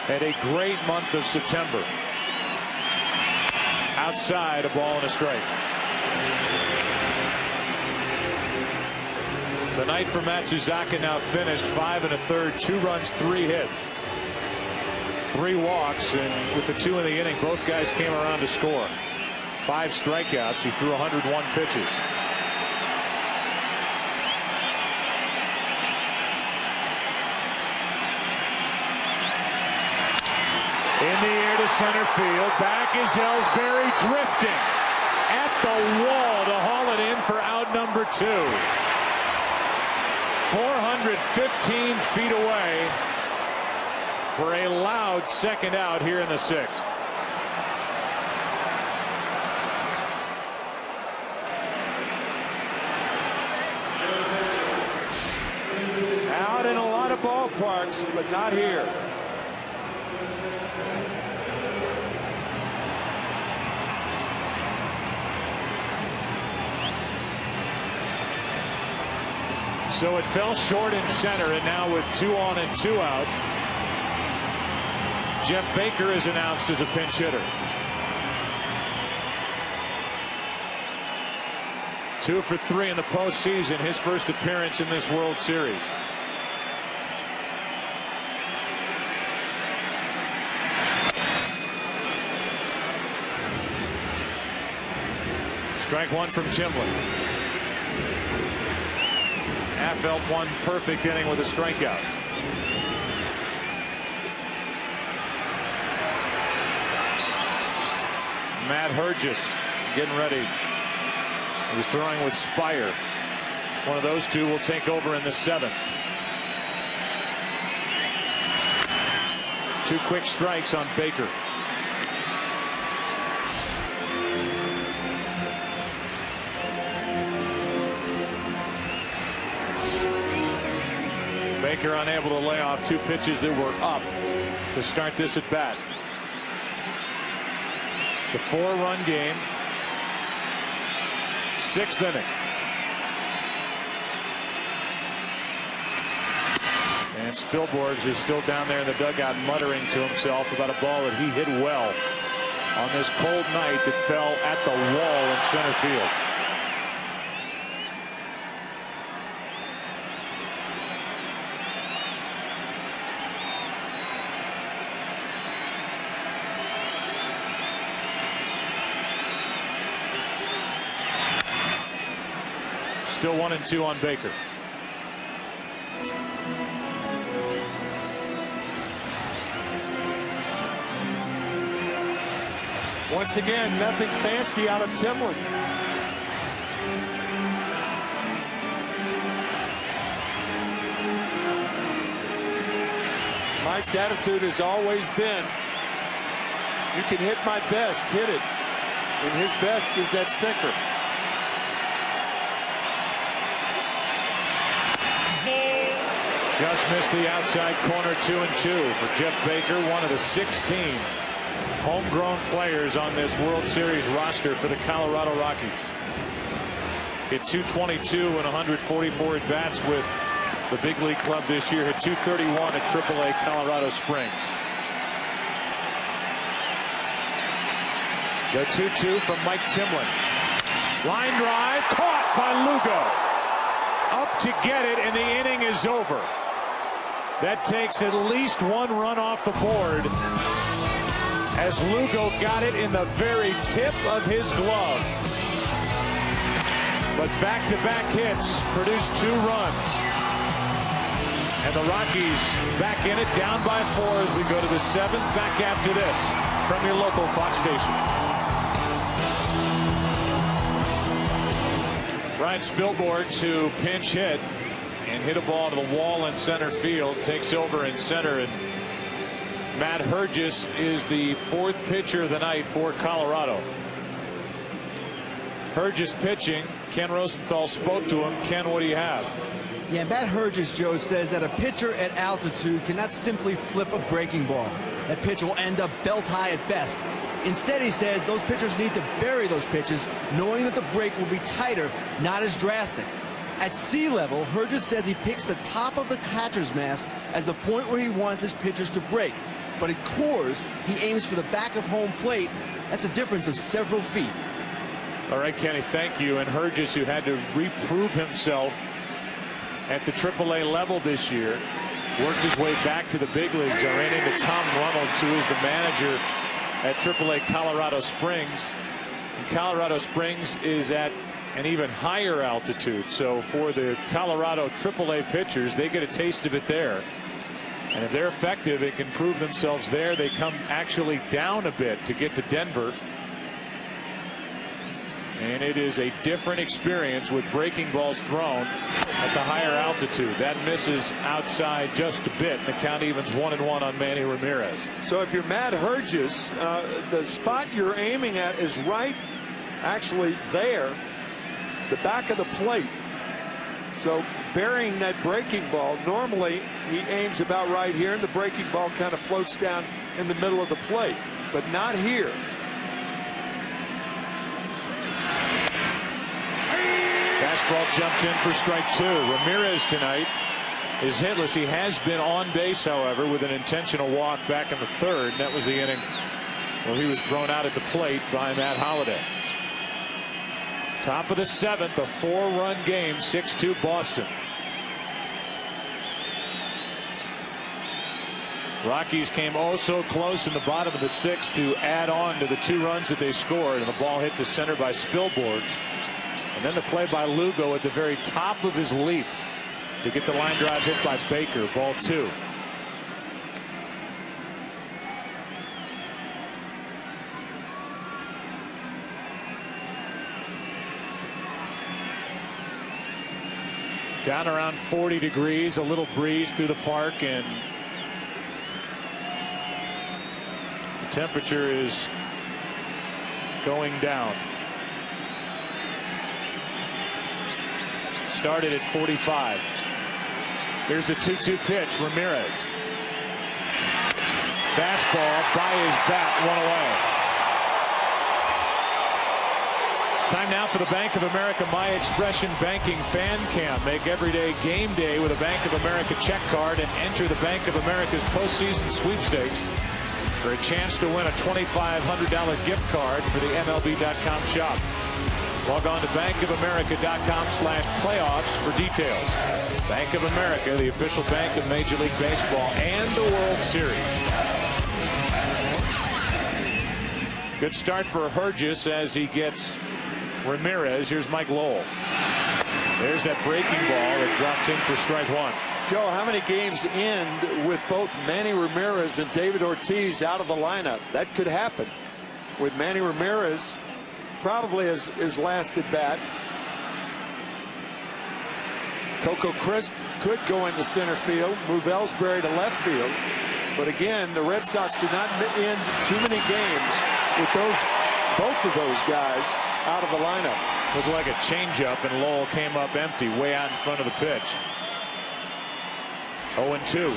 Had a great month of September. Outside, a ball and a strike. The night for Matsuzaka now finished 5 1/3, 2 runs, 3 hits, 3 walks, and with the 2 in the inning, both guys came around to score. 5 strikeouts. He threw 101 pitches. In the air to center field. Back is Ellsbury, drifting at the wall to haul it in for out number 2. 415 feet away for a loud second out here in the 6th. Out in a lot of ballparks, but not here. So it fell short in center, and now with 2 on and 2 out, Jeff Baker is announced as a pinch hitter. 2 for 3 in the postseason, his first appearance in this World Series. Strike 1 from Timlin. Affelt one perfect inning with a strikeout. Matt Hergis getting ready. He was throwing with Spire. One of those two will take over in the 7th. 2 quick strikes on Baker. Baker unable to lay off 2 pitches that were up to start this at bat. It's a 4-run game. 6th inning. And Spilborghs is still down there in the dugout muttering to himself about a ball that he hit well on this cold night that fell at the wall in center field. Still 1 and 2 on Baker. Once again, nothing fancy out of Timlin. Mike's attitude has always been, you can hit my best, hit it. And his best is that sinker. Just missed the outside corner. 2 and 2 for Jeff Baker, one of the 16 homegrown players on this World Series roster for the Colorado Rockies. Hit 222 and 144 at bats with the big league club this year. Hit 231 at AAA Colorado Springs. The 2-2 from Mike Timlin. Line drive caught by Lugo. Up to get it, and the inning is over. That takes at least 1 run off the board as Lugo got it in the very tip of his glove. But back-to-back hits produced 2 runs. And the Rockies back in it, down by 4 as we go to the 7th. Back after this from your local Fox station. Brian Spilborghs, who pinch hit and hit a ball to the wall in center field, takes over in center, and Matt Hergis is the 4th pitcher of the night for Colorado. Hergis pitching. Ken Rosenthal spoke to him. Ken, what do you have? Yeah, Matt Hergis, Joe, says that a pitcher at altitude cannot simply flip a breaking ball. That pitch will end up belt high at best. Instead, he says those pitchers need to bury those pitches, knowing that the break will be tighter, not as drastic. At sea level, Hergis says he picks the top of the catcher's mask as the point where he wants his pitchers to break. But at Coors, he aims for the back of home plate. That's a difference of several feet. All right, Kenny, thank you. And Hergis, who had to reprove himself at the AAA level this year, worked his way back to the big leagues. I ran into Tom Reynolds, who is the manager at AAA Colorado Springs. And Colorado Springs is at an even higher altitude. So for the Colorado AAA pitchers, they get a taste of it there. And if they're effective, it can prove themselves there. They come actually down a bit to get to Denver. And it is a different experience with breaking balls thrown at the higher altitude. That misses outside just a bit. And the count evens 1-1 on Manny Ramirez. So if you're Matt Herges, the spot you're aiming at is right actually there, the back of the plate. So burying that breaking ball, normally he aims about right here, and the breaking ball kind of floats down in the middle of the plate, but not here. Fastball jumps in for strike 2. Ramirez tonight is hitless. He has been on base, however, with an intentional walk back in the 3rd. That was the inning where he was thrown out at the plate by Matt Holliday. Top of the 7th, a 4-run game, 6-2 Boston. Rockies came oh so close in the bottom of the 6th to add on to the 2 runs that they scored, and the ball hit the center by Spilborghs. And then the play by Lugo at the very top of his leap to get the line drive hit by Baker. Ball 2. Down around 40 degrees, a little breeze through the park, and the temperature is going down. Started at 45. Here's a 2-2 pitch. Ramirez. Fastball by his bat, 1 away. Time now for the Bank of America My Expression Banking Fan Cam. Make every day game day with a Bank of America check card and enter the Bank of America's postseason sweepstakes for a chance to win a $2,500 gift card for the MLB.com shop. Log on to bankofamerica.com/playoffs for details. Bank of America, the official bank of Major League Baseball and the World Series. Good start for Herges as he gets Ramirez. Here's Mike Lowell. There's that breaking ball that drops in for strike 1. Joe, how many games end with both Manny Ramirez and David Ortiz out of the lineup? That could happen with Manny Ramirez probably his last at bat. Coco Crisp could go into center field, move Ellsbury to left field. But again, the Red Sox do not end too many games with both of those guys out of the lineup. Looked like a changeup, and Lowell came up empty, way out in front of the pitch. 0-2.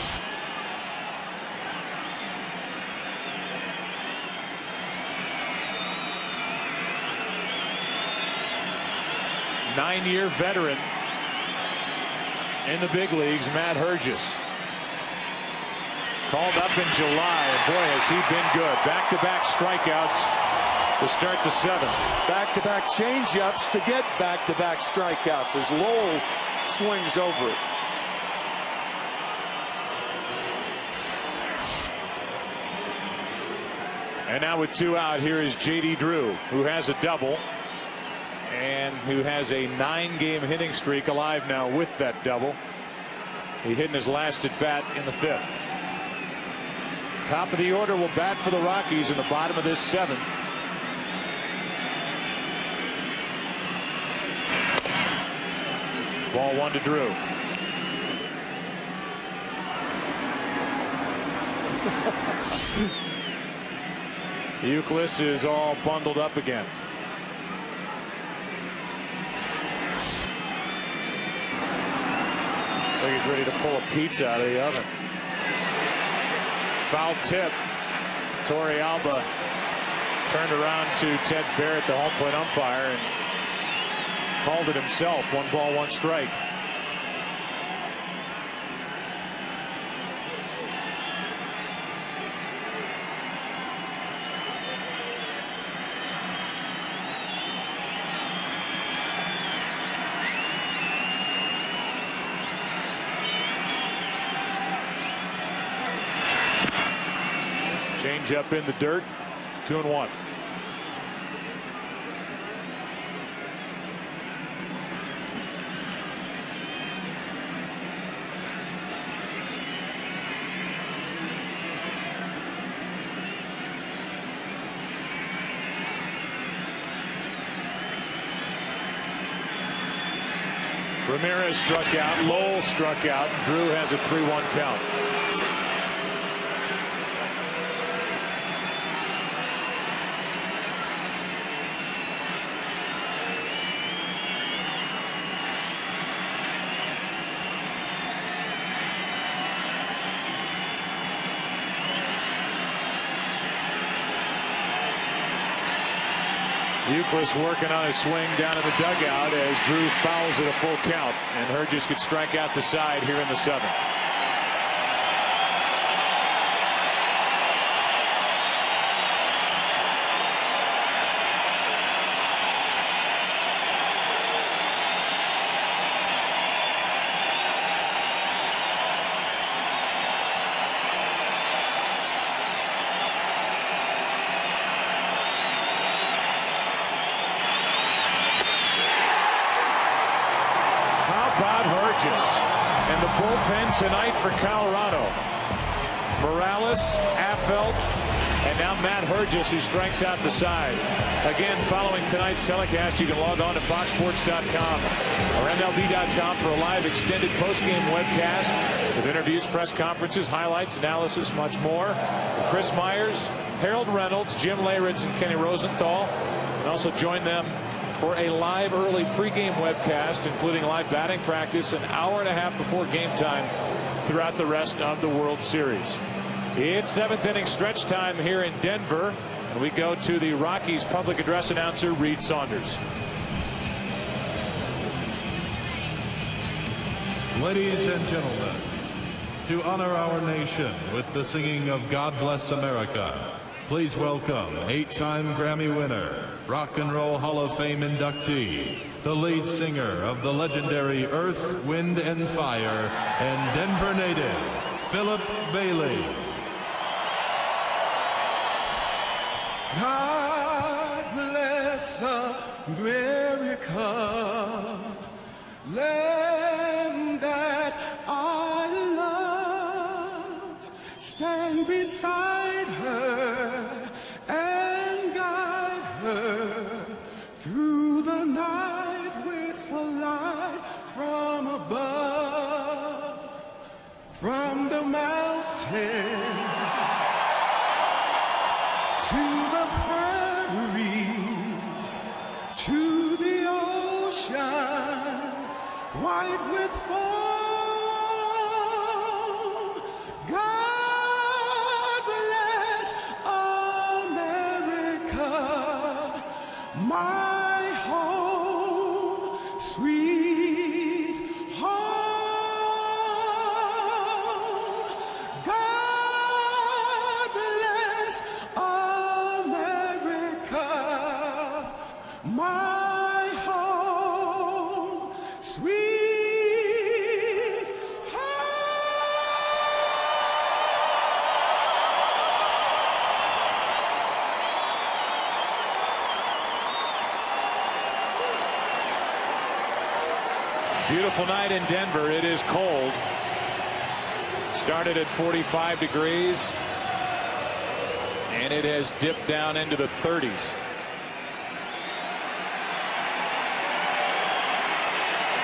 Nine-year veteran in the big leagues, Matt Herges. Called up in July, and boy, has he been good. Back-to-back strikeouts to start the 7th. Back-to-back changeups to get back-to-back strikeouts as Lowell swings over it. And now with 2 out, here is J.D. Drew, who has a double and who has a 9-game hitting streak alive now with that double. He hit in his last at bat in the 5th. Top of the order will bat for the Rockies in the bottom of this 7th. Ball 1 to Drew. Euclid is all bundled up again. I think he's ready to pull a pizza out of the oven. Foul tip. Torre Alba turned around to Ted Barrett, the home plate umpire, and called it himself. 1 ball, 1 strike. Change up in the dirt. 2-1. Ramirez struck out. Lowell struck out. Drew has a 3-1 count. Euclid working on his swing down in the dugout as Drew fouls it a full count, and Hergis could strike out the side here in the 7th. And the bullpen tonight for Colorado. Morales, Affeldt, and now Matt Hergis, who strikes out the side. Again, following tonight's telecast, you can log on to foxsports.com or MLB.com for a live extended postgame webcast with interviews, press conferences, highlights, analysis, much more. Chris Myers, Harold Reynolds, Jim Leyritz, and Kenny Rosenthal. And also join them for a live early pregame webcast, including live batting practice an hour and a half before game time throughout the rest of the World Series. It's 7th inning stretch time here in Denver, and we go to the Rockies public address announcer, Reed Saunders. Ladies and gentlemen, to honor our nation with the singing of God Bless America, please welcome 8-time Grammy winner, Rock and Roll Hall of Fame inductee, the lead singer of the legendary Earth, Wind and Fire, and Denver native, Philip Bailey. God bless America, land that I love. Stand beside her and guide her through the night with a light from above, from the mountain to the prairies, to the ocean, white with foam. God bless America, my home, sweet home. God bless America, my home, sweet Beautiful night in Denver. It is cold. Started at 45 degrees, and it has dipped down into the 30s.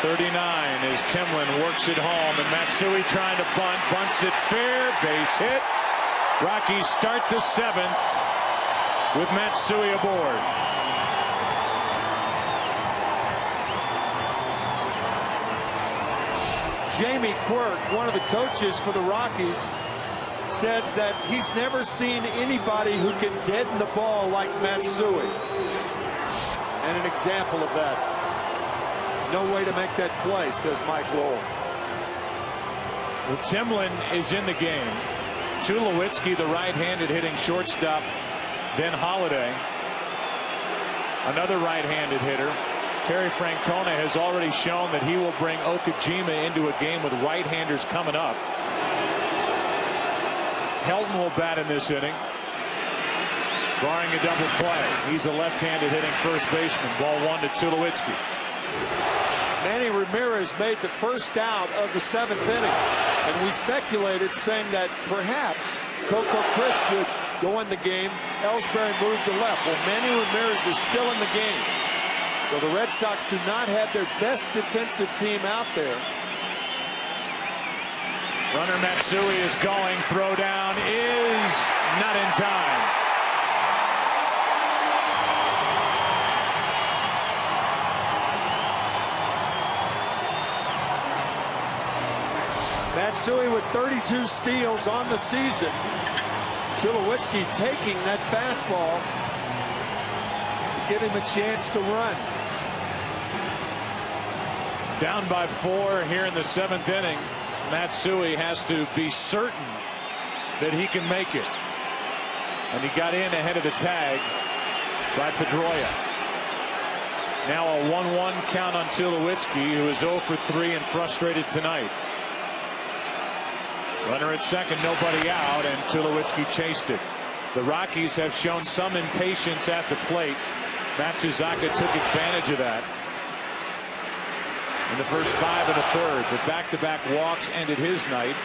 39 as Timlin works it home, and Matsui trying to bunt, bunts it fair, base hit. Rockies start the 7th with Matsui aboard. Jamie Quirk, one of the coaches for the Rockies, says that he's never seen anybody who can deaden the ball like Matsui. And an example of that. No way to make that play, says Mike Lowell. Well, Timlin is in the game. Tulowitzki, the right-handed hitting shortstop. Ben Holiday, another right-handed hitter. Terry Francona has already shown that he will bring Okajima into a game with right-handers coming up. Helton will bat in this inning, barring a double play. He's a left-handed hitting first baseman. Ball 1 to Tulowitzki. Manny Ramirez made the first out of the 7th inning, and we speculated saying that perhaps Coco Crisp would go in the game. Ellsbury moved to left. Well, Manny Ramirez is still in the game. So the Red Sox do not have their best defensive team out there. Runner Matsui is going. Throw down is not in time. Matsui with 32 steals on the season. Tulowitzki taking that fastball to give him a chance to run. Down by 4 here in the 7th inning. Matsui has to be certain that he can make it. And he got in ahead of the tag by Pedroia. Now a 1-1 count on Tulowitzki, who is 0 for 3 and frustrated tonight. Runner at second, nobody out, and Tulowitzki chased it. The Rockies have shown some impatience at the plate. Matsuzaka took advantage of that in the first 5 1/3. The back-to-back walks ended his night.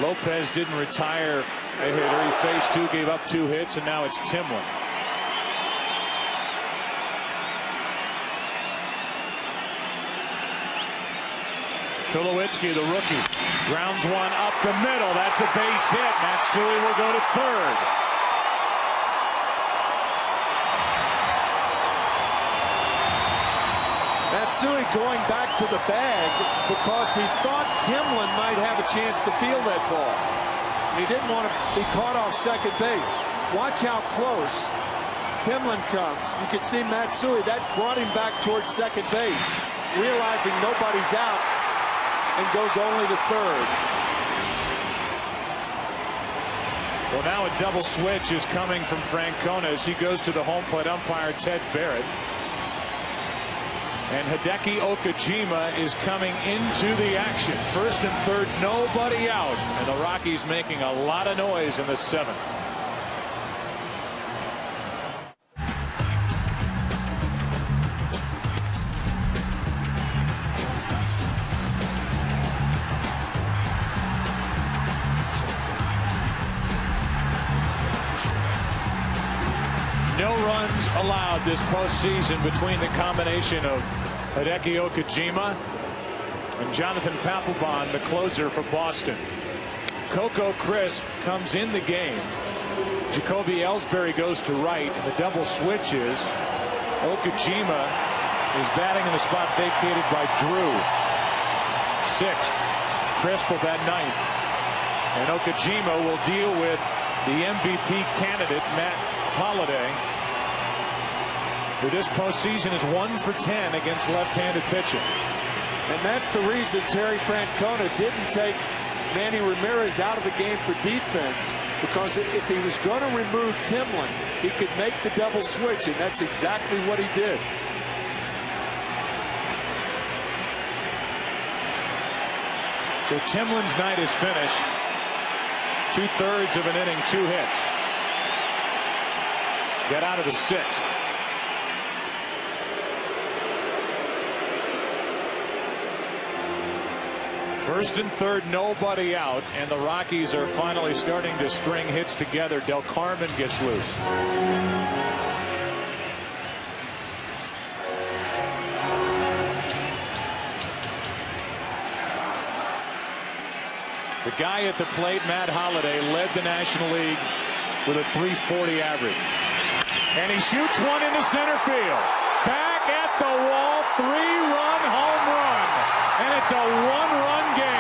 Lopez didn't retire a hitter. He faced 2, gave up 2 hits, and now it's Timlin. Tulowitzki, the rookie, grounds one up the middle. That's a base hit. Matsui will go to third. Matsui going back to the bag because he thought Timlin might have a chance to field that ball. And he didn't want to be caught off second base. Watch how close Timlin comes. You can see Matsui, that brought him back towards second base, realizing nobody's out, and goes only to third. Well, now a double switch is coming from Francona as he goes to the home plate umpire Ted Barrett. And Hideki Okajima is coming into the action. First and third, nobody out. And the Rockies making a lot of noise in the 7th. No runs allowed this postseason between the combination of Hideki Okajima and Jonathan Papelbon, the closer for Boston. Coco Crisp comes in the game. Jacoby Ellsbury goes to right, and the double switch is Okajima is batting in the spot vacated by Drew. 6th. Crisp will bat 9th. And Okajima will deal with the MVP candidate, Matt Holliday, who this postseason is 1 for 10 against left-handed pitching. And that's the reason Terry Francona didn't take Manny Ramirez out of the game for defense, because if he was going to remove Timlin, he could make the double switch, and that's exactly what he did. So Timlin's night is finished. 2/3 of an inning, 2 hits. Get out of the 6th. First and third, nobody out, and the Rockies are finally starting to string hits together. Del Carmen gets loose. The guy at the plate, Matt Holliday, led the National League with a .340 average. And he shoots one into center field. Back at the wall, 3-run home run. And it's a 1-run game.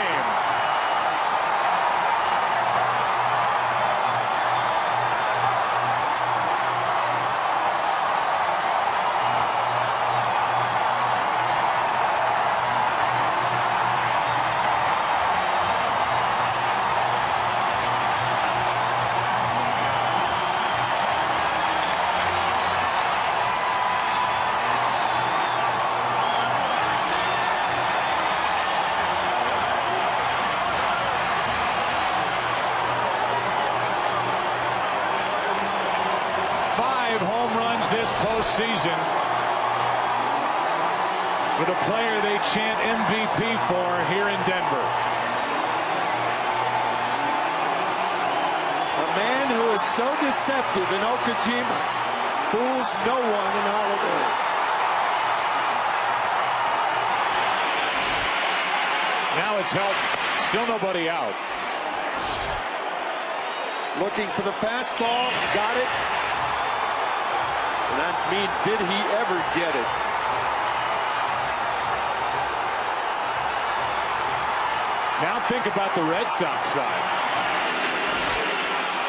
This postseason for the player they chant MVP for here in Denver. A man who is so deceptive in Okajima. fools no one in Holiday. Now it's Helton. Still nobody out. Looking for the fastball. Got it. And I mean, did he ever get it? Now think about the Red Sox side.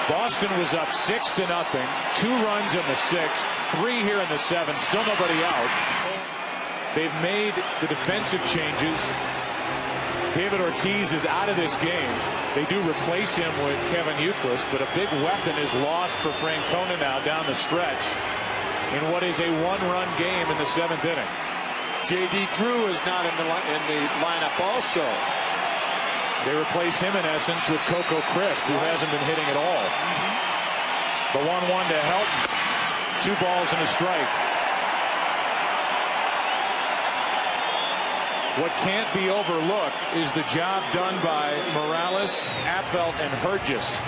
Boston was up 6-0. 2 runs in the 6th, 3 here in the 7th. Still nobody out. They've made the defensive changes. David Ortiz is out of this game. They do replace him with Kevin Youkilis, but a big weapon is lost for Francona now down the stretch in what is a 1-run game in the 7th inning. J.D. Drew is not in the lineup also. They replace him in essence with Coco Crisp, who hasn't been hitting at all. The 1-1 to Helton. 2 balls and a strike. What can't be overlooked is the job done by Morales, Affeldt, and Hergis.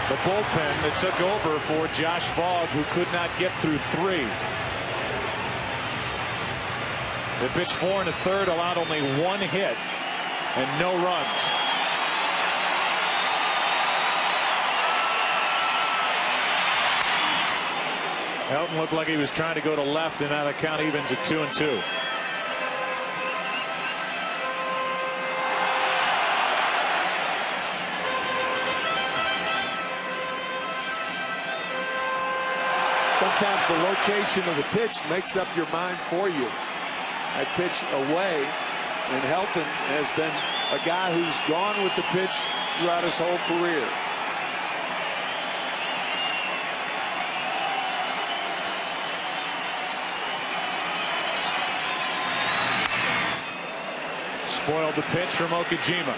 The bullpen that took over for Josh Fogg, who could not get through 3. They pitched 4 1/3, allowed only 1 hit and no runs. Helton looked like he was trying to go to left, and now the count evens at 2-2. Sometimes the location of the pitch makes up your mind for you. That pitch away, and Helton has been a guy who's gone with the pitch throughout his whole career. Spoiled the pitch from Okajima.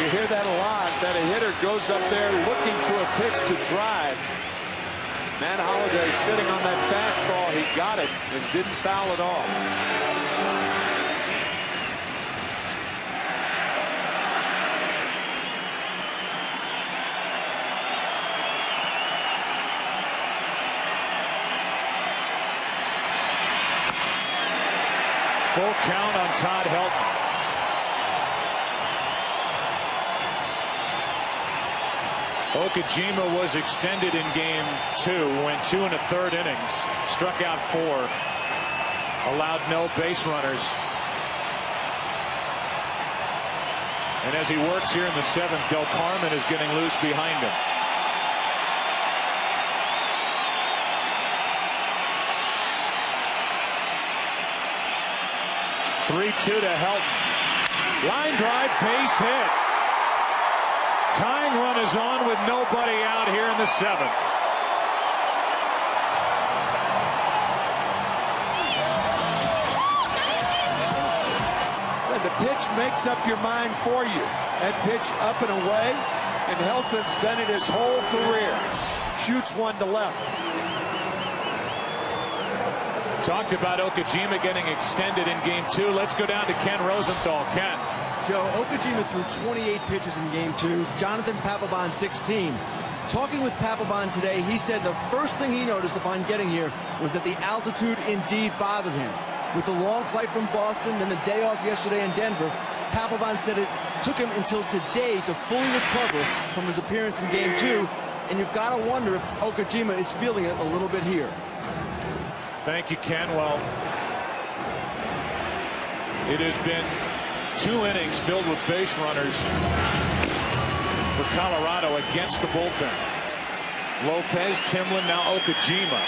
You hear that a lot, that a hitter goes up there looking for a pitch to drive. Matt Holliday sitting on that fastball. He got it and didn't foul it off. Full count on Todd Helton. Okajima was extended in game 2, went 2 1/3 innings, struck out 4, allowed no base runners. And as he works here in the 7th, Del Carmen is getting loose behind him. (3-2) to Helton. Line drive, base hit. Tying run is on with nobody out here in the 7th. And the pitch makes up your mind for you. That pitch up and away, and Helton's done it his whole career. Shoots one to left. Talked about Okajima getting extended in game 2. Let's go down to Ken Rosenthal. Ken. Joe, Okajima threw 28 pitches in game 2. Jonathan Papelbon 16. Talking with Papelbon today, he said the first thing he noticed upon getting here was that the altitude indeed bothered him. With the long flight from Boston, then the day off yesterday in Denver, Papelbon said it took him until today to fully recover from his appearance in game 2. And you've got to wonder if Okajima is feeling it a little bit here. Thank you, Ken. Well, it has been 2 innings filled with base runners for Colorado against the bullpen. Lopez, Timlin, now Okajima.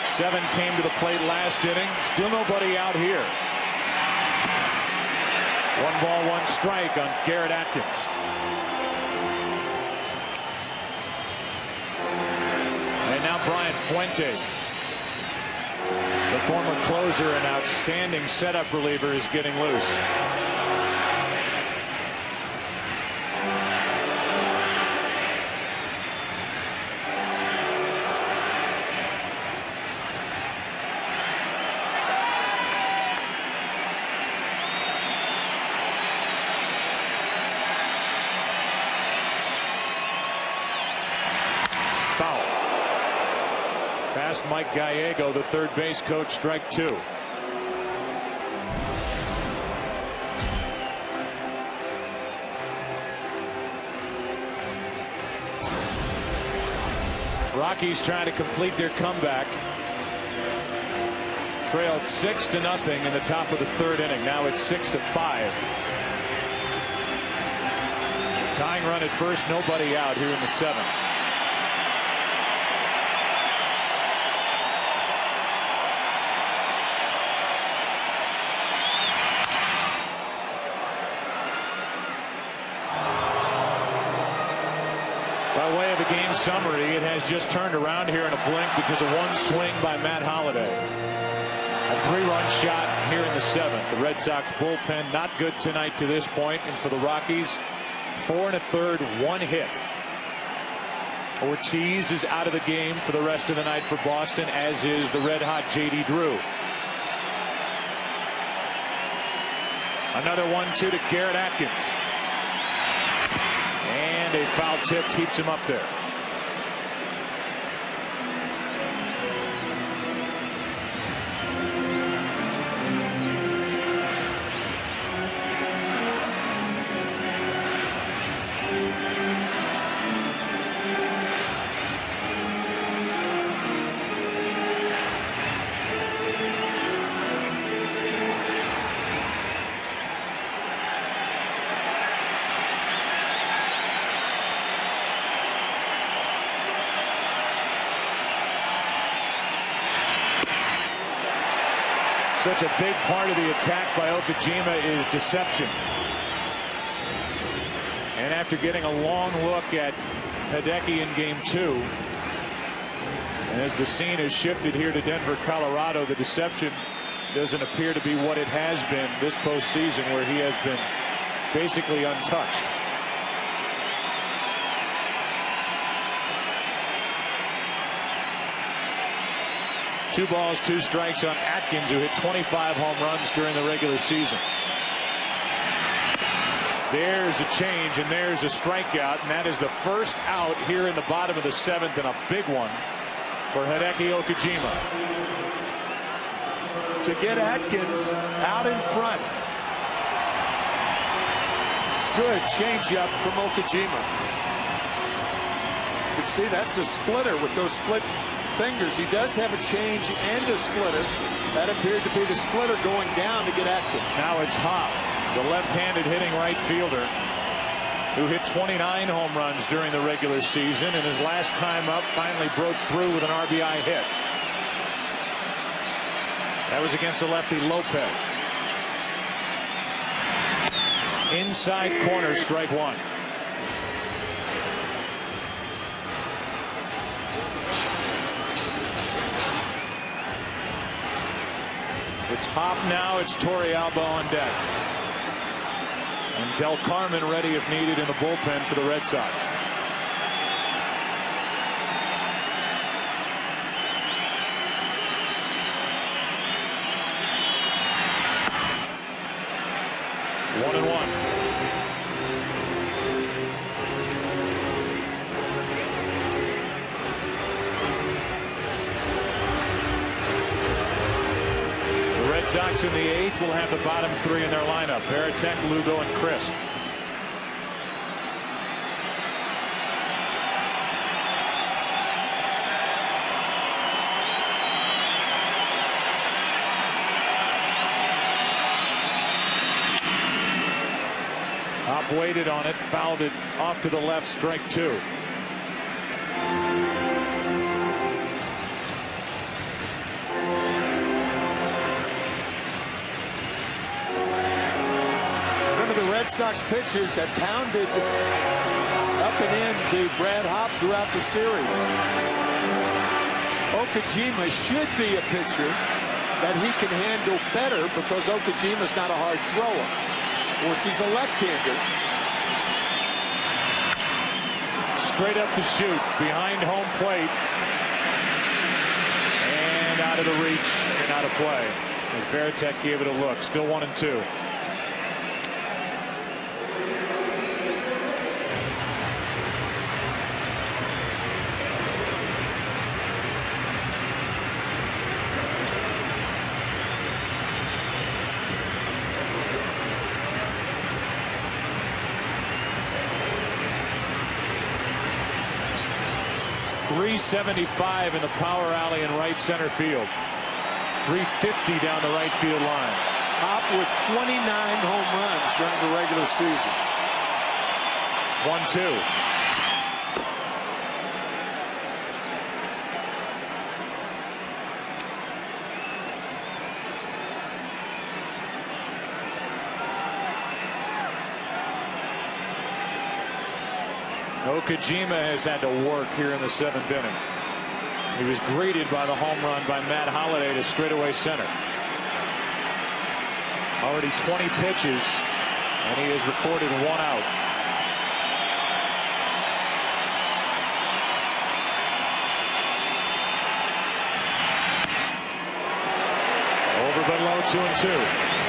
7 came to the plate last inning. Still nobody out here. 1 ball, 1 strike on Garrett Atkins. And now Brian Fuentes, the former closer and outstanding setup reliever, is getting loose. asked Mike Gallego, the third base coach, strike two. Rockies trying to complete their comeback. Trailed 6-0 in the top of the third inning. Now it's 6-5. Tying run at first, nobody out here in the seventh. By way of a game summary, it has just turned around here in a blink because of one swing by Matt Holliday. A 3-run shot here in the seventh. The Red Sox bullpen not good tonight to this point, and for the Rockies, 4 1/3, 1 hit. Ortiz is out of the game for the rest of the night for Boston, as is the red-hot J.D. Drew. Another 1-2 to Garrett Atkins. And a foul tip keeps him up there. Such a big part of the attack by Okajima is deception. And after getting a long look at Hideki in game 2, and as the scene has shifted here to Denver, Colorado, the deception doesn't appear to be what it has been this postseason, where he has been basically untouched. Two balls, 2 strikes on Atkins, who hit 25 home runs during the regular season. There's a change, and there's a strikeout, and that is the first out here in the bottom of the seventh, and a big one for Hideki Okajima. To get Atkins out in front. Good changeup from Okajima. You can see that's a splitter with those split fingers. He does have a change and a splitter. That appeared to be the splitter going down to get Atkins. Now it's Hop, the left-handed hitting right fielder, who hit 29 home runs during the regular season, and his last time up finally broke through with an RBI hit. That was against the lefty Lopez. Inside corner, strike one. It's Hop now. It's Torrealba on deck. And Del Carmen ready if needed in the bullpen for the Red Sox. One and one. Red Sox in the 8th will have the bottom 3 in their lineup: Veritek, Lugo, and Crisp. Hop waited on it, fouled it off to the left, strike 2. Red Sox pitchers have pounded up and in to Brad Hop throughout the series. Okajima should be a pitcher that he can handle better, because Okajima's not a hard thrower. Of course, he's a left-hander. Straight up to shoot, behind home plate, and out of the reach and out of play, as Veritek gave it a look. Still 1-2. 375 in the power alley in right center field. 350 down the right field line. Hop with 29 home runs during the regular season. 1-2. Okajima has had to work here in the 7th inning. He was greeted by the home run by Matt Holliday to straightaway center. Already 20 pitches, and he has recorded 1 out. Over but low, 2-2.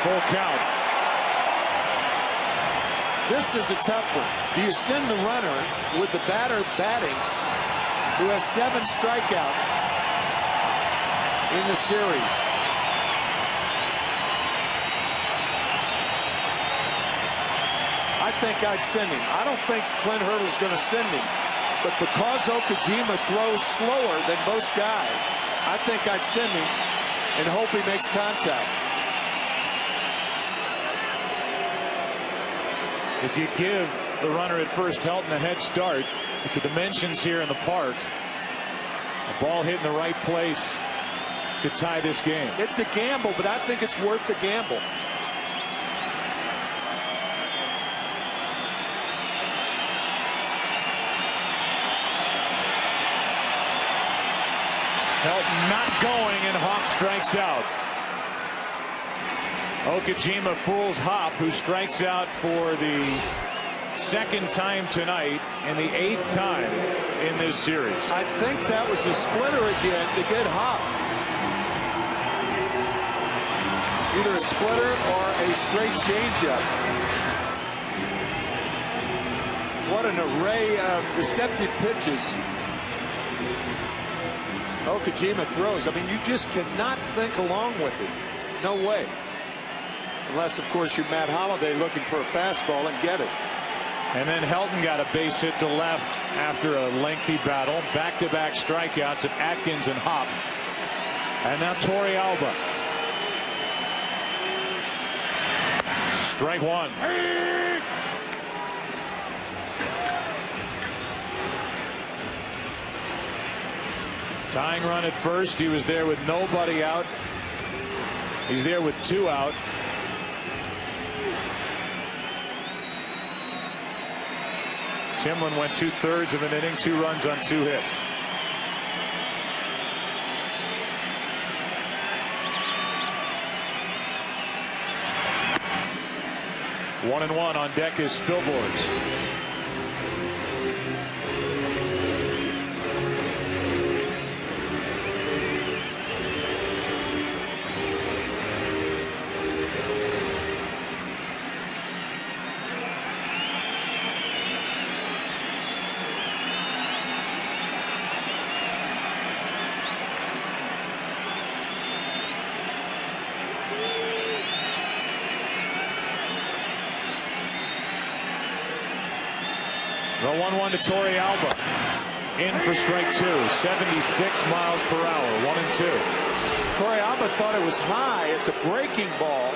Full count. This is a tough one. Do you send the runner with the batter batting, who has 7 strikeouts in the series? I think I'd send him. I don't think Clint Hurdle's going to send him. But because Okajima throws slower than most guys, I think I'd send him and hope he makes contact. If you give the runner at first Helton a head start with the dimensions here in the park, the ball hit in the right place could tie this game. It's a gamble, but I think it's worth the gamble. Helton not going, and Hop strikes out. Okajima fools Hop, who strikes out for the 2nd time tonight and the 8th time in this series. I think that was a splitter again to get Hop. Either a splitter or a straight changeup. What an array of deceptive pitches Okajima throws. I mean, you just cannot think along with it. No way. Unless, of course, you're Matt Holliday looking for a fastball and get it. And then Helton got a base hit to left after a lengthy battle. Back-to-back strikeouts of Atkins and Hop. And now Torey Alba. Strike 1. Tying run at first. He was there with nobody out. He's there with 2 out. Timlin went 2/3 of an inning, 2 runs on 2 hits. One and one on deck is Spilborghs. The 1-1 to Torey Alba. In for strike 2. 76 miles per hour. 1-2. Torey Alba thought it was high. It's a breaking ball,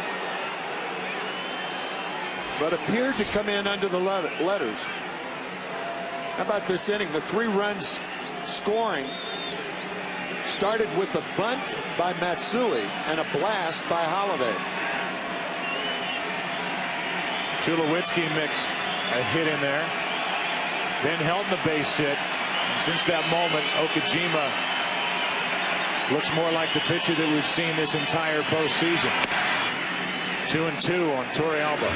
but appeared to come in under the letters. How about this inning? The 3 runs scoring started with a bunt by Matsui and a blast by Holliday. Tulowitzki mixed a hit in there. Then Helton the base hit. And since that moment, Okajima looks more like the pitcher that we've seen this entire postseason. 2-2 on Torey Alba.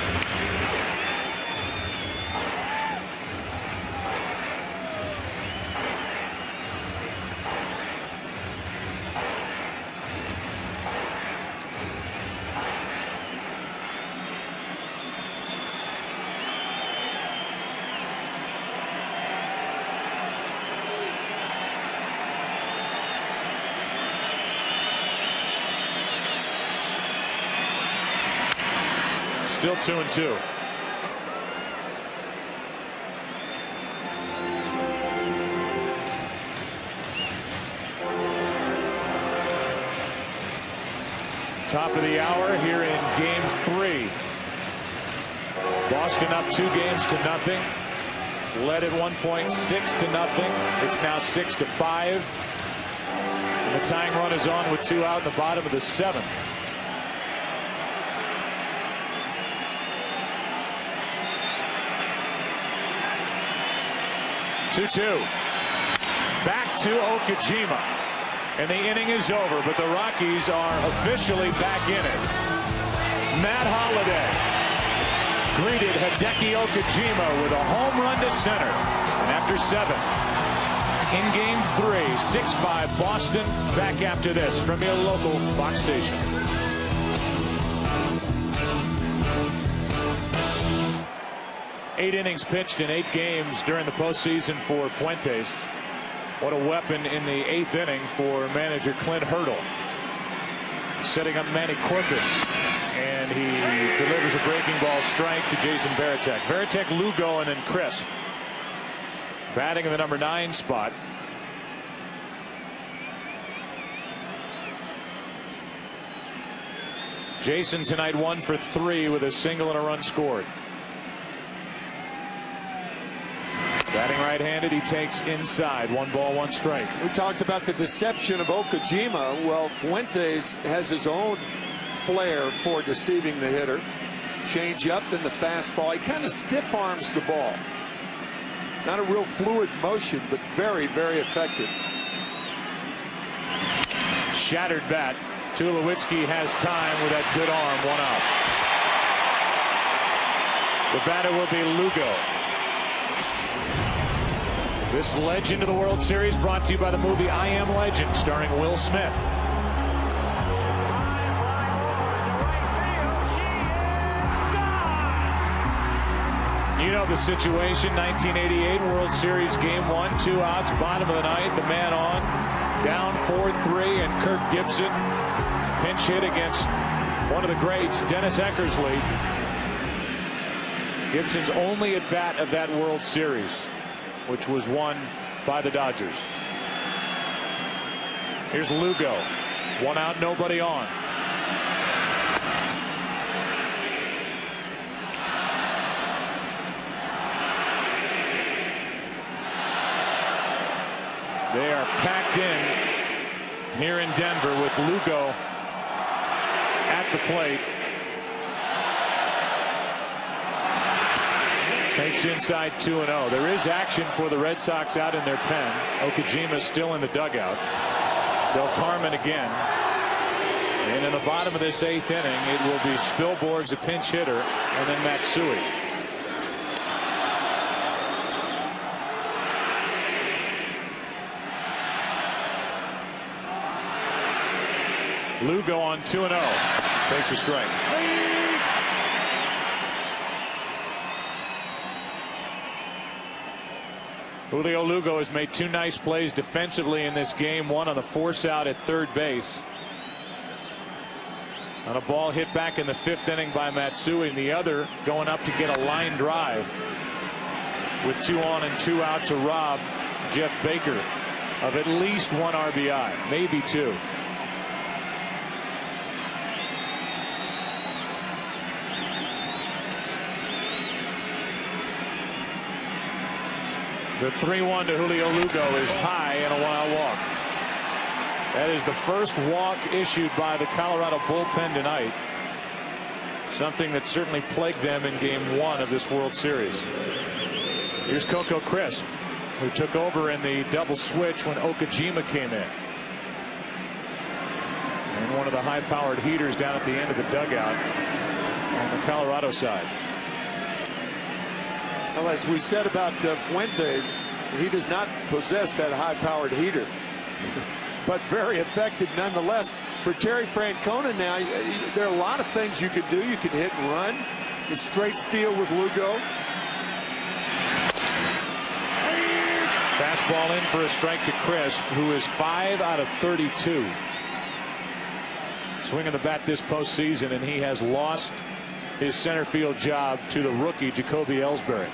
still 2-2. Top of the hour here in game 3. Boston up 2-0. Led at one point 6-0. It's now 6-5. And the tying run is on with 2 out in the bottom of the 7th. Back to Okajima. And the inning is over, but the Rockies are officially back in it. Matt Holliday greeted Hideki Okajima with a home run to center. And after 7, in game 3, 6-5 Boston. Back after this from your local Fox station. Eight innings pitched in 8 games during the postseason for Fuentes. What a weapon in the 8th inning for manager Clint Hurdle. Setting up Manny Corpus, and he delivers a breaking ball strike to Jason Varitek. Varitek, Lugo, and then Crisp. Batting in the number 9 spot. Jason tonight 1 for 3 with a single and a run scored. Batting right-handed, he takes inside. 1 ball, 1 strike. We talked about the deception of Okajima. Well, Fuentes has his own flair for deceiving the hitter. Change up, then the fastball. He kind of stiff arms the ball. Not a real fluid motion, but very, very effective. Shattered bat. Tulowitzki has time with that good arm. 1 out. The batter will be Lugo. This legend of the World Series brought to you by the movie I Am Legend, starring Will Smith. You know the situation. 1988 World Series Game 1, 2 outs, bottom of the 9th. The man on, down 4-3, and Kirk Gibson pinch hit against one of the greats, Dennis Eckersley. Gibson's only at bat of that World Series, which was won by the Dodgers. Here's Lugo. 1 out, nobody on. They are packed in here in Denver with Lugo at the plate. Takes inside 2-0. There is action for the Red Sox out in their pen. Okajima still in the dugout. Del Carmen again. And in the bottom of this 8th inning, it will be Spilborgh's a pinch hitter, and then Matsui. Lugo on 2-0. Takes a strike. Julio Lugo has made 2 nice plays defensively in this game. 1 on the force out at third base. On a ball hit back in the 5th inning by Matsui, and the other going up to get a line drive with 2 on and 2 out to rob Jeff Baker of at least 1 RBI, maybe 2. The 3-1 to Julio Lugo is high and a wild walk. That is the first walk issued by the Colorado bullpen tonight. Something that certainly plagued them in game 1 of this World Series. Here's Coco Crisp, who took over in the double switch when Okajima came in. And one of the high-powered heaters down at the end of the dugout on the Colorado side. Well, as we said about Fuentes, he does not possess that high-powered heater, but very effective nonetheless. For Terry Francona now, there are a lot of things you can do. You can hit and run. It's straight steal with Lugo. Fastball in for a strike to Crisp, who is 5 out of 32. Swinging the bat this postseason, and he has lost his center field job to the rookie Jacoby Ellsbury.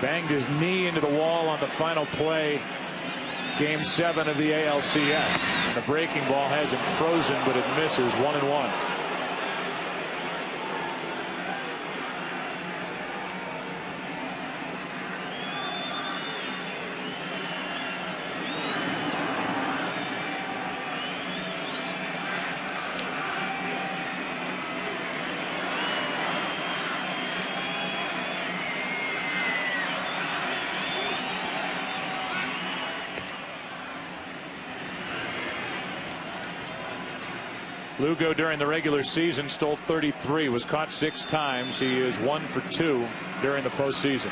Banged his knee into the wall on the final play, Game 7 of the ALCS. And the breaking ball hasn't frozen, but it misses. 1-1. Lugo during the regular season stole 33, was caught 6 times. He is 1 for 2 during the postseason.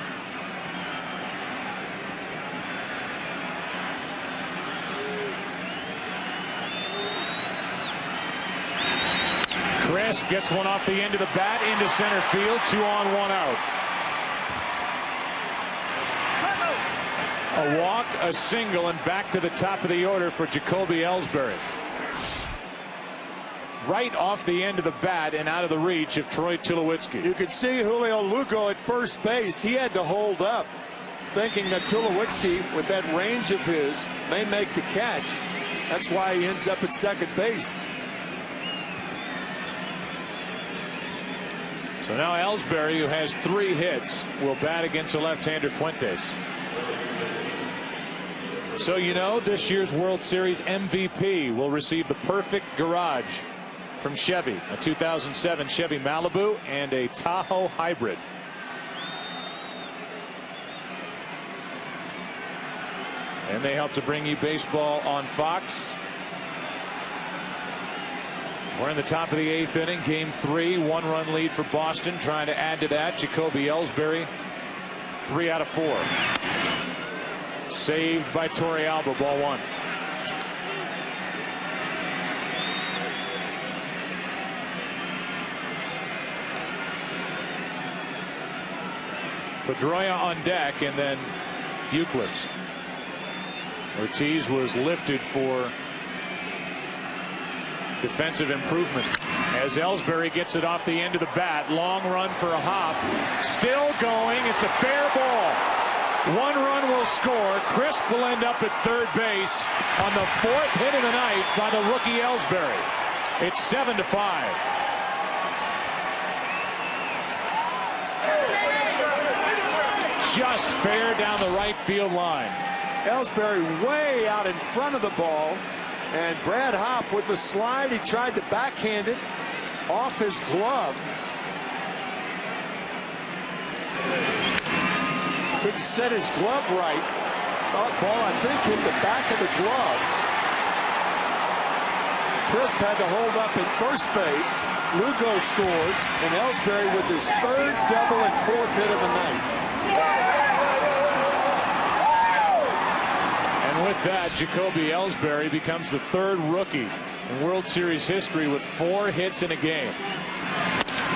Crisp gets one off the end of the bat into center field. 2 on, 1 out. A walk, a single, and back to the top of the order for Jacoby Ellsbury. Right off the end of the bat and out of the reach of Troy Tulowitzki. You could see Julio Lugo at first base. He had to hold up, thinking that Tulowitzki, with that range of his, may make the catch. That's why he ends up at second base. So now Ellsbury, who has 3 hits, will bat against the left-hander Fuentes. So you know, this year's World Series MVP will receive the perfect garage from Chevy, a 2007 Chevy Malibu and a Tahoe hybrid. And they help to bring you baseball on Fox. We're in the top of the 8th inning, Game 3, 1-run lead for Boston. Trying to add to that, Jacoby Ellsbury, 3 out of 4. Saved by Torrealba, ball 1. Pedroia on deck, and then Euclid. Ortiz was lifted for defensive improvement as Ellsbury gets it off the end of the bat. Long run for a hop. Still going. It's a fair ball. 1 run will score. Crisp will end up at third base on the 4th hit of the night by the rookie Ellsbury. It's 7-5. Just fair down the right field line. Ellsbury way out in front of the ball, and Brad Hopp with the slide. He tried to backhand it off his glove. Couldn't set his glove right. Ball, I think, hit the back of the glove. Crisp had to hold up at first base. Lugo scores, and Ellsbury with his 3rd double and 4th hit of the night. And with that, Jacoby Ellsbury becomes the 3rd rookie in World Series history with 4 hits in a game.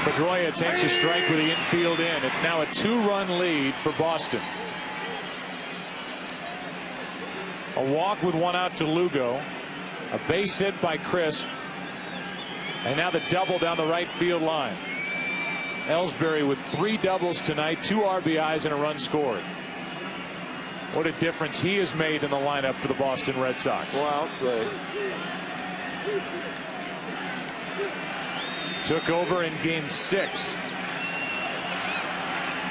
Pedroia takes a strike with the infield in. It's now a 2-run lead for Boston. A walk with 1 out to Lugo. A base hit by Crisp. And now the double down the right field line. Ellsbury with 3 doubles tonight, 2 RBIs, and a run scored. What a difference he has made in the lineup for the Boston Red Sox. Well, I'll say. Took over in Game 6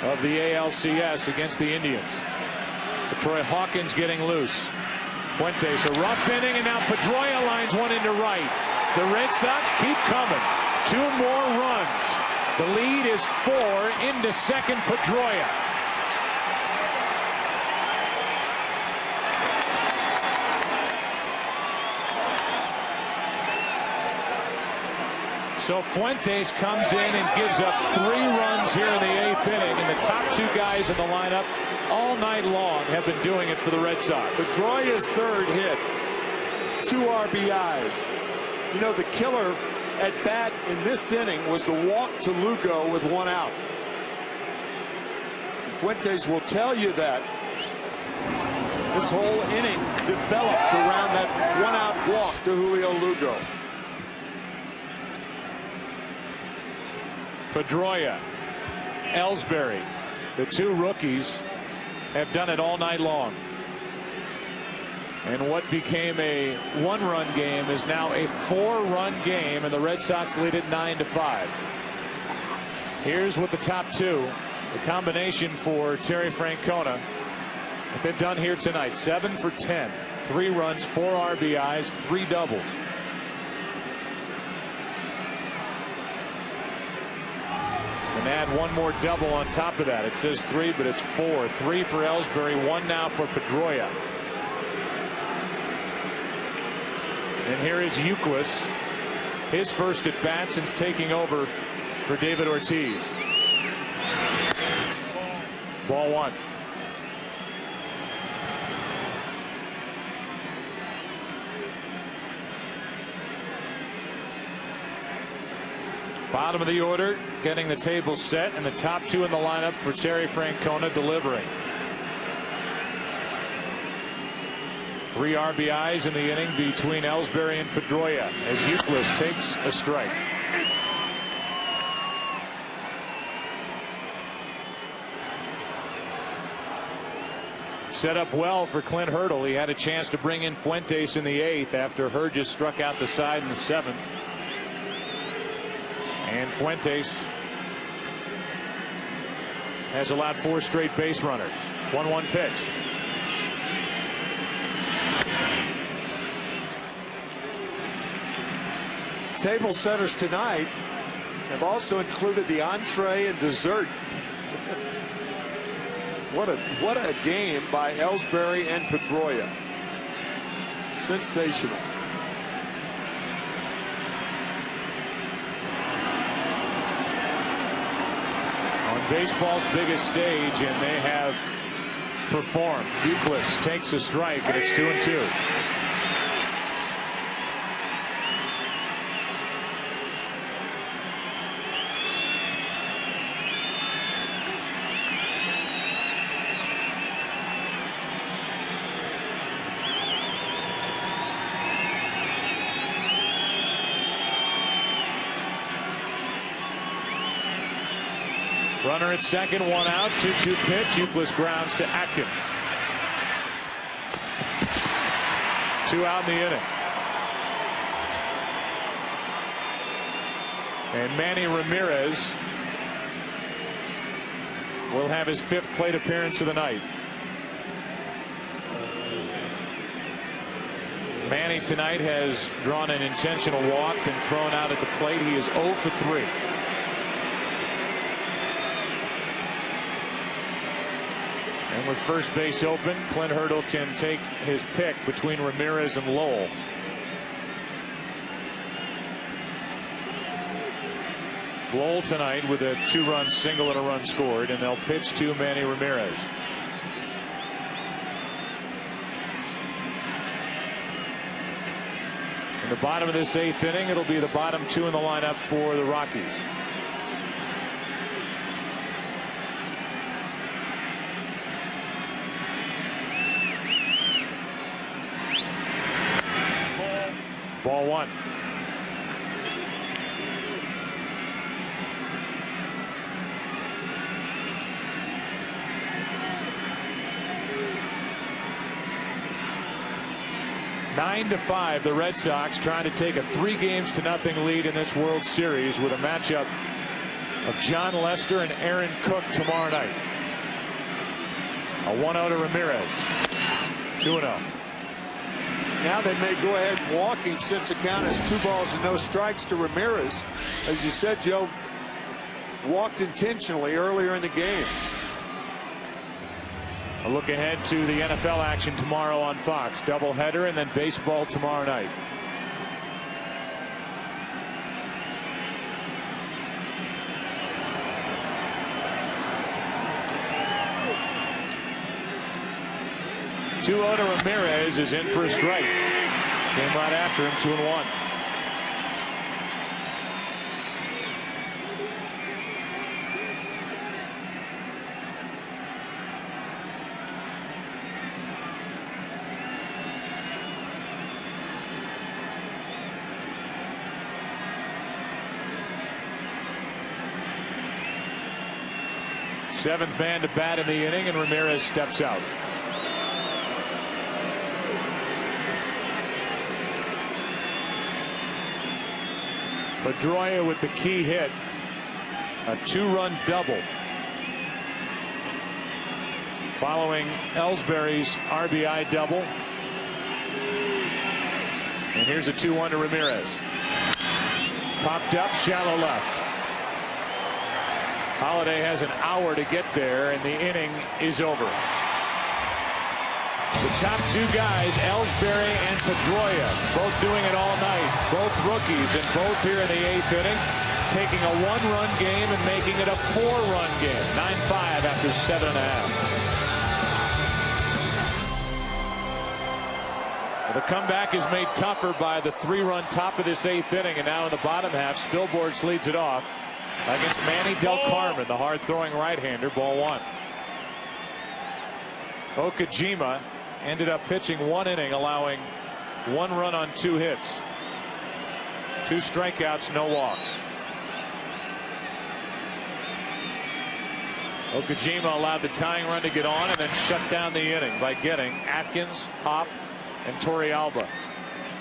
of the ALCS against the Indians. Troy Hawkins getting loose. Fuentes, a rough inning, and now Pedroia lines one into right. The Red Sox keep coming. 2 more runs. The lead is 4 into second. Pedroia. So Fuentes comes in and gives up 3 runs here in the 8th inning, and the top 2 guys in the lineup all night long have been doing it for the Red Sox. Pedroia's 3rd hit, 2 RBIs. You know, the killer at bat in this inning was the walk to Lugo with 1 out. Fuentes will tell you that this whole inning developed around that that one-out walk to Julio Lugo. Pedroia, Ellsbury, the two rookies have done it all night long. And what became a one-run game is now a four-run game, and the Red Sox lead it 9-5. Here's what the top two, the combination for Terry Francona, what they've done here tonight. 7 for 10, 3 runs, 4 RBIs, 3 doubles. And add one more double on top of that. It says 3, but it's 4. 3 for Ellsbury, 1 now for Pedroia. And here is Euclid, his first at bat since taking over for David Ortiz. Ball 1. Bottom of the order, getting the table set, and the top two in the lineup for Terry Francona delivering. 3 RBIs in the inning between Ellsbury and Pedroia as Euclid takes a strike. Set up well for Clint Hurdle. He had a chance to bring in Fuentes in the 8th after Hurd just struck out the side in the 7th. And Fuentes has allowed 4 straight base runners. 1-1 pitch. Table setters tonight have also included the entree and dessert. What a game by Ellsbury and Pedroia. Sensational. On baseball's biggest stage, and they have performed. Euclid takes a strike, and it's 2-2. Runner at second, 1 out, 2-2 pitch. Euclid grounds to Atkins. 2 out in the inning. And Manny Ramirez will have his 5th plate appearance of the night. Manny tonight has drawn an intentional walk, been thrown out at the plate. He is 0 for 3. And with first base open, Clint Hurdle can take his pick between Ramirez and Lowell. Lowell tonight with a 2-run single and a run scored, and they'll pitch to Manny Ramirez. In the bottom of this 8th inning, it'll be the bottom 2 in the lineup for the Rockies. Ball 1. Nine to 5, the Red Sox trying to take a 3-0 lead in this World Series with a matchup of John Lester and Aaron Cook tomorrow night. A 1-0 to Ramirez. 2-0. Now they may go ahead and walk him since the count is 2 balls and no strikes to Ramirez. As you said, Joe, walked intentionally earlier in the game. A look ahead to the NFL action tomorrow on Fox. Doubleheader and then baseball tomorrow night. Two to Ramirez is in for a strike. Came right after him, 2-1. Seventh man to bat in the inning, and Ramirez steps out. Pedroia with the key hit. A 2-run double. Following Ellsbury's RBI double. And here's a 2-1 to Ramirez. Popped up, shallow left. Holiday has an hour to get there, and the inning is over. The top two guys, Ellsbury and Pedroia, both doing it all night. Both rookies, and both here in the 8th inning, taking a 1-run game and making it a 4-run game. 9-5 after 7.5. The comeback is made tougher by the 3-run top of this 8th inning, and now in the bottom half, Spilborghs leads it off against Manny Del Carmen, the hard-throwing right-hander. Ball 1. Okajima ended up pitching 1 inning, allowing 1 run on 2 hits. 2 strikeouts, no walks. Okajima allowed the tying run to get on and then shut down the inning by getting Atkins, Hop, and Torrealba.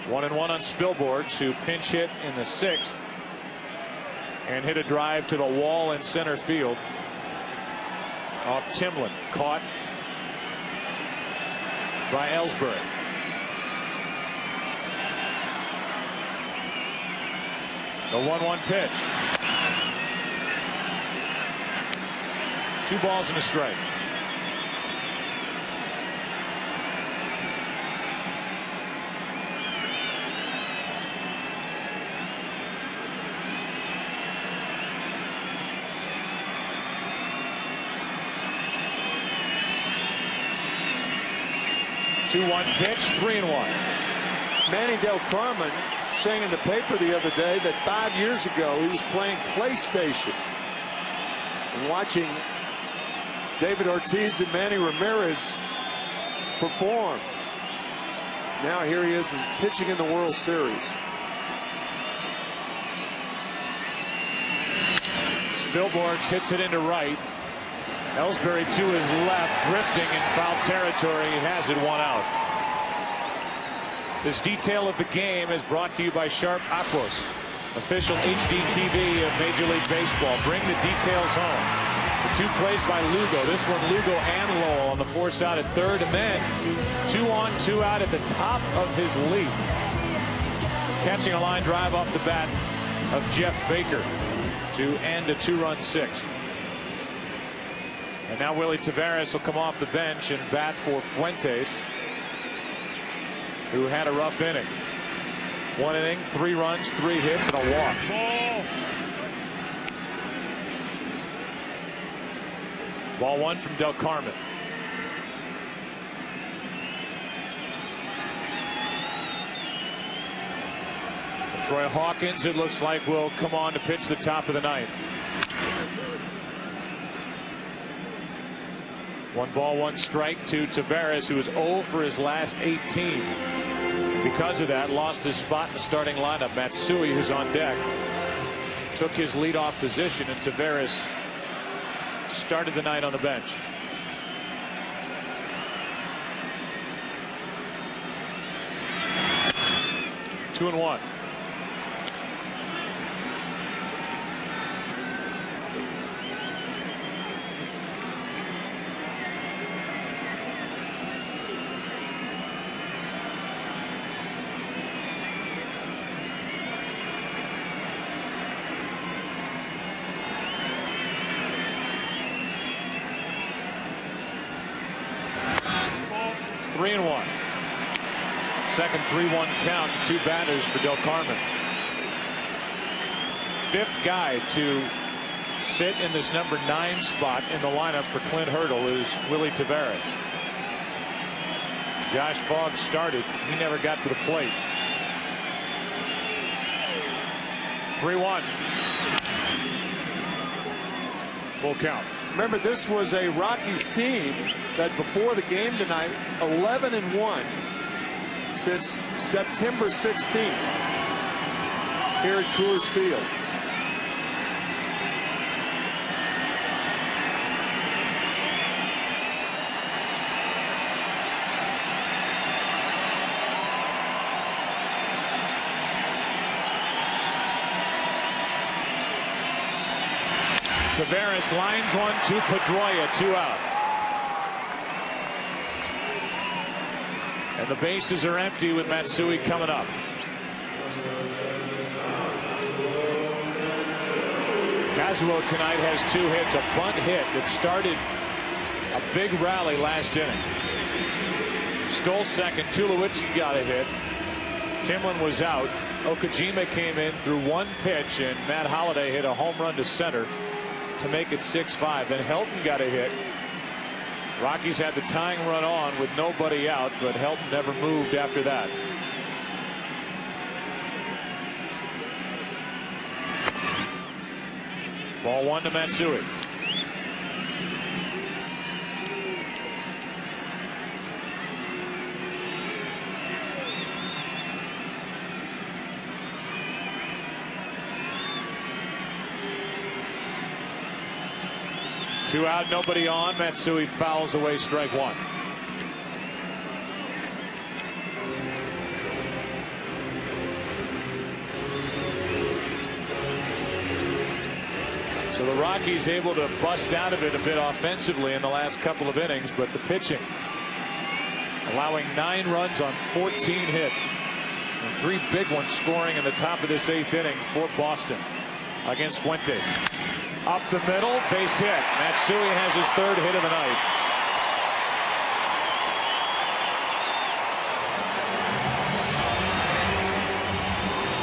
1-1 on Spilborghs, who pinch hit in the 6th and hit a drive to the wall in center field off Timlin, caught by Ellsbury. The 1-1 pitch. 2 balls and a strike. Two-one pitch, 3-1. Manny Del Carmen saying in the paper the other day that 5 years ago he was playing PlayStation and watching David Ortiz and Manny Ramirez perform. Now here he is pitching in the World Series. Spilborghs hits it into right. Ellsbury to his left, drifting in foul territory. He has it, 1 out. This detail of the game is brought to you by Sharp Aquos, official HD TV of Major League Baseball. Bring the details home. The 2 plays by Lugo. This one, Lugo and Lowell on the force out at third, and then 2 on, 2 out at the top of his lead. Catching a line drive off the bat of Jeff Baker to end a 2-run 6th. And now Willie Taveras will come off the bench and bat for Fuentes, who had a rough inning. 1 inning, 3 runs, 3 hits, and a walk. Ball 1 from Del Carmen. Troy Hawkins, it looks like, will come on to pitch the top of the 9th. 1 ball, 1 strike to Taveras, who is 0 for his last 18. Because of that, lost his spot in the starting lineup. Matsui, who's on deck, took his leadoff position, and Taveras started the night on the bench. Two and 1. Second 3-1 count, 2 batters for Del Carmen. 5th guy to sit in this number 9 spot in the lineup for Clint Hurdle is Willie Taveras. Josh Fogg started. He never got to the plate. 3-1. Full count. Remember, this was a Rockies team that before the game tonight, 11-1 since September 16th here at Coors Field. Tavares lines one to Pedroia, 2 out. And the bases are empty with Matsui coming up. Kazuo tonight has 2 hits, a bunt hit that started a big rally last inning. Stole second. Tulowitzki got a hit. Timlin was out. Okajima came in, threw 1 pitch, and Matt Holliday hit a home run to center to make it 6-5. Then Helton got a hit. Rockies had the tying run on with nobody out, but Helton never moved after that. Ball 1 to Matsui. Two out, nobody on. Matsui fouls away strike 1. So the Rockies able to bust out of it a bit offensively in the last couple of innings, but the pitching allowing 9 runs on 14 hits and 3 big ones scoring in the top of this 8th inning for Boston against Fuentes. Up the middle, base hit. Matsui has his 3rd hit of the night.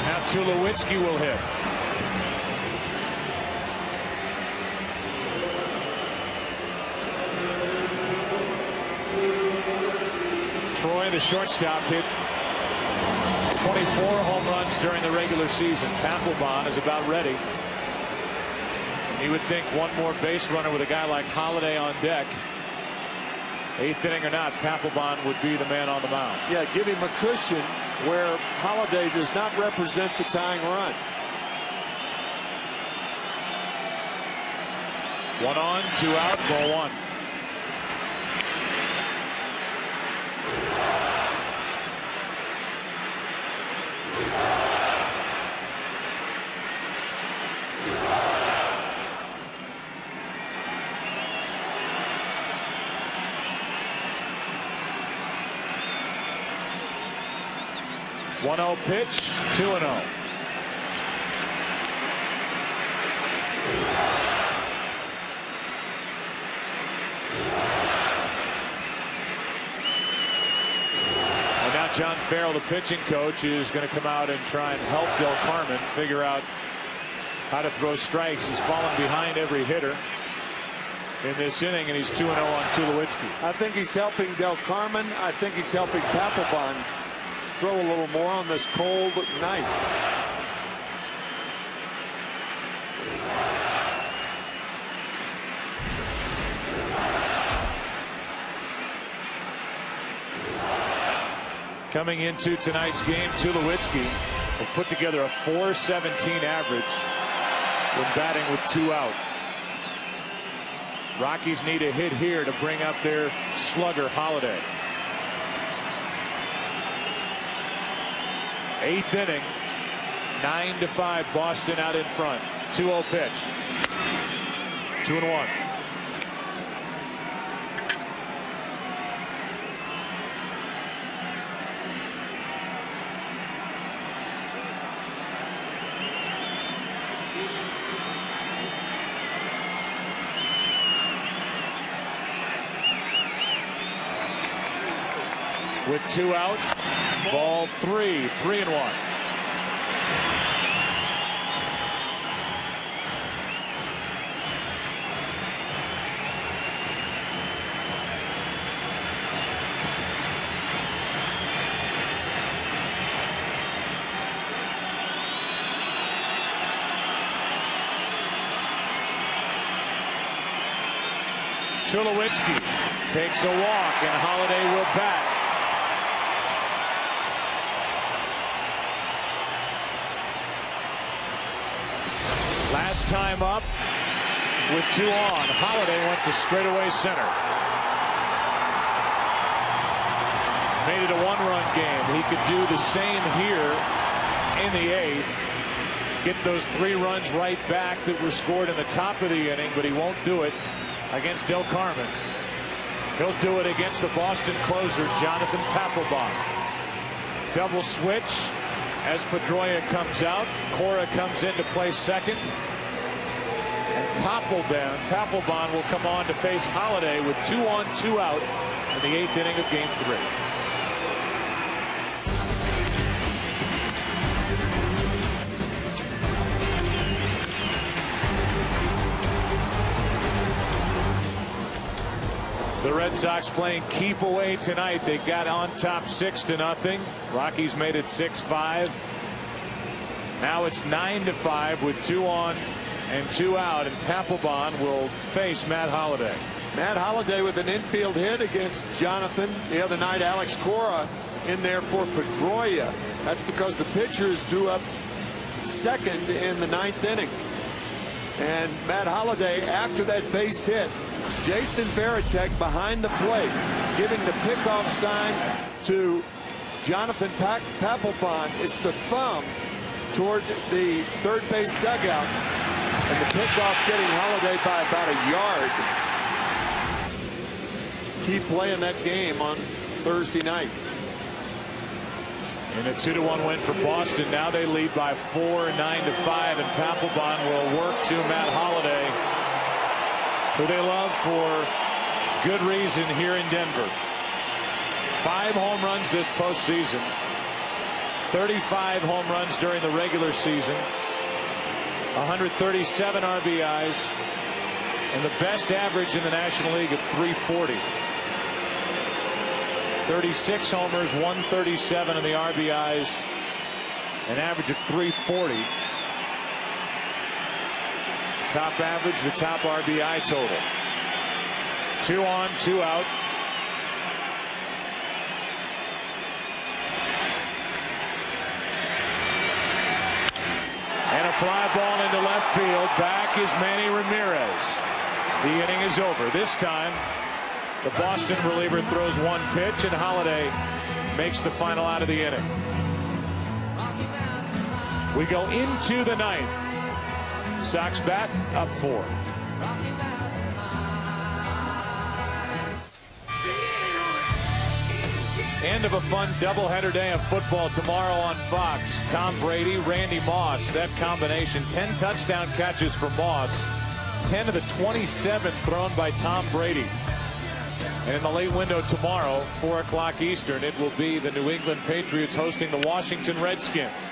Now Tulowitzki will hit. Troy, the shortstop, hit 24 home runs during the regular season. Papelbon is about ready. You would think one more base runner with a guy like Holliday on deck. 8th inning or not, Papelbon would be the man on the mound. Yeah, give him a cushion where Holliday does not represent the tying run. 1 on, 2 out, ball 1. One-0 pitch, 2-0. And now John Farrell, the pitching coach, is going to come out and try and help Del Carmen figure out how to throw strikes. He's fallen behind every hitter in this inning, and he's 2-0 on Tulowitzki. I think he's helping Del Carmen. I think he's helping Papelbon throw a little more on this cold night. Coming into tonight's game, Tulowitzki will put together a .417 average when batting with 2 out. Rockies need a hit here to bring up their slugger Holliday. 8th inning, 9-5, Boston out in front. 2-0 pitch. 2-1. With 2 out, ball 3, 3-1. Tulowitzki takes a walk, and Holliday will bat. Last time up with 2 on, Holliday went to straightaway center. Made it a 1-run game. He could do the same here in the 8th. get those 3 runs right back that were scored in the top of the inning, but he won't do it against Del Carmen. He'll do it against the Boston closer, Jonathan Papelbon. Double switch as Pedroia comes out. Cora comes in to play second. And Papelbon will come on to face Holiday with 2 on, 2 out in the 8th inning of Game 3. The Red Sox playing keep away tonight. They got on top 6-0. Rockies made it 6-5. Now it's 9-5 with 2 on and 2 out, and Papelbon will face Matt Holliday. Matt Holliday with an infield hit against Jonathan the other night. Alex Cora in there for Pedroia. That's because the pitchers drew up second in the 9th inning. And Matt Holliday, after that base hit, Jason Varitek behind the plate, giving the pickoff sign to Jonathan Papelbon. It's the thumb toward the third base dugout, and the pickoff getting Holliday by about a yard. Key play in that game on Thursday night. In a 2-1 win for Boston. Now they lead by 4, 9-5, and Papelbon will work to Matt Holliday, who they love for good reason here in Denver. 5 home runs this postseason. 35 home runs during the regular season. 137 RBIs. And the best average in the National League at 340. 36 homers, 137 in the RBIs, an average of 340. Top average, the top RBI total. 2 on, 2 out. And a fly ball into left field. Back is Manny Ramirez. The inning is over. This time, the Boston reliever throws 1 pitch, and Holliday makes the final out of the inning. We go into the 9th. Sox bat up 4. End of a fun doubleheader day of football tomorrow on Fox. Tom Brady, Randy Moss. That combination, 10 touchdown catches for Moss. 10 of the 27 thrown by Tom Brady. And in the late window tomorrow, 4 o'clock Eastern, it will be the New England Patriots hosting the Washington Redskins.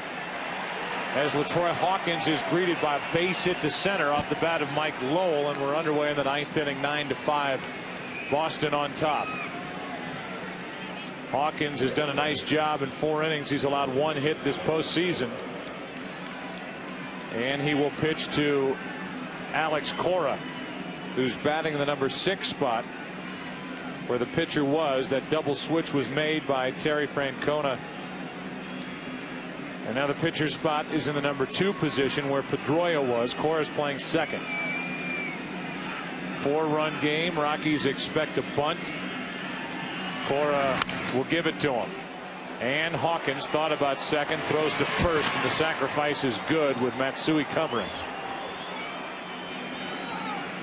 As LaTroy Hawkins is greeted by a base hit to center off the bat of Mike Lowell, and we're underway in the 9th inning, 9-5, Boston on top. Hawkins has done a nice job in 4 innings. He's allowed 1 hit this postseason. And he will pitch to Alex Cora, who's batting in the number 6 spot, where the pitcher was. That double switch was made by Terry Francona. And now the pitcher's spot is in the number 2 position where Pedroia was. Cora's playing second. 4-run game. Rockies expect a bunt. Cora will give it to him. And Hawkins thought about second, throws to first, and the sacrifice is good with Matsui covering.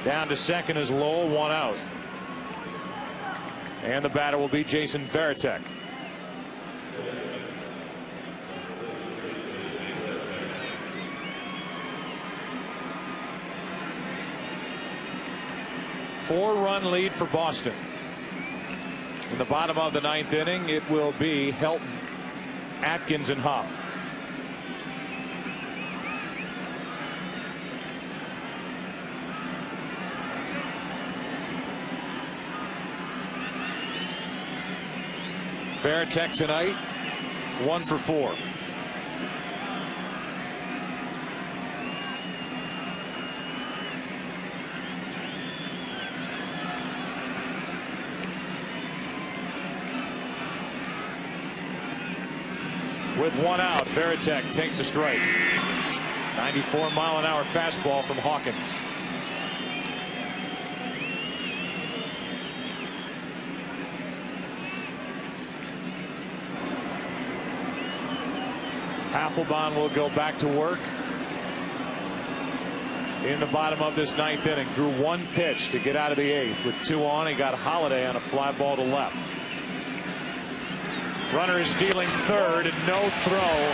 Down to second is Lowell, 1 out. And the batter will be Jason Varitek. Four-run lead for Boston. In the bottom of the 9th inning, it will be Helton, Atkins, and Hop. Varitek tonight, 1 for 4. With 1 out, Varitek takes a strike. 94-mile-an-hour fastball from Hawkins. Papelbon will go back to work. in the bottom of this ninth inning. Threw one pitch to get out of the eighth. With 2 on, he got Holiday on a fly ball to left. Runner is stealing third, and no throw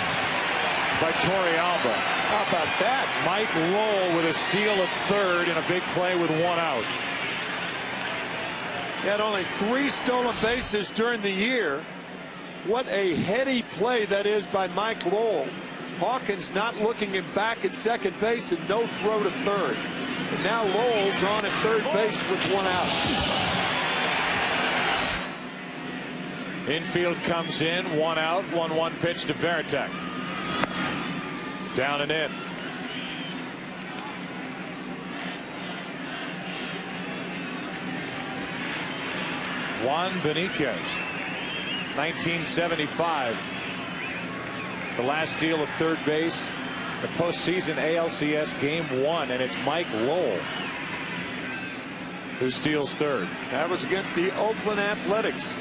by Torrealba. How about that? Mike Lowell with a steal of third in a big play with 1 out. He had only 3 stolen bases during the year. What a heady play that is by Mike Lowell. Hawkins not looking him back at second base, and no throw to third. And now Lowell's on at third base with 1 out. Infield comes in, 1 out, 1-1 pitch to Varitek. Down and in. Juan Benitez, 1975. The last steal of third base, the postseason ALCS Game 1, and it's Mike Lowell who steals third. That was against the Oakland Athletics.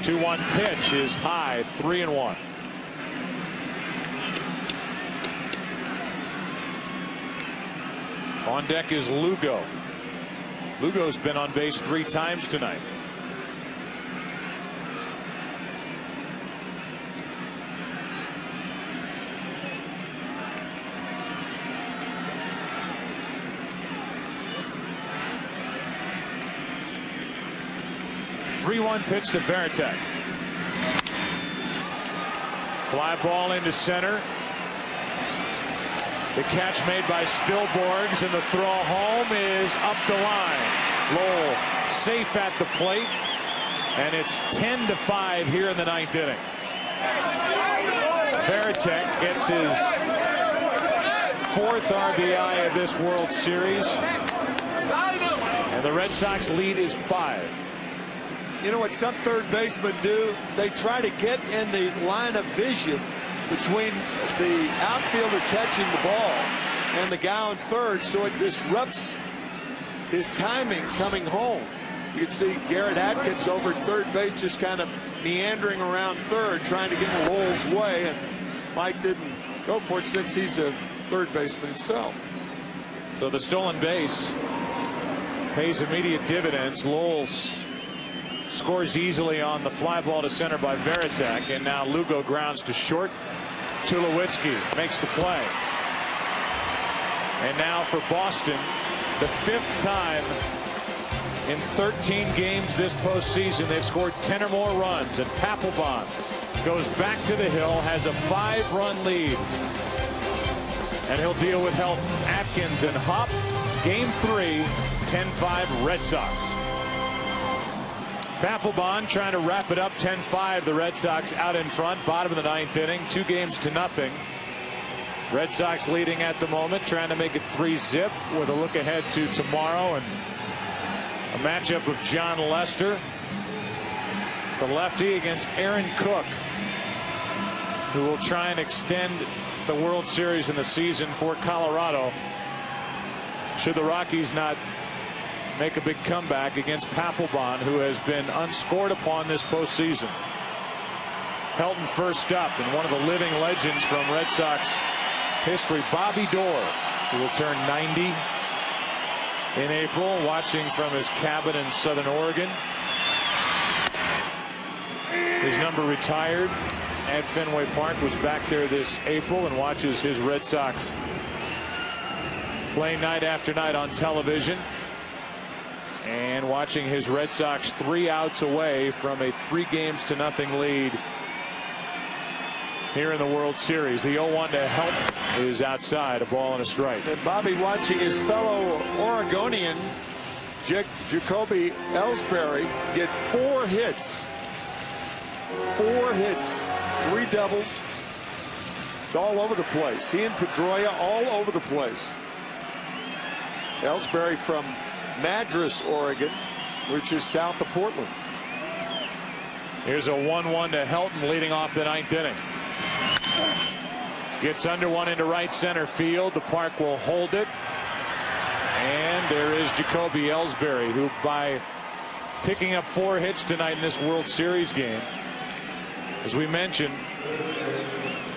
2-1 pitch is high, 3-1. On deck is Lugo. Lugo's been on base 3 times tonight. Three-1 pitch to Varitek. Fly ball into center. The catch made by Spilborghs, and the throw home is up the line. Lowell safe at the plate, and it's 10-5 here in the ninth inning. Varitek gets his 4th RBI of this World Series, and the Red Sox lead is 5. You know what some third basemen do? They try to get in the line of vision between the outfielder catching the ball and the guy on third, so it disrupts his timing coming home. You can see Garrett Atkins over at third base, just kind of meandering around third, trying to get in Lowell's way, and Mike didn't go for it since he's a third baseman himself. So the stolen base pays immediate dividends. Lowell scores easily on the fly ball to center by Varitek, and now Lugo grounds to short. Tulowitzki makes the play. And now for Boston, the 5th time in 13 games this postseason they've scored 10 or more runs, and Papelbon goes back to the hill, has a 5-run lead, and he'll deal with help. Atkins and Hop. Game 3, 10-5 Red Sox. Papelbon trying to wrap it up, 10-5. The Red Sox out in front, bottom of the ninth inning, 2-0. Red Sox leading at the moment, trying to make it 3-zip with a look ahead to tomorrow and a matchup of John Lester, the lefty, against Aaron Cook, who will try and extend the World Series in the season for Colorado, should the Rockies not make a big comeback against Papelbon, who has been unscored upon this postseason. Helton first up, and one of the living legends from Red Sox history, Bobby Doerr, who will turn 90 in April, watching from his cabin in Southern Oregon. His number retired at Fenway Park, was back there this April and watches his Red Sox play night after night on television, and watching his Red Sox 3 outs away from a 3-0 lead here in the World Series. The 0-1 to Helton is outside, a ball and a strike. And Bobby watching his fellow Oregonian Jacoby Ellsbury get 4 hits. 4 hits, 3 doubles, all over the place. He and Pedroia all over the place. Ellsbury from Madras, Oregon, which is south of Portland. Here's a 1-1 to Helton leading off the ninth inning. Gets under one into right center field. The park will hold it. And there is Jacoby Ellsbury, who by picking up 4 hits tonight in this World Series game, as we mentioned,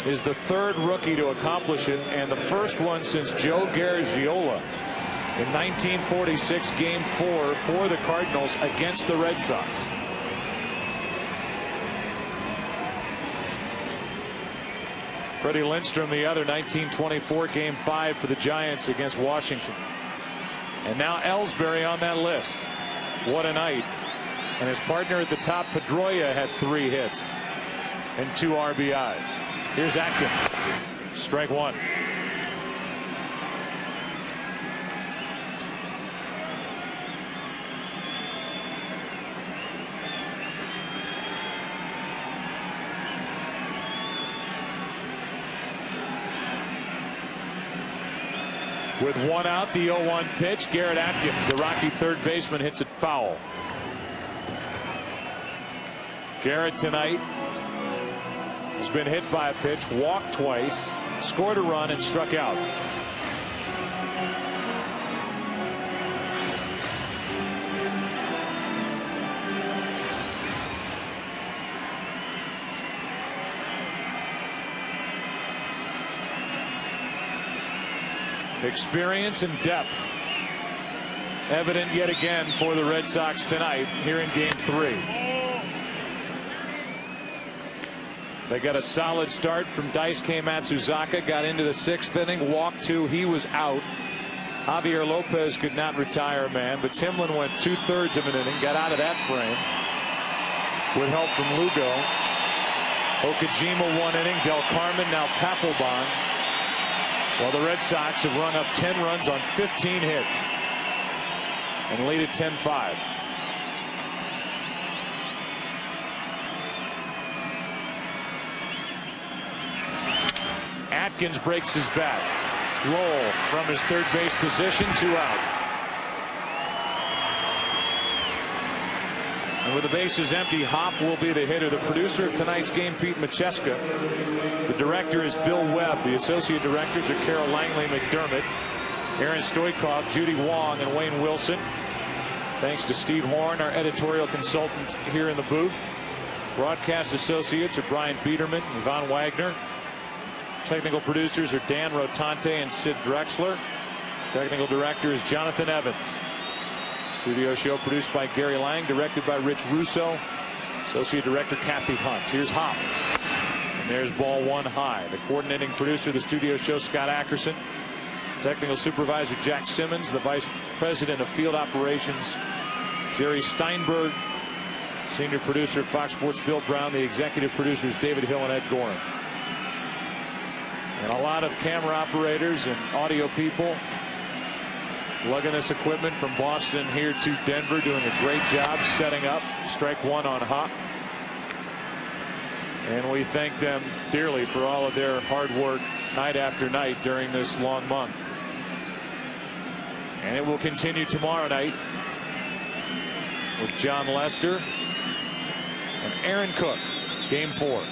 is the third rookie to accomplish it, and the first one since Joe Garagiola in 1946, Game 4 for the Cardinals against the Red Sox. Freddie Lindstrom, the other, 1924, Game 5 for the Giants against Washington. And now Ellsbury on that list. What a night. And his partner at the top, Pedroia, had 3 hits and 2 RBIs. Here's Atkins. Strike 1. With 1 out, the 0-1 pitch. Garrett Atkins, the Rocky third baseman, hits it foul. Garrett tonight has been hit by a pitch, walked twice, scored a run, and struck out. Experience and depth evident yet again for the Red Sox tonight here in Game 3. They got a solid start from Daisuke Matsuzaka. Got into the 6th inning, walked 2. He was out. Javier Lopez could not retire a man, but Timlin went 2/3 of an inning, got out of that frame with help from Lugo. Okajima 1 inning. Del Carmen, now Papelbon. Well, the Red Sox have rung up 10 runs on 15 hits and lead at 10-5. Atkins breaks his bat. Roll from his third base position, 2 out. And with the bases empty, Hop will be the hitter. The producer of tonight's game, Pete Macheska. The director is Bill Webb. The associate directors are Carol Langley McDermott, Aaron Stoikov, Judy Wong, and Wayne Wilson. Thanks to Steve Horn, our editorial consultant here in the booth. Broadcast associates are Brian Biederman, Yvonne Wagner. Technical producers are Dan Rotante and Sid Drexler. Technical director is Jonathan Evans. Studio show produced by Gary Lang, directed by Rich Russo. Associate director Kathy Hunt. Here's Hop. And there's ball 1 high. The coordinating producer of the studio show, Scott Ackerson. Technical supervisor Jack Simmons. The vice president of field operations, Jerry Steinberg. Senior producer at Fox Sports, Bill Brown. The executive producers, David Hill and Ed Gorin. And a lot of camera operators and audio people lugging this equipment from Boston here to Denver, doing a great job setting up. Strike 1 on Hop. And we thank them dearly for all of their hard work night after night during this long month. And it will continue tomorrow night with John Lester and Aaron Cook. Game 4.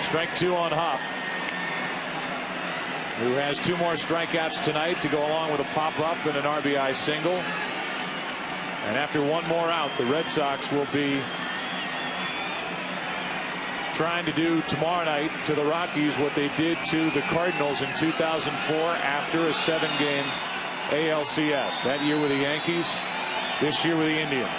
Strike 2 on Hop, who has 2 more strikeouts tonight to go along with a pop-up and an RBI single. And after 1 more out, the Red Sox will be trying to do tomorrow night to the Rockies what they did to the Cardinals in 2004 after a 7-game ALCS. That year with the Yankees, this year with the Indians.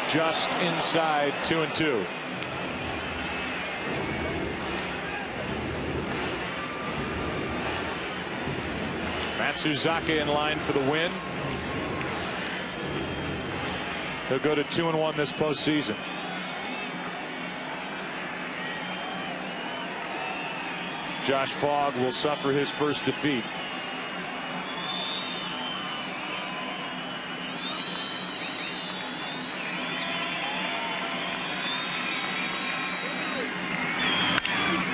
Just inside 2-2. Matsuzaka in line for the win. He'll go to 2-1 this postseason. Josh Fogg will suffer his first defeat.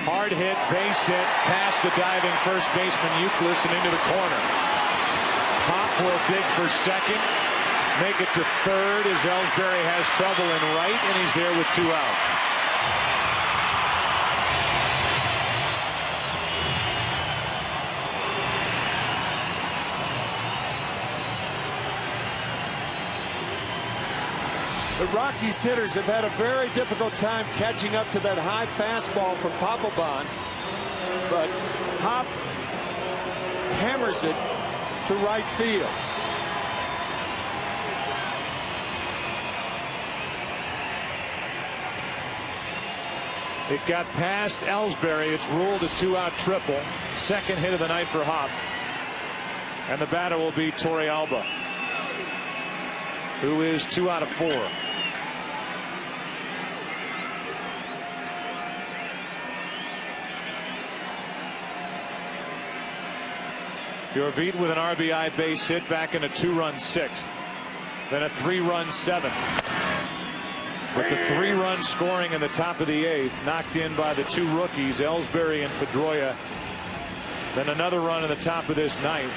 Hard hit, base hit, past the diving first baseman Euclid and into the corner. Hop will dig for second. make it to third as Ellsbury has trouble in right, and he's there with 2 out. The Rockies hitters have had a very difficult time catching up to that high fastball from Papelbon, but Hop hammers it to right field. It got past Ellsbury. It's ruled a 2-out triple. Second hit of the night for Hop. And the batter will be Torrealba, who is 2 out of 4. Jorvit with an RBI base hit back in a 2-run 6th. Then a 3-run 7th. With the 3-run scoring in the top of the 8th, knocked in by the 2 rookies, Ellsbury and Pedroia. Then another run in the top of this 9th.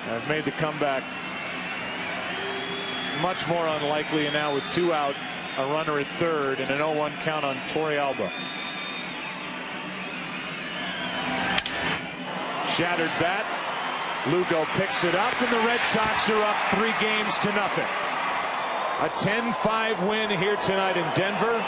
I've made the comeback much more unlikely, and now with 2 out, a runner at third and an 0-1 count on Torrealba. Shattered bat. Lugo picks it up, and the Red Sox are up 3 games to nothing. A 10-5 win here tonight in Denver.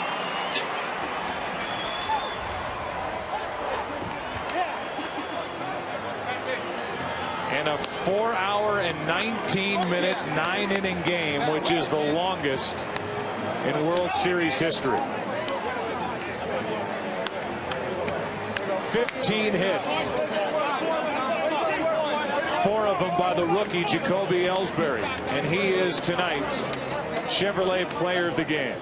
And a 4-hour and 19-minute 9-inning game, which is the longest in World Series history. 15 hits. 4 of them by the rookie Jacoby Ellsbury, and he is tonight's Chevrolet Player of the Game.